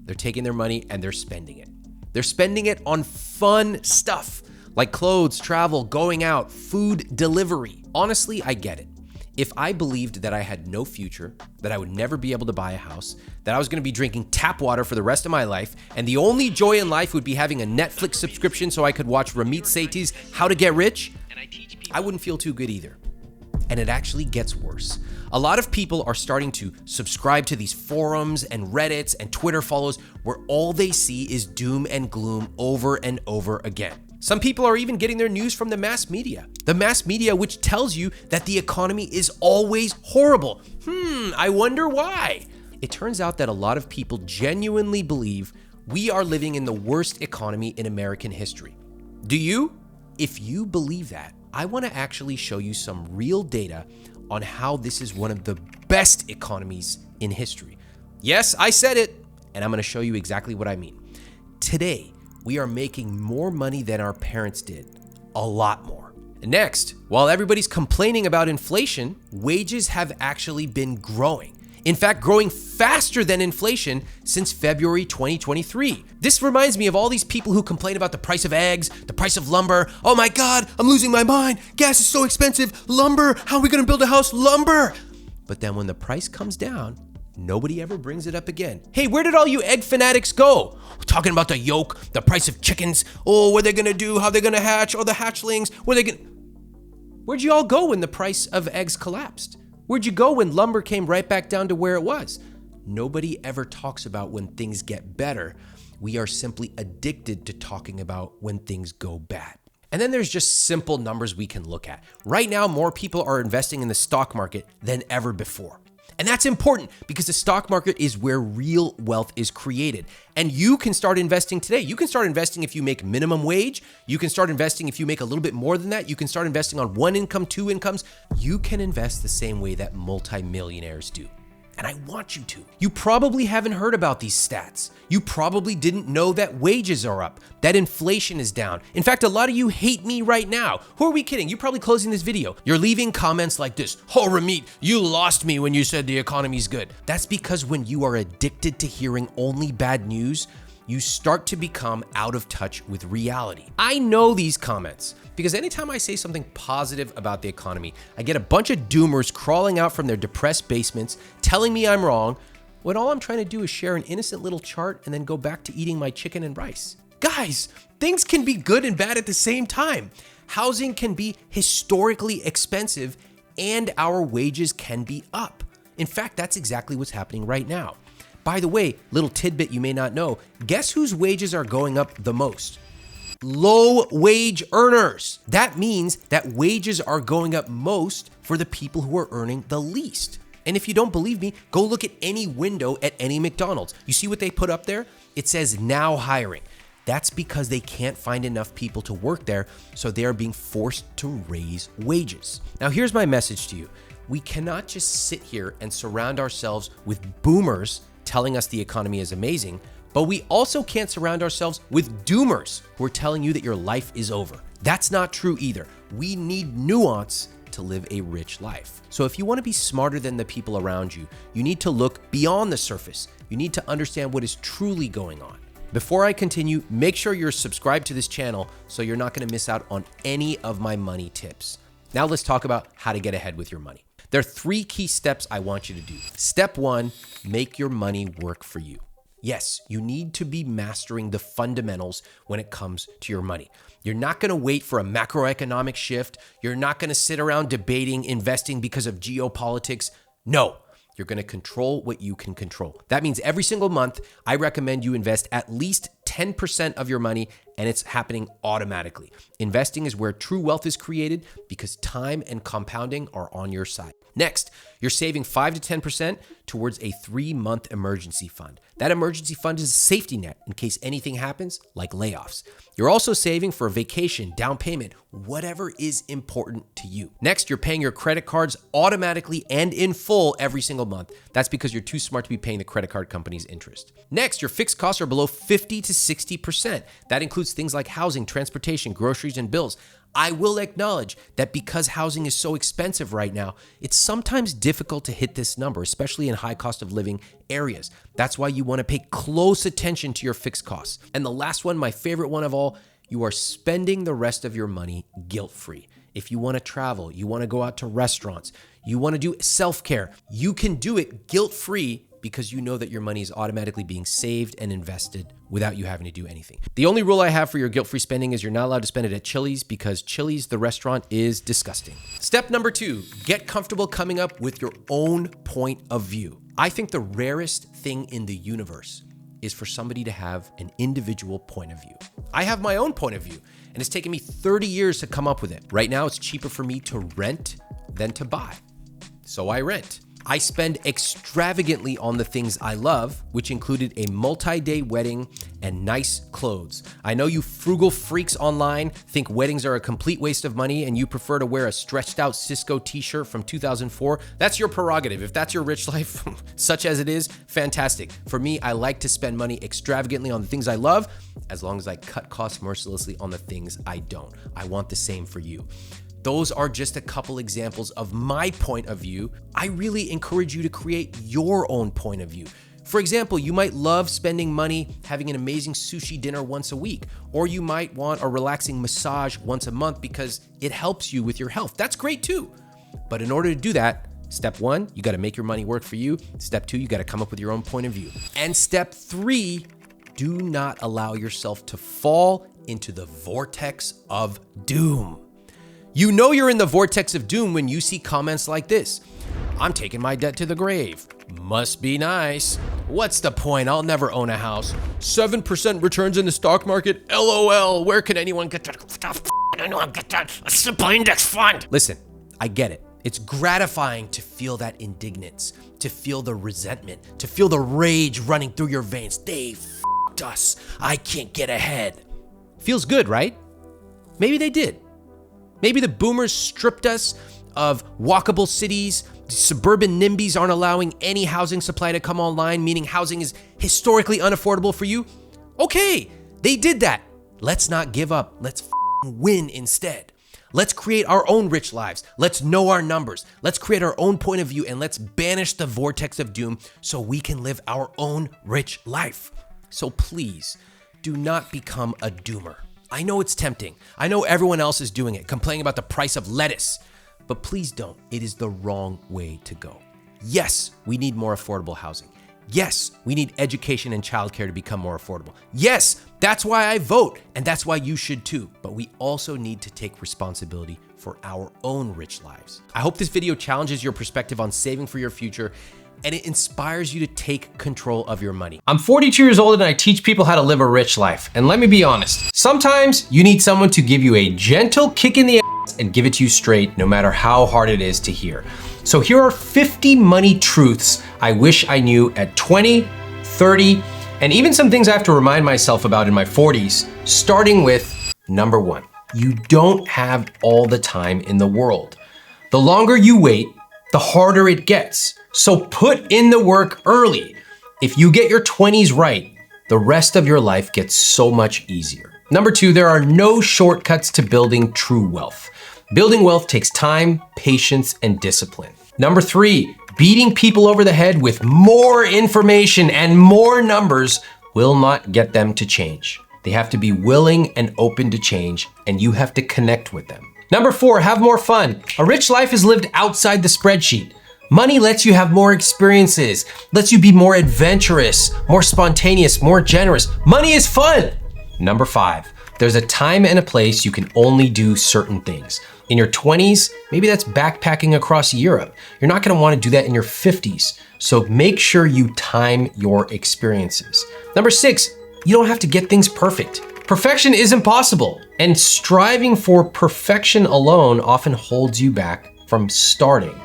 they're taking their money and they're spending it. They're spending it on fun stuff like clothes, travel, going out, food delivery. Honestly, I get it. If I believed that I had no future, that I would never be able to buy a house, that I was gonna be drinking tap water for the rest of my life, and the only joy in life would be having a Netflix subscription so I could watch Ramit Sethi's How to Get Rich, I wouldn't feel too good either. And it actually gets worse. A lot of people are starting to subscribe to these forums and Reddits and Twitter follows where all they see is doom and gloom over and over again. Some people are even getting their news from the mass media. The mass media which tells you that the economy is always horrible. I wonder why. It turns out that a lot of people genuinely believe we are living in the worst economy in American history. Do you? If you believe that, I want to actually show you some real data on how this is one of the best economies in history. Yes, I said it, and I'm going to show you exactly what I mean. Today, we are making more money than our parents did, a lot more. Next, while everybody's complaining about inflation, wages have actually been growing. In fact, growing faster than inflation since February 2023. This reminds me of all these people who complain about the price of eggs, the price of lumber. Oh my God, I'm losing my mind. Gas is so expensive. Lumber, how are we gonna build a house? Lumber. But then when the price comes down, Nobody ever brings it up again. Hey, where did all you egg fanatics go? Talking about the yolk, the price of chickens, what are they gonna do, how they're gonna hatch, the hatchlings, Where'd you all go when the price of eggs collapsed? Where'd you go when lumber came right back down to where it was? Nobody ever talks about when things get better. We are simply addicted to talking about when things go bad. And then there's just simple numbers we can look at. Right now, more people are investing in the stock market than ever before. And that's important because the stock market is where real wealth is created. And you can start investing today. You can start investing if you make minimum wage. You can start investing if you make a little bit more than that. You can start investing on one income, two incomes. You can invest the same way that multimillionaires do. And I want you to. You probably haven't heard about these stats. You probably didn't know that wages are up, that inflation is down. In fact, a lot of you hate me right now. Who are we kidding? You're probably closing this video. You're leaving comments like this. Oh, Ramit, you lost me when you said the economy's good. That's because when you are addicted to hearing only bad news, you start to become out of touch with reality. I know these comments because anytime I say something positive about the economy, I get a bunch of doomers crawling out from their depressed basements telling me I'm wrong, when all I'm trying to do is share an innocent little chart and then go back to eating my chicken and rice. Guys, things can be good and bad at the same time. Housing can be historically expensive and our wages can be up. In fact, that's exactly what's happening right now. By the way, little tidbit you may not know, guess whose wages are going up the most? Low wage earners. That means that wages are going up most for the people who are earning the least. And if you don't believe me, go look at any window at any McDonald's. You see what they put up there? It says now hiring. That's because they can't find enough people to work there, so they are being forced to raise wages. Now here's my message to you. We cannot just sit here and surround ourselves with boomers telling us the economy is amazing, but we also can't surround ourselves with doomers who are telling you that your life is over. That's not true either. We need nuance to live a rich life. So if you want to be smarter than the people around you, you need to look beyond the surface. You need to understand what is truly going on. Before I continue, make sure you're subscribed to this channel so you're not going to miss out on any of my money tips. Now let's talk about how to get ahead with your money. There are 3 key steps I want you to do. Step 1, make your money work for you. Yes, you need to be mastering the fundamentals when it comes to your money. You're not going to wait for a macroeconomic shift. You're not going to sit around debating investing because of geopolitics. No, you're going to control what you can control. That means every single month, I recommend you invest at least 10% of your money, and it's happening automatically. Investing is where true wealth is created because time and compounding are on your side. Next, you're saving 5 to 10% towards a 3-month emergency fund. That emergency fund is a safety net in case anything happens, like layoffs. You're also saving for a vacation, down payment, whatever is important to you. Next, you're paying your credit cards automatically and in full every single month. That's because you're too smart to be paying the credit card company's interest. Next, your fixed costs are below 50 to 60%. That includes things like housing, transportation, groceries, and bills. I will acknowledge that because housing is so expensive right now, it's sometimes difficult to hit this number, especially in high cost of living areas. That's why you want to pay close attention to your fixed costs. And the last one, my favorite one of all, you are spending the rest of your money guilt-free. If you want to travel, you want to go out to restaurants, you want to do self-care, you can do it guilt-free because you know that your money is automatically being saved and invested without you having to do anything. The only rule I have for your guilt-free spending is you're not allowed to spend it at Chili's because Chili's, the restaurant, is disgusting. Step number 2, get comfortable coming up with your own point of view. I think the rarest thing in the universe is for somebody to have an individual point of view. I have my own point of view, and it's taken me 30 years to come up with it. Right now, it's cheaper for me to rent than to buy. So I rent. I spend extravagantly on the things I love, which included a multi-day wedding and nice clothes. I know you frugal freaks online think weddings are a complete waste of money and you prefer to wear a stretched out Cisco t-shirt from 2004. That's your prerogative. If that's your rich life, such as it is, fantastic. For me, I like to spend money extravagantly on the things I love, as long as I cut costs mercilessly on the things I don't. I want the same for you. Those are just a couple examples of my point of view. I really encourage you to create your own point of view. For example, you might love spending money having an amazing sushi dinner once a week, or you might want a relaxing massage once a month because it helps you with your health. That's great too. But in order to do that, Step 1, you gotta make your money work for you. Step 2, you gotta come up with your own point of view. And step 3, do not allow yourself to fall into the vortex of doom. You know you're in the vortex of doom when you see comments like this. I'm taking my debt to the grave. Must be nice. What's the point? I'll never own a house. 7% returns in the stock market. LOL. Where can anyone get that? Anyone get that? A simple index fund. Listen, I get it. It's gratifying to feel that indignance, to feel the resentment, to feel the rage running through your veins. They f***ed us. I can't get ahead. Feels good, right? Maybe they did. Maybe the boomers stripped us of walkable cities. Suburban NIMBYs aren't allowing any housing supply to come online, meaning housing is historically unaffordable for you. Okay, they did that. Let's not give up. Let's win instead. Let's create our own rich lives. Let's know our numbers. Let's create our own point of view and let's banish the vortex of doom so we can live our own rich life. So please, do not become a doomer. I know it's tempting. I know everyone else is doing it, complaining about the price of lettuce. But please don't. It is the wrong way to go. Yes, we need more affordable housing. Yes, we need education and childcare to become more affordable. Yes, that's why I vote, and that's why you should too. But we also need to take responsibility for our own rich lives. I hope this video challenges your perspective on saving for your future, and it inspires you to take control of your money. I'm 42 years old and I teach people how to live a rich life. And let me be honest, sometimes you need someone to give you a gentle kick in the ass and give it to you straight, no matter how hard it is to hear. So here are 50 money truths I wish I knew at 20, 30, and even some things I have to remind myself about in my 40s, starting with number 1. You don't have all the time in the world. The longer you wait, the harder it gets. So put in the work early. If you get your 20s right, the rest of your life gets so much easier. Number 2, there are no shortcuts to building true wealth. Building wealth takes time, patience, and discipline. Number 3, beating people over the head with more information and more numbers will not get them to change. They have to be willing and open to change, and you have to connect with them. Number 4, have more fun. A rich life is lived outside the spreadsheet. Money lets you have more experiences, lets you be more adventurous, more spontaneous, more generous. Money is fun. Number 5, there's a time and a place you can only do certain things. In your 20s, maybe that's backpacking across Europe. You're not gonna wanna do that in your 50s. So make sure you time your experiences. Number 6, you don't have to get things perfect. Perfection is impossible, and striving for perfection alone often holds you back from starting.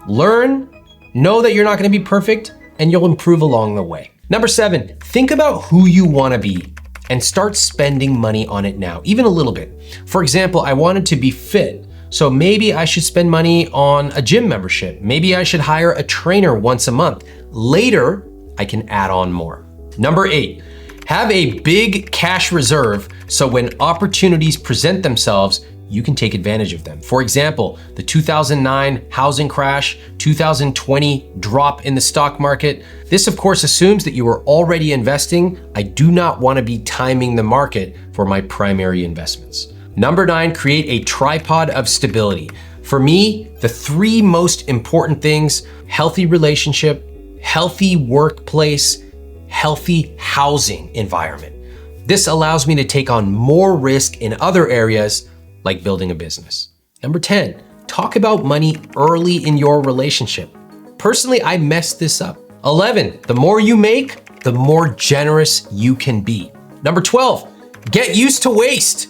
Learn, know that you're not gonna be perfect, and you'll improve along the way. Number 7, think about who you wanna be and start spending money on it now, even a little bit. For example, I wanted to be fit, so maybe I should spend money on a gym membership. Maybe I should hire a trainer once a month. Later, I can add on more. Number 8, have a big cash reserve so when opportunities present themselves, you can take advantage of them. For example, the 2009 housing crash, 2020 drop in the stock market. This of course assumes that you are already investing. I do not want to be timing the market for my primary investments. Number 9, create a tripod of stability. For me, the 3 most important things: healthy relationship, healthy workplace, healthy housing environment. This allows me to take on more risk in other areas, like building a business. Number 10, talk about money early in your relationship. Personally, I messed this up. 11, the more you make, the more generous you can be. Number 12, get used to waste.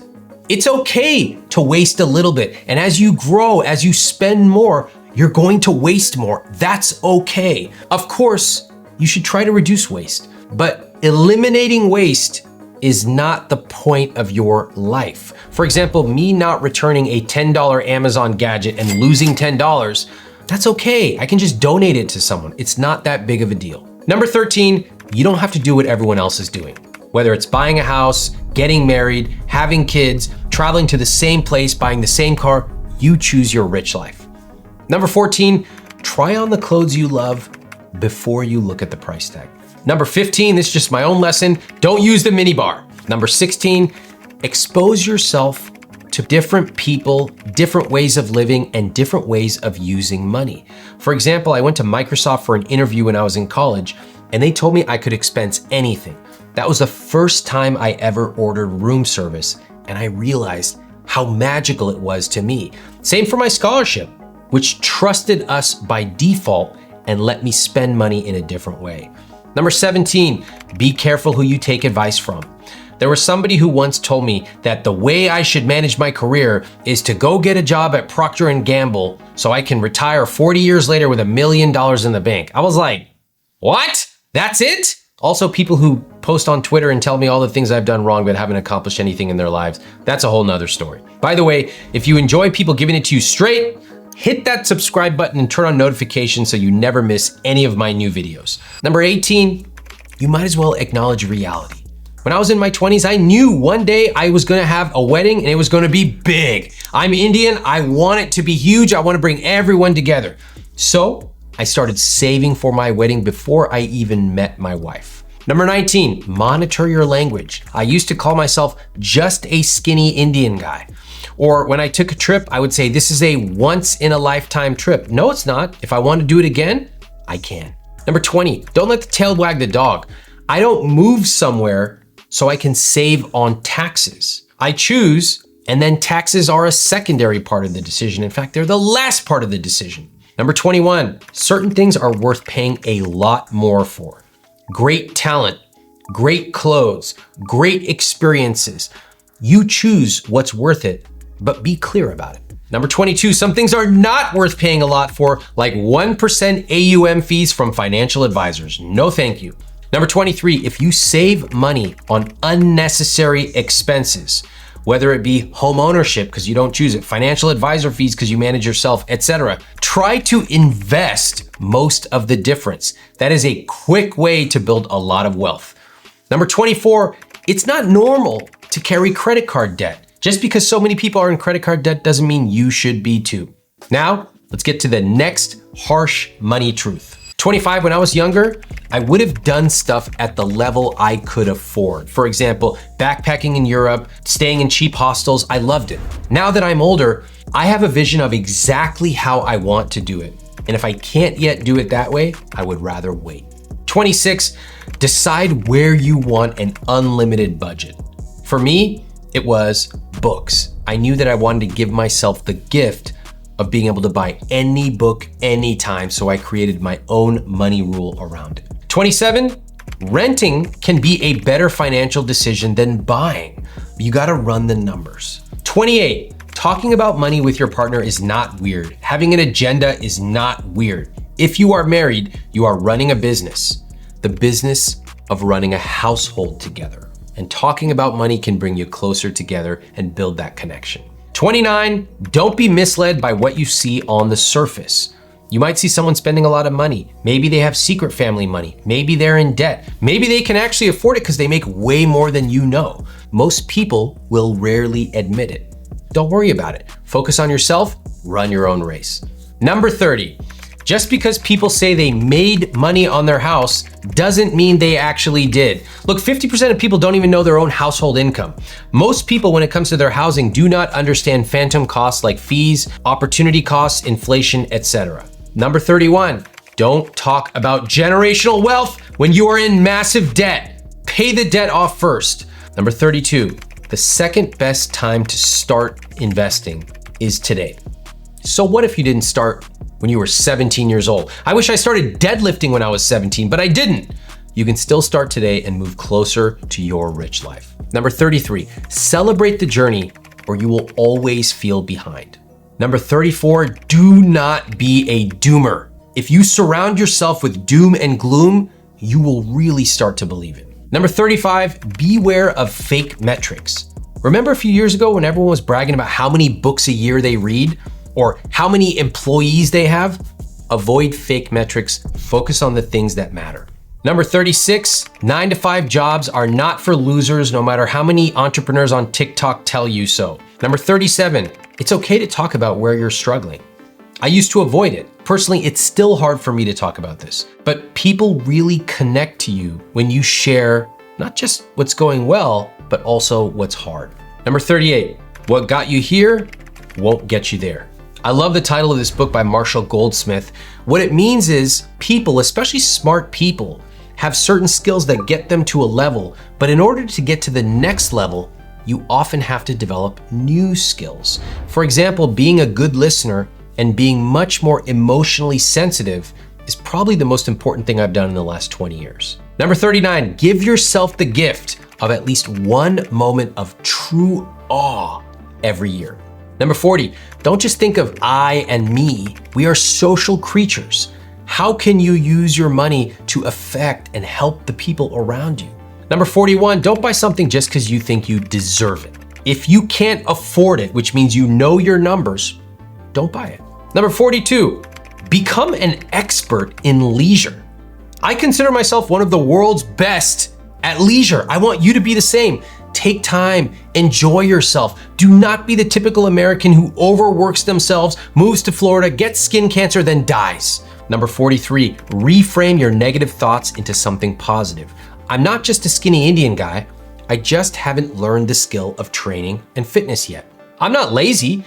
It's okay to waste a little bit. And as you grow, as you spend more, you're going to waste more. That's okay. Of course, you should try to reduce waste, but eliminating waste is not the point of your life. For example, me not returning a $10 Amazon gadget and losing $10, that's okay. I can just donate it to someone. It's not that big of a deal. Number 13, you don't have to do what everyone else is doing. Whether it's buying a house, getting married, having kids, traveling to the same place, buying the same car, you choose your rich life. Number 14, try on the clothes you love before you look at the price tag. Number 15, this is just my own lesson, don't use the minibar. Number 16, expose yourself to different people, different ways of living, and different ways of using money. For example, I went to Microsoft for an interview when I was in college, and they told me I could expense anything. That was the first time I ever ordered room service, and I realized how magical it was to me. Same for my scholarship, which trusted us by default and let me spend money in a different way. Number 17, be careful who you take advice from. There was somebody who once told me that the way I should manage my career is to go get a job at Procter & Gamble so I can retire 40 years later with $1 million in the bank. I was like, what? That's it? Also, people who post on Twitter and tell me all the things I've done wrong but haven't accomplished anything in their lives, that's a whole nother story. By the way, if you enjoy people giving it to you straight, hit that subscribe button and turn on notifications so you never miss any of my new videos. Number 18, you might as well acknowledge reality. When I was in my 20s, I knew one day I was gonna have a wedding and it was gonna be big. I'm Indian, I want it to be huge, I wanna bring everyone together. So I started saving for my wedding before I even met my wife. Number 19, monitor your language. I used to call myself just a skinny Indian guy. Or when I took a trip, I would say, this is a once in a lifetime trip. No, it's not. If I want to do it again, I can. Number 20, don't let the tail wag the dog. I don't move somewhere so I can save on taxes. I choose, and then taxes are a secondary part of the decision. In fact, they're the last part of the decision. Number 21, certain things are worth paying a lot more for. Great talent, great clothes, great experiences. You choose what's worth it, but be clear about it. Number 22, some things are not worth paying a lot for, like 1% AUM fees from financial advisors. No, thank you. Number 23, if you save money on unnecessary expenses, whether it be home ownership because you don't choose it, financial advisor fees because you manage yourself, etc., try to invest most of the difference. That is a quick way to build a lot of wealth. Number 24, it's not normal to carry credit card debt. Just because so many people are in credit card debt doesn't mean you should be too. Now, let's get to the next harsh money truth. 25, when I was younger, I would have done stuff at the level I could afford. For example, backpacking in Europe, staying in cheap hostels, I loved it. Now that I'm older, I have a vision of exactly how I want to do it. And if I can't yet do it that way, I would rather wait. 26, decide where you want an unlimited budget. For me, it was books. I knew that I wanted to give myself the gift of being able to buy any book anytime, so I created my own money rule around it. 27, renting can be a better financial decision than buying. You gotta run the numbers. 28, talking about money with your partner is not weird. Having an agenda is not weird. If you are married, you are running a business, the business of running a household together. And talking about money can bring you closer together and build that connection. 29, don't be misled by what you see on the surface. You might see someone spending a lot of money. Maybe they have secret family money. Maybe they're in debt. Maybe they can actually afford it because they make way more than you know. Most people will rarely admit it. Don't worry about it. Focus on yourself, run your own race. Number 30, just because people say they made money on their house doesn't mean they actually did. Look, 50% of people don't even know their own household income. Most people, when it comes to their housing, do not understand phantom costs like fees, opportunity costs, inflation, etc. Number 31, don't talk about generational wealth when you are in massive debt. Pay the debt off first. Number 32, the second best time to start investing is today. So what if you didn't start when you were 17 years old? I wish I started deadlifting when I was 17, but I didn't. You can still start today and move closer to your rich life. Number 33, celebrate the journey or you will always feel behind. Number 34, do not be a doomer. If you surround yourself with doom and gloom, you will really start to believe it. Number 35, beware of fake metrics. Remember a few years ago when everyone was bragging about how many books a year they read? Or how many employees they have? Avoid fake metrics, focus on the things that matter. Number 36, 9-to-5 jobs are not for losers, no matter how many entrepreneurs on TikTok tell you so. Number 37, it's okay to talk about where you're struggling. I used to avoid it. Personally, it's still hard for me to talk about this, but people really connect to you when you share not just what's going well, but also what's hard. Number 38, What got you here won't get you there. I love the title of this book by Marshall Goldsmith. What it means is people, especially smart people, have certain skills that get them to a level, but in order to get to the next level, you often have to develop new skills. For example, being a good listener and being much more emotionally sensitive is probably the most important thing I've done in the last 20 years. Number 39, give yourself the gift of at least one moment of true awe every year. Number 40, don't just think of I and me. We are social creatures. How can you use your money to affect and help the people around you? Number 41, don't buy something just because you think you deserve it. If you can't afford it, which means you know your numbers, don't buy it. Number 42, become an expert in leisure. I consider myself one of the world's best at leisure. I want you to be the same. Take time, enjoy yourself. Do not be the typical American who overworks themselves, moves to Florida, gets skin cancer, then dies. Number 43, reframe your negative thoughts into something positive. I'm not just a skinny Indian guy. I just haven't learned the skill of training and fitness yet. I'm not lazy.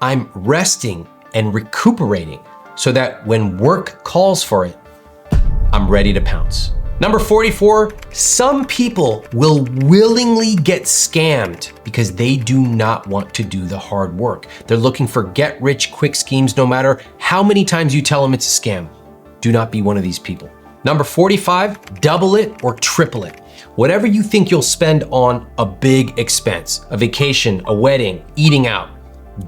I'm resting and recuperating so that when work calls for it, I'm ready to pounce. Number 44, some people will willingly get scammed because they do not want to do the hard work. They're looking for get-rich-quick schemes no matter how many times you tell them it's a scam. Do not be one of these people. Number 45, double it or triple it. Whatever you think you'll spend on a big expense, a vacation, a wedding, eating out,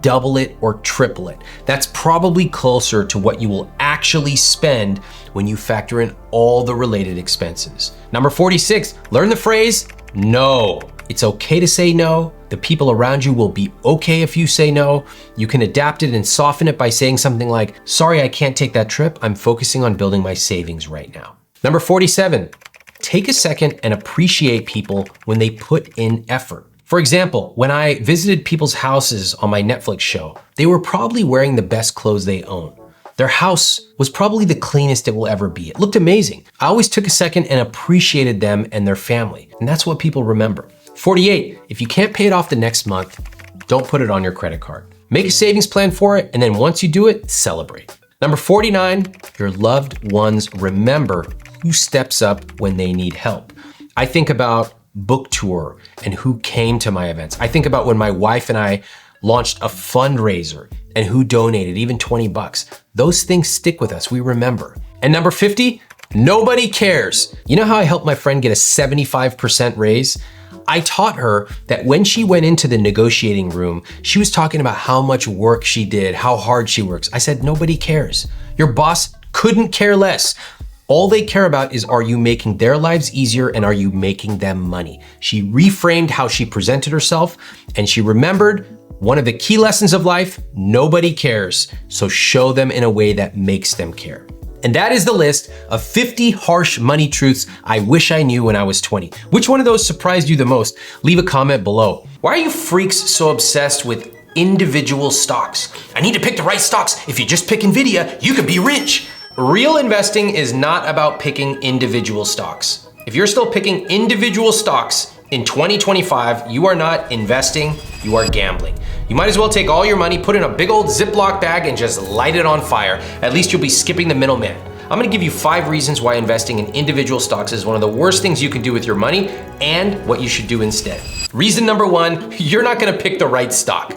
double it or triple it. That's probably closer to what you will actually spend when you factor in all the related expenses. Number 46, learn the phrase, no. It's okay to say no. The people around you will be okay if you say no. You can adapt it and soften it by saying something like, sorry, I can't take that trip. I'm focusing on building my savings right now. Number 47, take a second and appreciate people when they put in effort. For example, when I visited people's houses on my Netflix show, they were probably wearing the best clothes they own. Their house was probably the cleanest it will ever be. It looked amazing. I always took a second and appreciated them and their family. And that's what people remember. 48, if you can't pay it off the next month, don't put it on your credit card. Make a savings plan for it, and then once you do it, celebrate. Number 49, your loved ones remember who steps up when they need help. I think about book tour and who came to my events. I think about when my wife and I launched a fundraiser and who donated, even 20 bucks. Those things stick with us, we remember. And number 50, nobody cares. You know how I helped my friend get a 75% raise? I taught her that when she went into the negotiating room, she was talking about how much work she did, how hard she works. I said, nobody cares. Your boss couldn't care less. All they care about is, are you making their lives easier and are you making them money? She reframed how she presented herself and she remembered one of the key lessons of life, nobody cares. So show them in a way that makes them care. And that is the list of 50 harsh money truths I wish I knew when I was 20. Which one of those surprised you the most? Leave a comment below. Why are you freaks so obsessed with individual stocks? I need to pick the right stocks. If you just pick Nvidia, you could be rich. Real investing is not about picking individual stocks. If you're still picking individual stocks in 2025, you are not investing, you are gambling. You might as well take all your money, put it in a big old Ziploc bag and just light it on fire. At least you'll be skipping the middleman. I'm gonna give you 5 reasons why investing in individual stocks is one of the worst things you can do with your money and what you should do instead. Reason number 1, you're not gonna pick the right stock.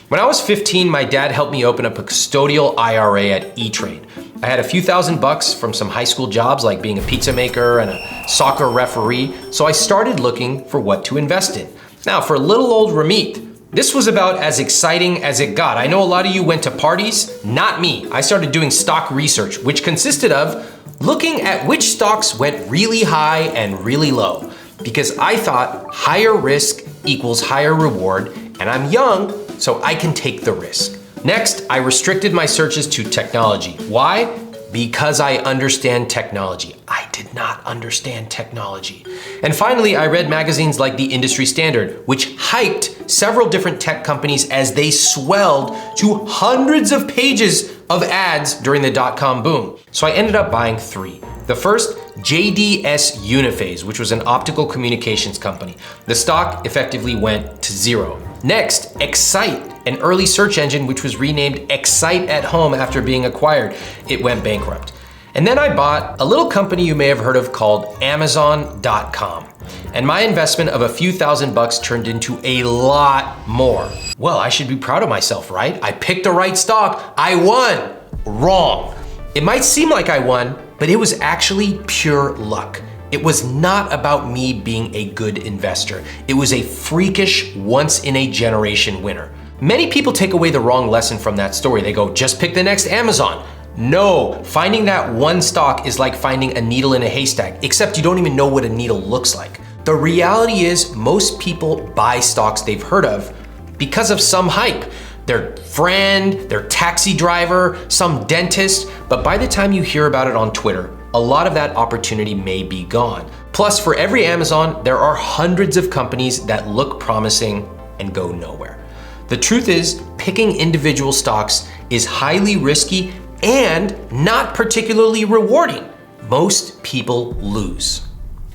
When I was 15, my dad helped me open up a custodial IRA at E-Trade. I had a few $1,000s from some high school jobs like being a pizza maker and a soccer referee, so I started looking for what to invest in. Now, for little old Ramit, this was about as exciting as it got. I know a lot of you went to parties, not me. I started doing stock research, which consisted of looking at which stocks went really high and really low, because I thought higher risk equals higher reward, and I'm young, so I can take the risk. Next, I restricted my searches to technology. Why? Because I understand technology. I did not understand technology. And finally, I read magazines like The Industry Standard, which hyped several different tech companies as they swelled to hundreds of pages of ads during the dot-com boom. So I ended up buying 3. The first, JDS Uniphase, which was an optical communications company. The stock effectively went to 0. Next, Excite, an early search engine which was renamed Excite at Home after being acquired. It went bankrupt. And then I bought a little company you may have heard of called Amazon.com. And my investment of a few $1,000s turned into a lot more. Well, I should be proud of myself, right? I picked the right stock. I won. Wrong. It might seem like I won, but it was actually pure luck. It was not about me being a good investor. It was a freakish, once-in-a-generation winner. Many people take away the wrong lesson from that story. They go, just pick the next Amazon. No, finding that one stock is like finding a needle in a haystack, except you don't even know what a needle looks like. The reality is most people buy stocks they've heard of because of some hype. Their friend, their taxi driver, some dentist, but by the time you hear about it on Twitter, a lot of that opportunity may be gone. Plus, for every Amazon, there are hundreds of companies that look promising and go nowhere. The truth is, picking individual stocks is highly risky and not particularly rewarding. Most people lose.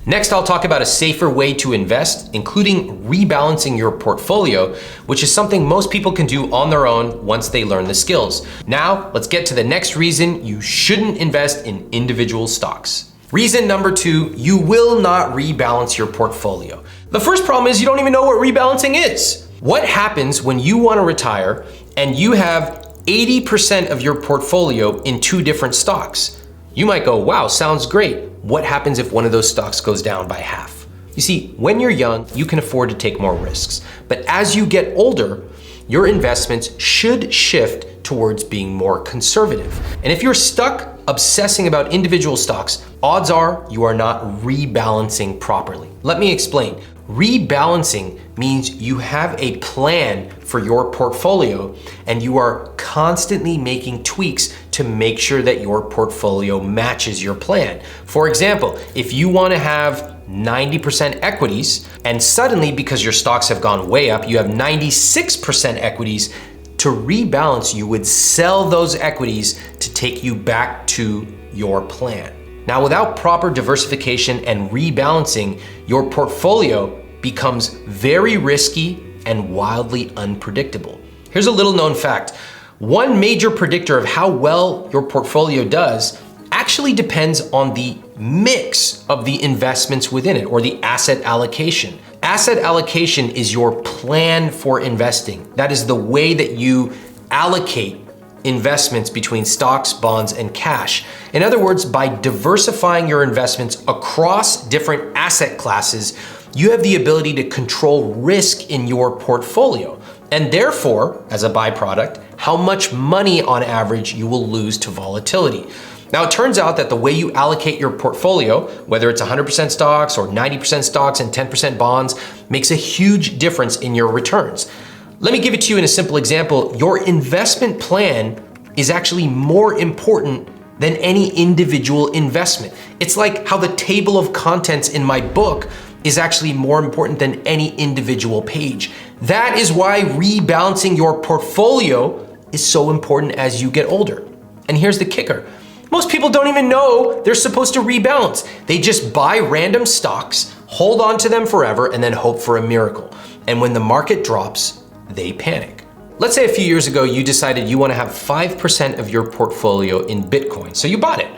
Next, I'll talk about a safer way to invest, including rebalancing your portfolio, which is something most people can do on their own once they learn the skills. Now, let's get to the next reason you shouldn't invest in individual stocks. Reason number 2, you will not rebalance your portfolio. The first problem is you don't even know what rebalancing is. What happens when you want to retire and you have 80% of your portfolio in 2 different stocks? You might go, wow, sounds great. What happens if one of those stocks goes down by half? You see, when you're young, you can afford to take more risks. But as you get older, your investments should shift towards being more conservative. And if you're stuck obsessing about individual stocks, odds are you are not rebalancing properly. Let me explain. Rebalancing means you have a plan for your portfolio and you are constantly making tweaks to make sure that your portfolio matches your plan. For example, if you want to have 90% equities and suddenly because your stocks have gone way up, you have 96% equities, to rebalance, you would sell those equities to take you back to your plan. Now, without proper diversification and rebalancing, your portfolio becomes very risky and wildly unpredictable. Here's a little known fact. One major predictor of how well your portfolio does actually depends on the mix of the investments within it, or the asset allocation. Asset allocation is your plan for investing. That is the way that you allocate investments between stocks, bonds, and cash. In other words, by diversifying your investments across different asset classes, you have the ability to control risk in your portfolio, and therefore, as a byproduct, how much money on average you will lose to volatility. Now, it turns out that the way you allocate your portfolio, whether it's 100% stocks or 90% stocks and 10% bonds, makes a huge difference in your returns. Let me give it to you in a simple example. Your investment plan is actually more important than any individual investment. It's like how the table of contents in my book is actually more important than any individual page. That is why rebalancing your portfolio is so important as you get older. And here's the kicker. Most people don't even know they're supposed to rebalance. They just buy random stocks, hold on to them forever, and then hope for a miracle. And when the market drops, they panic. Let's say a few years ago, you decided you want to have 5% of your portfolio in Bitcoin. So you bought it.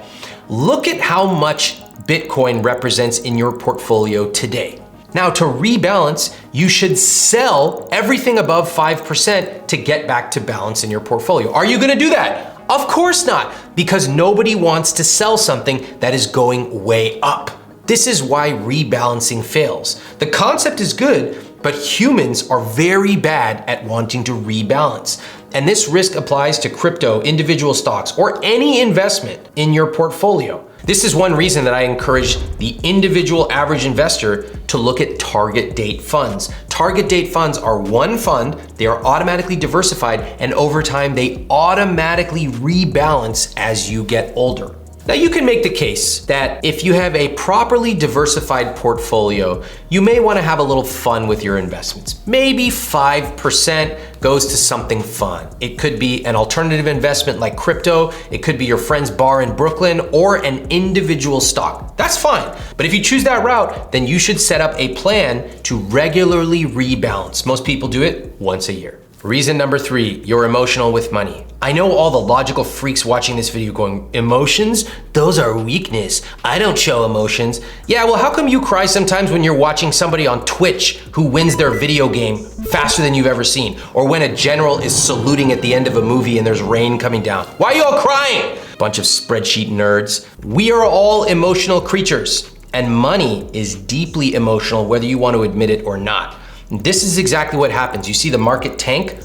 Look at how much Bitcoin represents in your portfolio today. Now, to rebalance, you should sell everything above 5% to get back to balance in your portfolio. Are you going to do that? Of course not, because nobody wants to sell something that is going way up. This is why rebalancing fails. The concept is good, but humans are very bad at wanting to rebalance. And this risk applies to crypto, individual stocks, or any investment in your portfolio. This is one reason that I encourage the individual average investor to look at target date funds. Target date funds are one fund, they are automatically diversified, and over time they automatically rebalance as you get older. Now you can make the case that if you have a properly diversified portfolio, you may want to have a little fun with your investments. Maybe 5% goes to something fun. It could be an alternative investment like crypto, it could be your friend's bar in Brooklyn, or an individual stock. That's fine. But if you choose that route, then you should set up a plan to regularly rebalance. Most people do it once a year. Reason number 3, you're emotional with money. I know all the logical freaks watching this video going, emotions? Those are weakness. I don't show emotions. Yeah, well, how come you cry sometimes when you're watching somebody on Twitch who wins their video game faster than you've ever seen? Or when a general is saluting at the end of a movie and there's rain coming down? Why are you all crying? Bunch of spreadsheet nerds. We are all emotional creatures, and money is deeply emotional whether you want to admit it or not. This is exactly what happens. You see the market tank?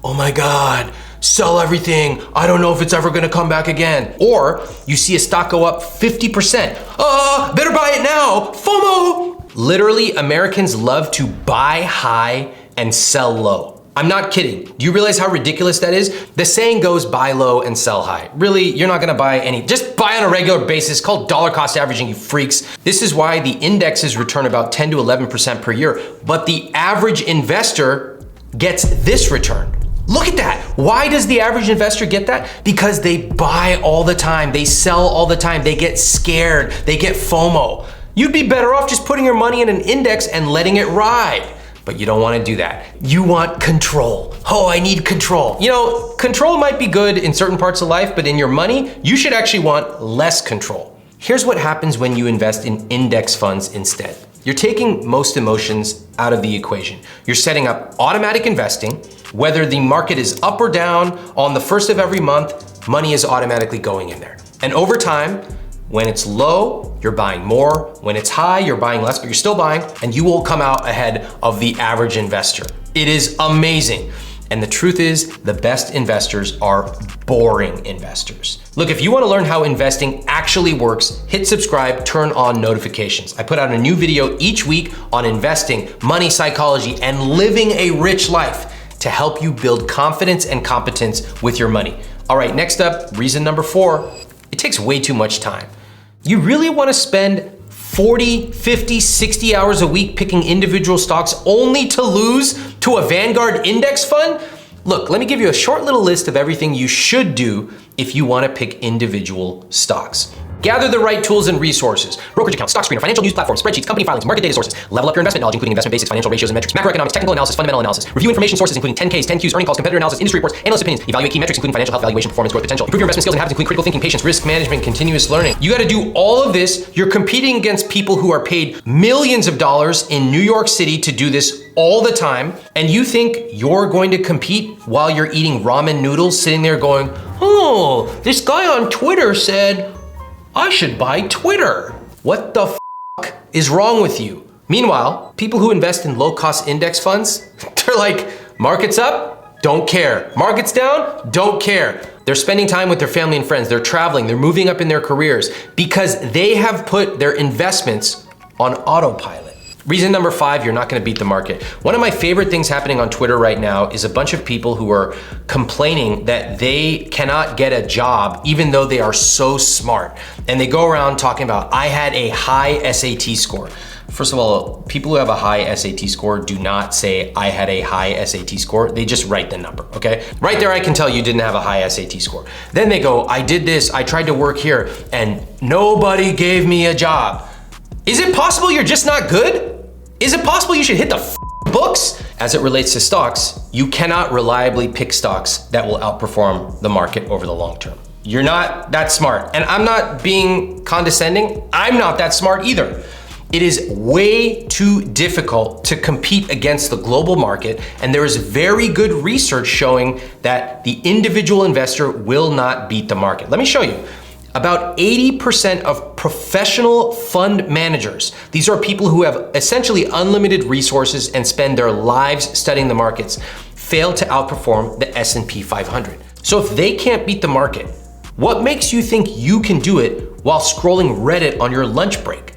Oh my God, sell everything. I don't know if it's ever gonna come back again. Or you see a stock go up 50%. Better buy it now, FOMO. Literally, Americans love to buy high and sell low. I'm not kidding. Do you realize how ridiculous that is? The saying goes, buy low and sell high. Really, you're not gonna buy any. Just buy on a regular basis. Called dollar cost averaging, you freaks. This is why the indexes return about 10 to 11% per year, but the average investor gets this return. Look at that. Why does the average investor get that? Because they buy all the time, they sell all the time, they get scared, they get FOMO. You'd be better off just putting your money in an index and letting it ride. But you don't want to do that. You want control. Oh, I need control. You know, control might be good in certain parts of life, but in your money, you should actually want less control. Here's what happens when you invest in index funds instead. You're taking most emotions out of the equation. You're setting up automatic investing. Whether the market is up or down, on the first of every month, money is automatically going in there. And over time, when it's low, you're buying more. When it's high, you're buying less, but you're still buying, and you will come out ahead of the average investor. It is amazing. And the truth is, the best investors are boring investors. Look, if you want to learn how investing actually works, hit subscribe, turn on notifications. I put out a new video each week on investing, money psychology, and living a rich life to help you build confidence and competence with your money. All right, next up, reason number 4, it takes way too much time. You really want to spend 40, 50, 60 hours a week picking individual stocks only to lose to a Vanguard index fund? Look, let me give you a short little list of everything you should do if you want to pick individual stocks. Gather the right tools and resources. Brokerage account, stock screener, financial news platforms, spreadsheets, company filings, market data sources. Level up your investment knowledge, including investment basics, financial ratios and metrics, macroeconomics, technical analysis, fundamental analysis. Review information sources, including 10Ks, 10Qs, earnings calls, competitor analysis, industry reports, analyst opinions. Evaluate key metrics, including financial health, valuation, performance, growth potential. Improve your investment skills and habits, including critical thinking, patience, risk management, continuous learning. You got to do all of this. You're competing against people who are paid millions of dollars in New York City to do this all the time. And you think you're going to compete while you're eating ramen noodles, sitting there going, oh, this guy on Twitter said, I should buy Twitter. What the f is wrong with you? Meanwhile, people who invest in low-cost index funds, they're like, market's up, don't care. Market's down, don't care. They're spending time with their family and friends. They're traveling, they're moving up in their careers because they have put their investments on autopilot. Reason number 5, you're not gonna beat the market. One of my favorite things happening on Twitter right now is a bunch of people who are complaining that they cannot get a job even though they are so smart. And they go around talking about, I had a high SAT score. First of all, people who have a high SAT score do not say, I had a high SAT score. They just write the number, okay? Right there, I can tell you didn't have a high SAT score. Then they go, I did this, I tried to work here, and nobody gave me a job. Is it possible you're just not good? Is it possible you should hit the books? As it relates to stocks, you cannot reliably pick stocks that will outperform the market over the long term. You're not that smart. And I'm not being condescending. I'm not that smart either. It is way too difficult to compete against the global market, and there is very good research showing that the individual investor will not beat the market. Let me show you. About 80% of professional fund managers, these are people who have essentially unlimited resources and spend their lives studying the markets, fail to outperform the S&P 500. So if they can't beat the market, what makes you think you can do it while scrolling Reddit on your lunch break?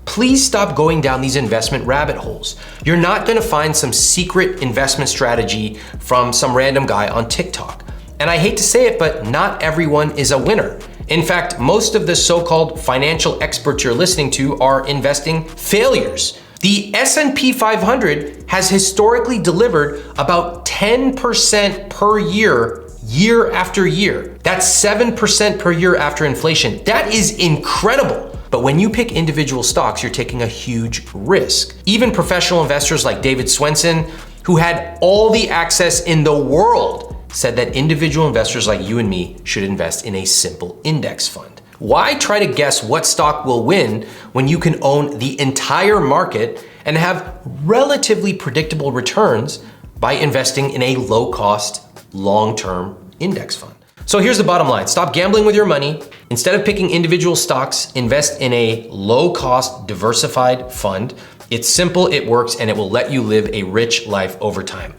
Please stop going down these investment rabbit holes. You're not gonna find some secret investment strategy from some random guy on TikTok. And I hate to say it, but not everyone is a winner. In fact, most of the so-called financial experts you're listening to are investing failures. The S&P 500 has historically delivered about 10% per year, year after year. That's 7% per year after inflation. That is incredible. But when you pick individual stocks, you're taking a huge risk. Even professional investors like David Swensen, who had all the access in the world, said that individual investors like you and me should invest in a simple index fund. Why try to guess what stock will win when you can own the entire market and have relatively predictable returns by investing in a low-cost, long-term index fund? So here's the bottom line. Stop gambling with your money. Instead of picking individual stocks, invest in a low-cost, diversified fund. It's simple, it works, and it will let you live a rich life over time.